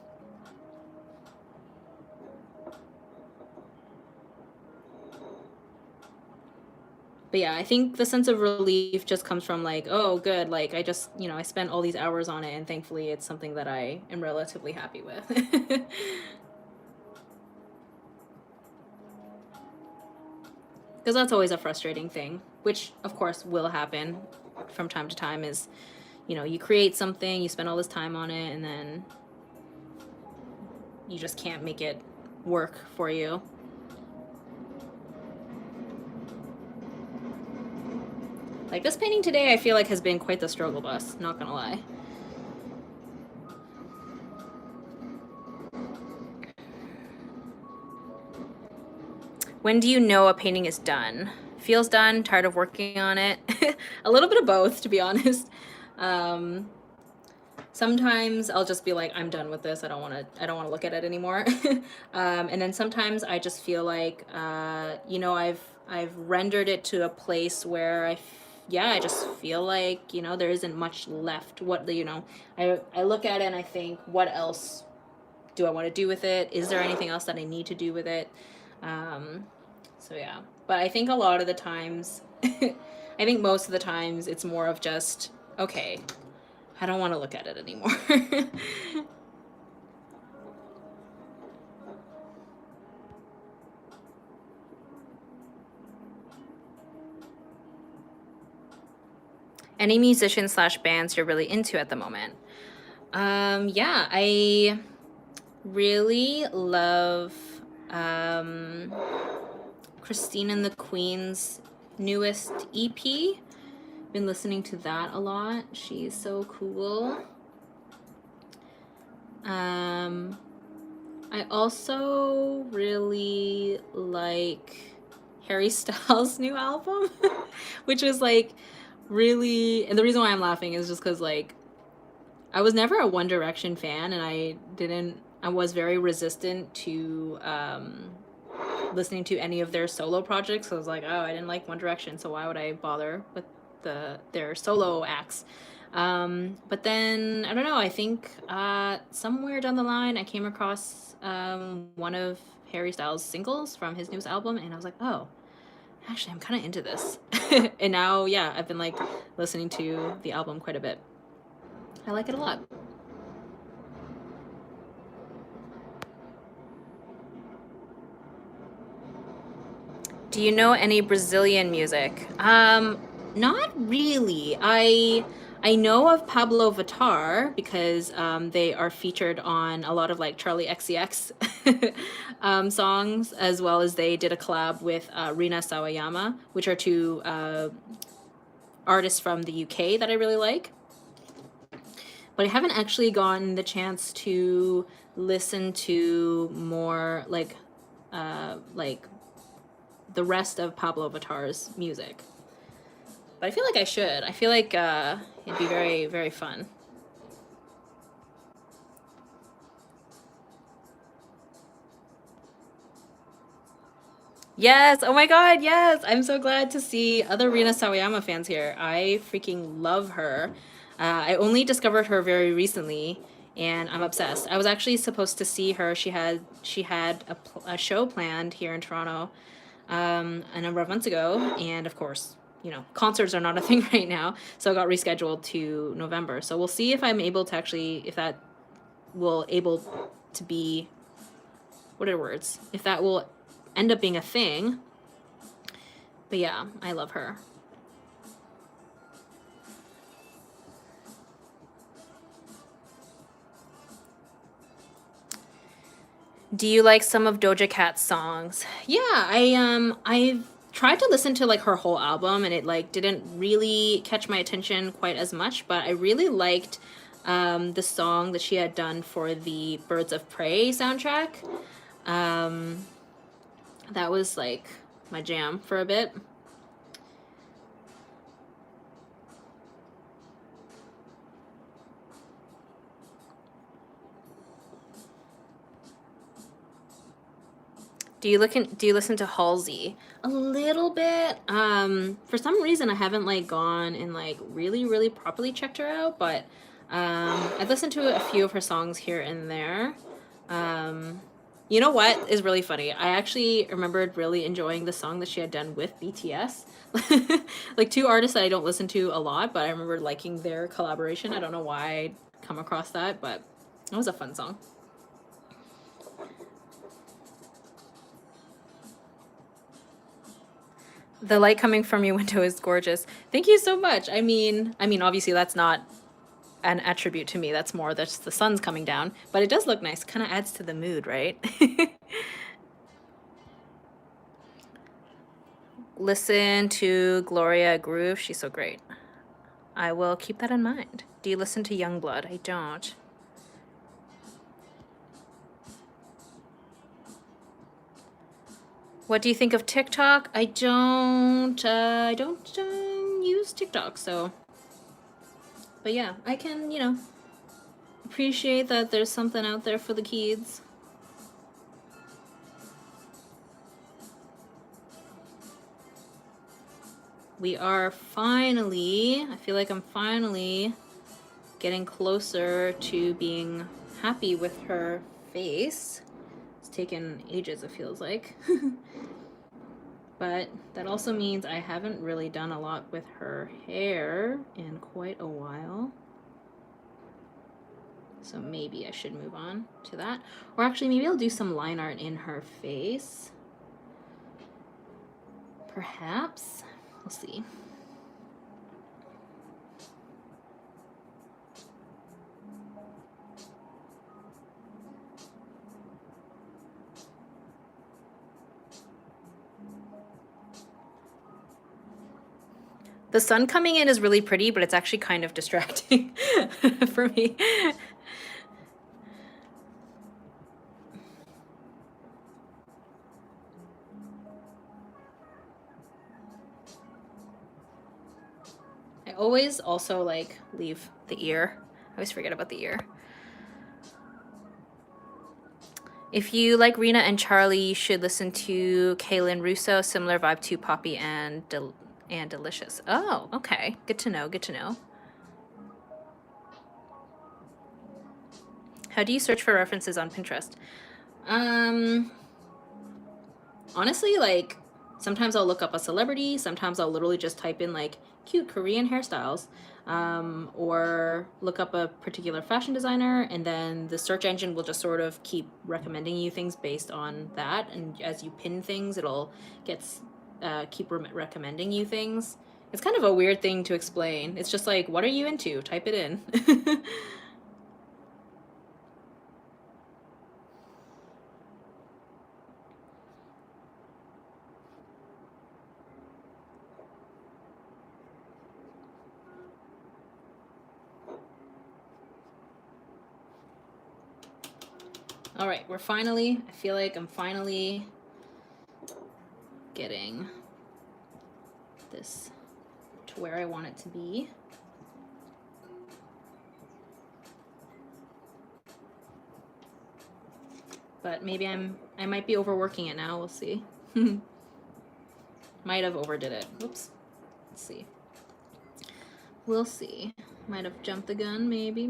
But yeah, I think the sense of relief just comes from like, oh, good, like I just, you know, I spent all these hours on it and thankfully it's something that I am relatively happy with. Because that's always a frustrating thing, which of course will happen from time to time, is, you know, you create something, you spend all this time on it, and then you just can't make it work for you. Like this painting today, I feel like has been quite the struggle bus, not gonna lie. When do you know a painting is done? Feels done, tired of working on it. A little bit of both, to be honest. Sometimes I'll just be like, I'm done with this. I don't want to look at it anymore. And then sometimes I just feel like, you know, I've rendered it to a place where I just feel like, you know, there isn't much left. What, you know, I look at it and I think, what else do I want to do with it? Is there anything else that I need to do with it? So yeah, but I think a lot of the times, I think most of the times it's more of just, okay, I don't want to look at it anymore. Any musicians slash bands you're really into at the moment? Yeah, I really love Christine and the Queen's newest EP. Been listening to that a lot. She's so cool. I also really like Harry Styles' new album, which is like really, and the reason why I'm laughing is just because like I was never a One Direction fan, and I was very resistant to listening to any of their solo projects. So I was like, oh, I didn't like One Direction, so why would I bother with their solo acts? But then I don't know, I think somewhere down the line I came across one of Harry Styles' singles from his newest album, and I was like, oh, actually I'm kind of into this. And now, yeah, I've been like listening to the album quite a bit. I like it a lot. Do you know any Brazilian music? Not really. I know of Pablo Vittar because they are featured on a lot of like Charlie XCX songs, as well as they did a collab with Rina Sawayama, which are two artists from the UK that I really like. But I haven't actually gotten the chance to listen to more like the rest of Pablo Vittar's music. But I feel like I should. I feel like it'd be very, very fun. Yes! Oh my god, yes! I'm so glad to see other Rina Sawayama fans here. I freaking love her. I only discovered her very recently, and I'm obsessed. I was actually supposed to see her. She had a show planned here in Toronto a number of months ago, and of course, you know, concerts are not a thing right now, so it got rescheduled to November. So we'll see if I'm able to actually, if that will able to be, what are words? If that will end up being a thing. But yeah, I love her. Do you like some of Doja Cat's songs? Yeah, I've tried to listen to like her whole album, and it like didn't really catch my attention quite as much, but I really liked the song that she had done for the Birds of Prey soundtrack. That was like my jam for a bit. Do you listen to Halsey? A little bit. For some reason I haven't like gone and like really properly checked her out, but I've listened to a few of her songs here and there. You know what is really funny? I actually remembered really enjoying the song that she had done with BTS. Like two artists that I don't listen to a lot, but I remember liking their collaboration. I don't know why I'd come across that, but it was a fun song. The light coming from your window is gorgeous. Thank you so much. I mean, obviously that's not an attribute to me. That's more that's the sun's coming down, but it does look nice. Kind of adds to the mood, right? Listen to Gloria Groove. She's so great. I will keep that in mind. Do you listen to Youngblood? I don't. What do you think of TikTok? I don't use TikTok, so. But yeah, I can, you know, appreciate that there's something out there for the kids. We are finally, I feel like I'm finally getting closer to being happy with her face. It's taken ages, it feels like. But that also means I haven't really done a lot with her hair in quite a while. So maybe I should move on to that. Or actually, maybe I'll do some line art in her face. Perhaps. We'll see. The sun coming in is really pretty, but it's actually kind of distracting for me. I always also like leave the ear. I always forget about the ear. If you like Rena and Charlie, you should listen to Kaylin Russo, similar vibe to Poppy and Delicious. Oh, okay. Good to know, good to know. How do you search for references on Pinterest? Honestly, like, sometimes I'll look up a celebrity, sometimes I'll literally just type in, like, cute Korean hairstyles, or look up a particular fashion designer, and then the search engine will just sort of keep recommending you things based on that, and as you pin things, it'll get keep recommending you things. It's kind of a weird thing to explain. It's just like, what are you into? Type it in. All right, I feel like I'm finally getting this to where I want it to be. But maybe I might be overworking it now, we'll see. Might have overdid it. Oops. Let's see. We'll see. Might have jumped the gun, maybe.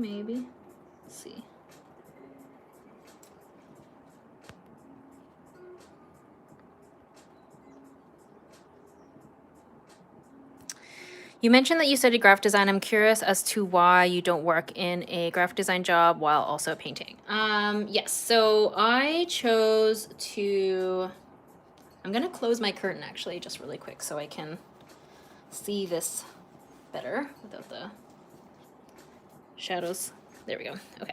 Let's see. You mentioned that you studied graphic design. I'm curious as to why you don't work in a graphic design job while also painting. Yes, so I chose to... I'm gonna close my curtain actually, just really quick, so I can see this better without the shadows. There we go. Okay.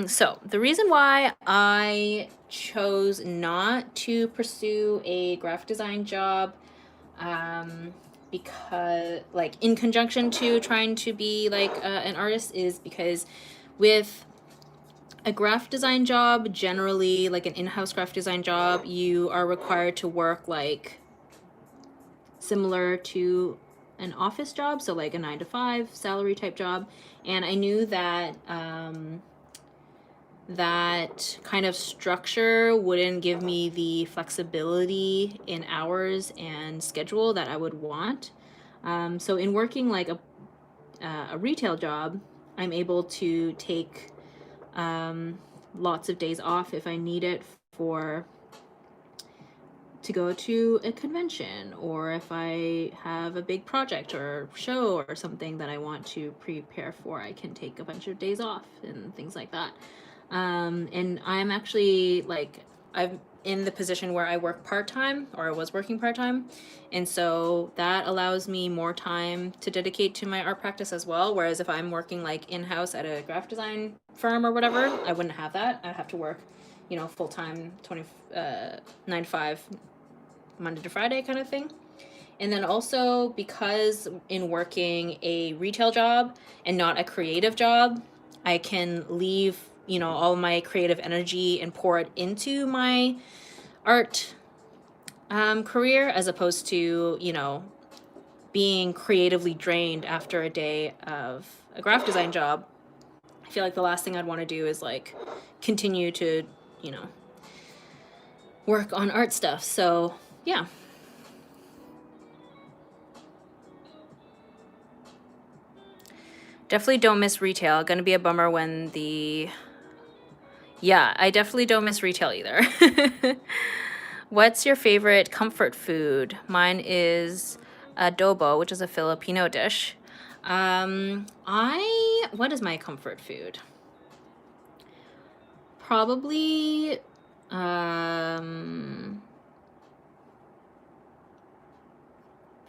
So the reason why I chose not to pursue a graphic design job, because like in conjunction to trying to be like an artist, is because with a graphic design job, generally like an in-house graphic design job, you are required to work like similar to an office job, so like a 9-to-5 salary type job. And I knew that that kind of structure wouldn't give me the flexibility in hours and schedule that I would want. So in working like a retail job, I'm able to take lots of days off if I need it to go to a convention, or if I have a big project or show or something that I want to prepare for, I can take a bunch of days off and things like that. And I'm actually like, I'm in the position where I work part-time, or I was working part-time, and so that allows me more time to dedicate to my art practice as well. Whereas if I'm working like in-house at a graphic design firm or whatever, I wouldn't have that. I'd have to work, you know, full-time 9-to-5 Monday to Friday kind of thing. And then also, because in working a retail job and not a creative job, I can leave, you know, all my creative energy and pour it into my art career, as opposed to, you know, being creatively drained after a day of a graphic design job. I feel like the last thing I'd want to do is like continue to, you know, work on art stuff. So yeah. Definitely don't miss retail. Gonna be a bummer when the... Yeah, I definitely don't miss retail either. What's your favorite comfort food? Mine is adobo, which is a Filipino dish. What is my comfort food? Probably,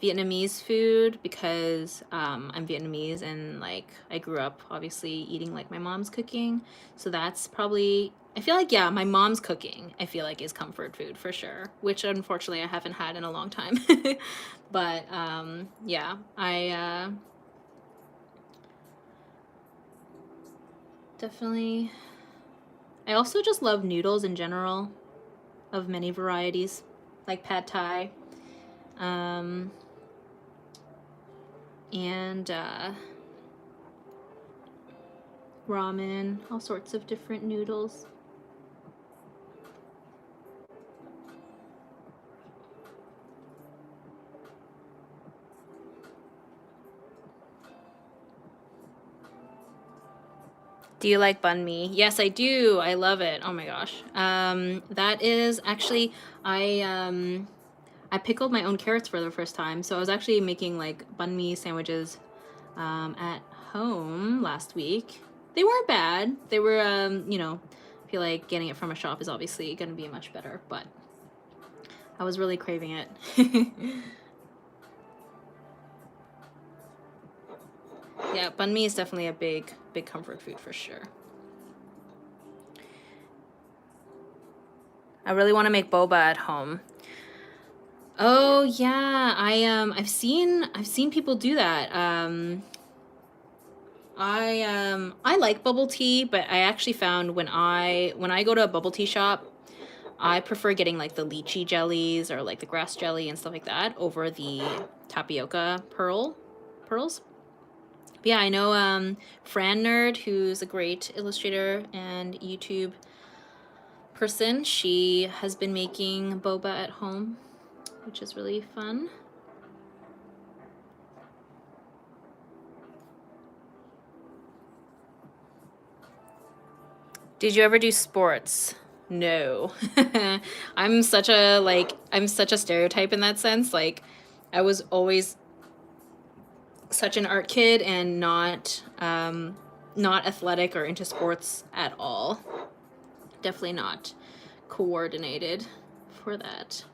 Vietnamese food, because I'm Vietnamese and like I grew up obviously eating like my mom's cooking, so that's probably, I feel like, yeah, my mom's cooking I feel like is comfort food for sure, which unfortunately I haven't had in a long time. But yeah, I definitely, I also just love noodles in general, of many varieties, like pad thai, and ramen, all sorts of different noodles. Do you like banh mi? Yes, I do. I love it. Oh my gosh. That is actually, I pickled my own carrots for the first time. So I was actually making like banh mi sandwiches at home last week. They weren't bad. They were, you know, I feel like getting it from a shop is obviously going to be much better, but I was really craving it. Yeah, banh mi is definitely a big comfort food for sure. I really want to make boba at home. Oh yeah, I've seen people do that. I like bubble tea, but I actually found when I go to a bubble tea shop, I prefer getting like the lychee jellies or like the grass jelly and stuff like that over the tapioca pearls. But yeah, I know Fran Nerd, who's a great illustrator and YouTube person. She has been making boba at home, which is really fun. Did you ever do sports? No. I'm such a stereotype in that sense. Like, I was always such an art kid and not athletic or into sports at all. Definitely not coordinated for that.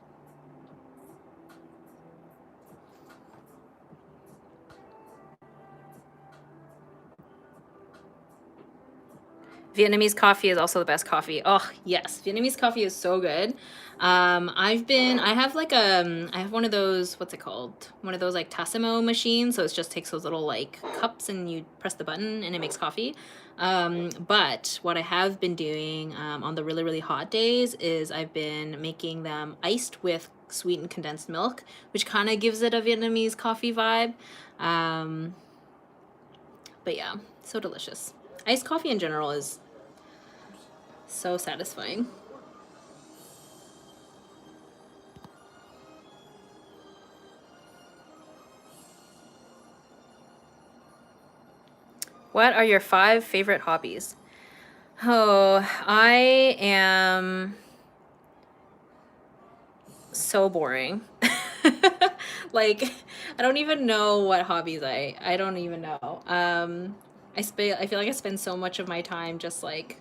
Vietnamese coffee is also the best coffee. Oh yes, Vietnamese coffee is so good. I have one of those, what's it called? One of those like Tassimo machines. So it just takes those little like cups and you press the button and it makes coffee. But what I have been doing on the really, really hot days is I've been making them iced with sweetened condensed milk, which kind of gives it a Vietnamese coffee vibe. But yeah, so delicious. Iced coffee in general is so satisfying. What are your 5 favorite hobbies? Oh, I am so boring. Like, I don't even know what hobbies I don't even know. I feel like I spend so much of my time just like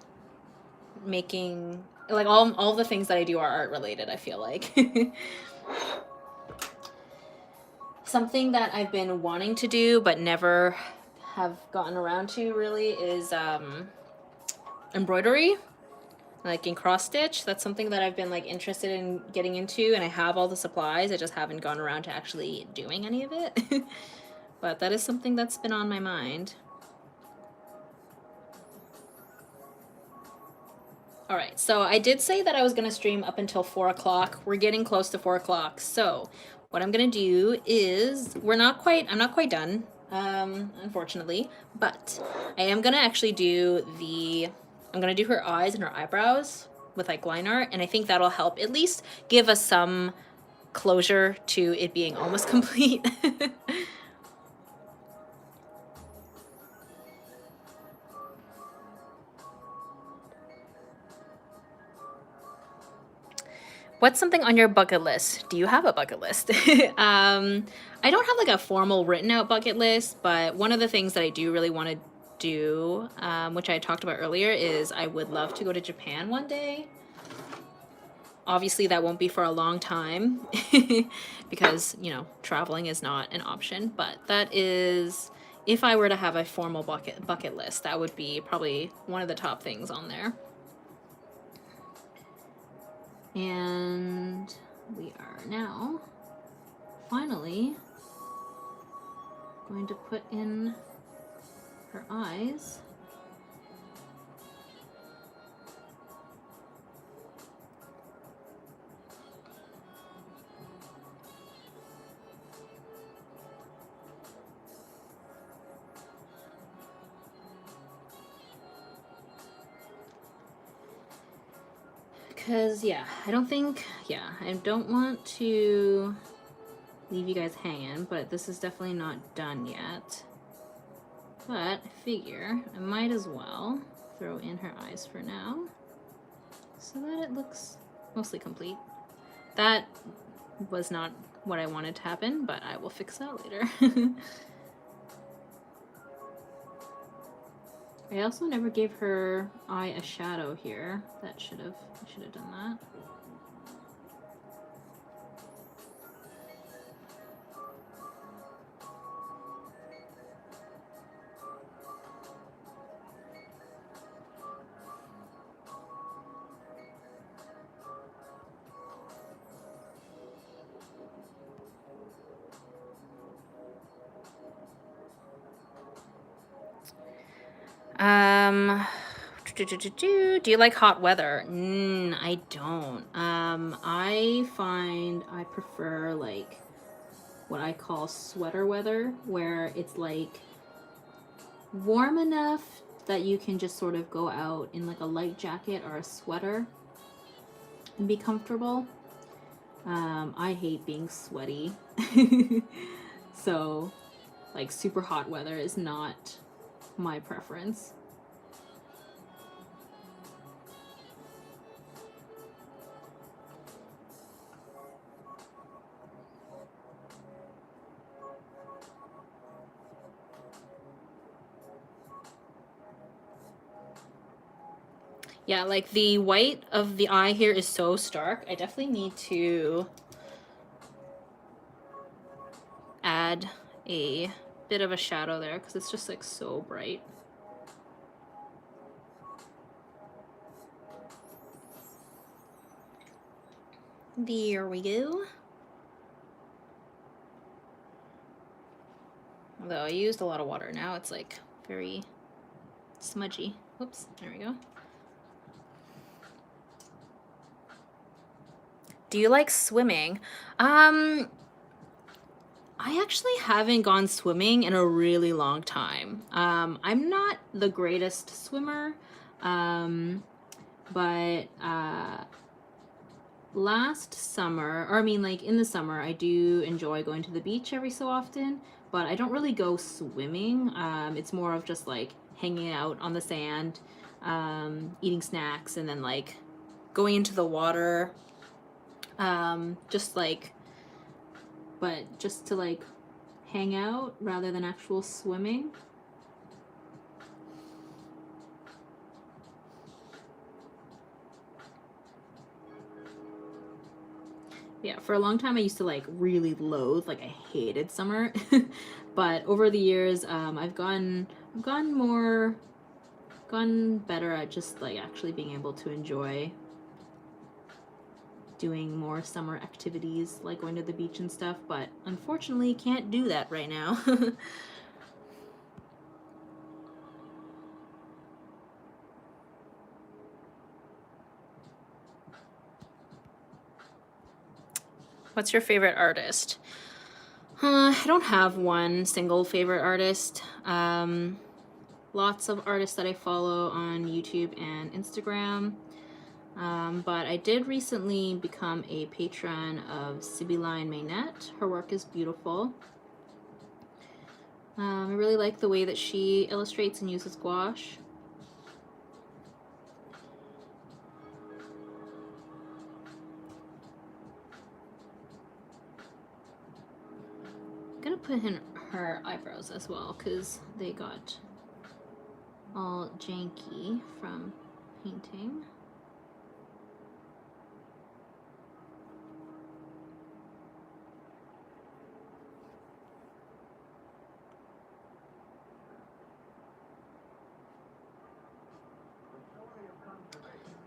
making, like, all the things that I do are art related, I feel like. Something that I've been wanting to do but never have gotten around to really is embroidery, like in cross stitch. That's something that I've been like interested in getting into, and I have all the supplies. I just haven't gone around to actually doing any of it. But that is something that's been on my mind. All right, so I did say that I was gonna stream up until 4 o'clock. We're getting close to 4 o'clock. So what I'm gonna do is, I'm not quite done, unfortunately, but I am gonna actually I'm gonna do her eyes and her eyebrows with like line art, and I think that'll help at least give us some closure to it being almost complete. What's something on your bucket list? Do you have a bucket list? I don't have like a formal written out bucket list, but one of the things that I do really want to do, which I talked about earlier, is I would love to go to Japan one day. Obviously, that won't be for a long time because, you know, traveling is not an option, but that is, if I were to have a formal bucket list, that would be probably one of the top things on there. And we are now finally going to put in her eyes. Because, yeah, I don't want to leave you guys hanging, but this is definitely not done yet. But I figure I might as well throw in her eyes for now so that it looks mostly complete. That was not what I wanted to happen, but I will fix that later. I also never gave her eye a shadow here. I should have done that. Do you like hot weather? I don't. I prefer like what I call sweater weather, where it's like warm enough that you can just sort of go out in like a light jacket or a sweater and be comfortable. I hate being sweaty. So like super hot weather is not my preference. Yeah, like the white of the eye here is so stark. I definitely need to add a bit of a shadow there because it's just like so bright. There we go. Although I used a lot of water, now it's like very smudgy. Oops, there we go. Do you like swimming? I actually haven't gone swimming in a really long time. I'm not the greatest swimmer, but last summer, or I mean like in the summer, I do enjoy going to the beach every so often, but I don't really go swimming. It's more of just like hanging out on the sand, eating snacks, and then like going into the water, just like, but just to like hang out rather than actual swimming. Yeah, for a long time I used to like really loathe, like I hated summer. But over the years, I've gotten better at just like actually being able to enjoy doing more summer activities like going to the beach and stuff, but unfortunately can't do that right now. What's your favorite artist? I don't have one single favorite artist. Lots of artists that I follow on YouTube and Instagram. But I did recently become a patron of Sibylline Maynette. Her work is beautiful. I really like the way that she illustrates and uses gouache. I'm gonna put in her eyebrows as well because they got all janky from painting.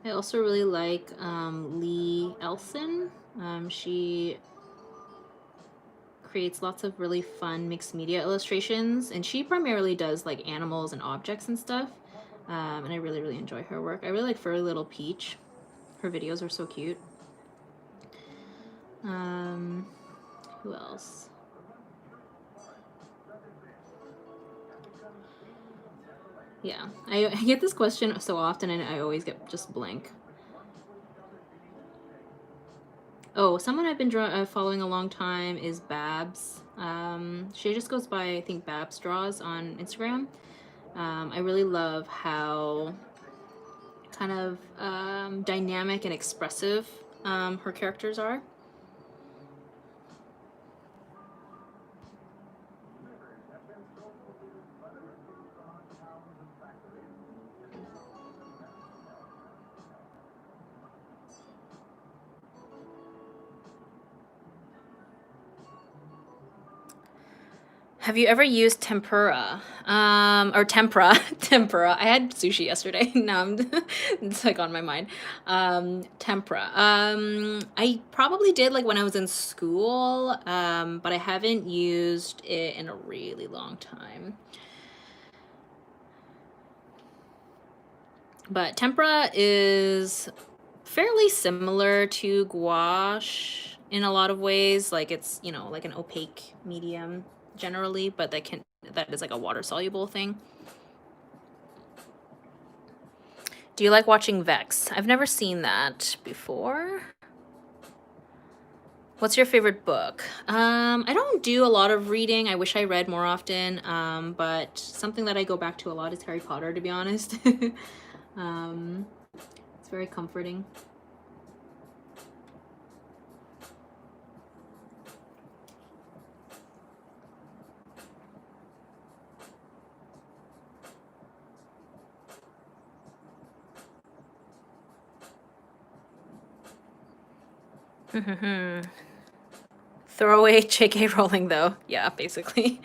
I also really like Lee Elson. She creates lots of really fun mixed media illustrations, and she primarily does like animals and objects and stuff. And I really, really enjoy her work. I really like Furry Little Peach. Her videos are so cute. Who else? Yeah, I get this question so often and I always get just blank. Oh, someone I've been following a long time is Babs. She just goes by, I think, Babs Draws on Instagram. I really love how kind of dynamic and expressive her characters are. Have you ever used tempura? Or tempura? Tempura. I had sushi yesterday. Now it's like on my mind. Tempura. I probably did like when I was in school, but I haven't used it in a really long time. But tempera is fairly similar to gouache in a lot of ways. Like it's, you know, like an opaque medium generally, but that is like a water soluble thing. Do you like watching Vex? I've never seen that before. What's your favorite book? I don't do a lot of reading. I wish I read more often, but something that I go back to a lot is Harry Potter, to be honest. It's very comforting. Throw away JK Rowling, though. Yeah, basically.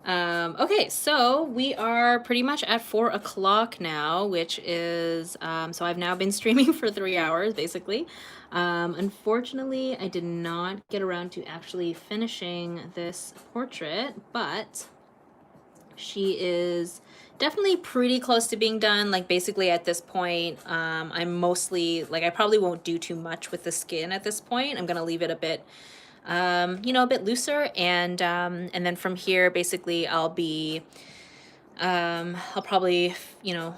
Okay, so we are pretty much at 4 o'clock now, which is, so I've now been streaming for 3 hours, basically. Unfortunately, I did not get around to actually finishing this portrait, but she is definitely pretty close to being done. Like basically at this point, I'm mostly, like I probably won't do too much with the skin at this point. I'm gonna leave it a bit you know, a bit looser, and then from here, basically, I'll probably, you know,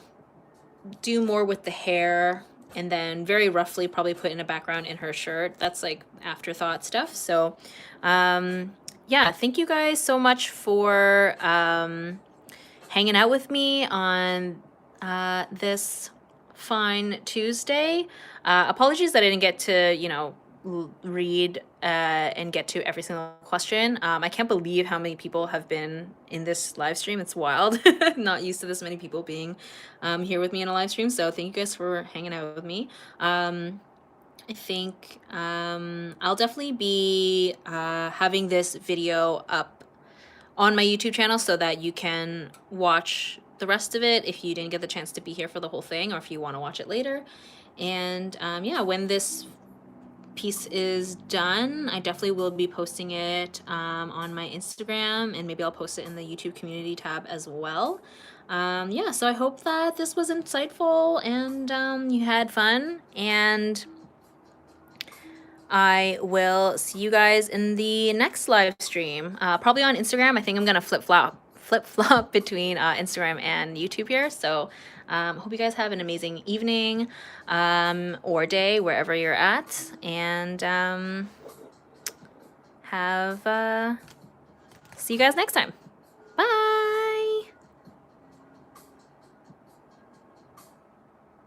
do more with the hair, and then very roughly probably put in a background in her shirt. That's like afterthought stuff. So, yeah, thank you guys so much for hanging out with me on this fine Tuesday. Apologies that I didn't get to, you know, read and get to every single question. I can't believe how many people have been in this live stream. It's wild. Not used to this many people being here with me in a live stream. So thank you guys for hanging out with me. I think I'll definitely be having this video up on my YouTube channel so that you can watch the rest of it if you didn't get the chance to be here for the whole thing, or if you want to watch it later. And yeah, when this piece is done, I definitely will be posting it on my Instagram, and maybe I'll post it in the YouTube community tab as well. Yeah, so I hope that this was insightful and you had fun, and I will see you guys in the next live stream, probably on Instagram. I think I'm gonna flip-flop between Instagram and YouTube here. So hope you guys have an amazing evening or day wherever you're at, and see you guys next time. Bye.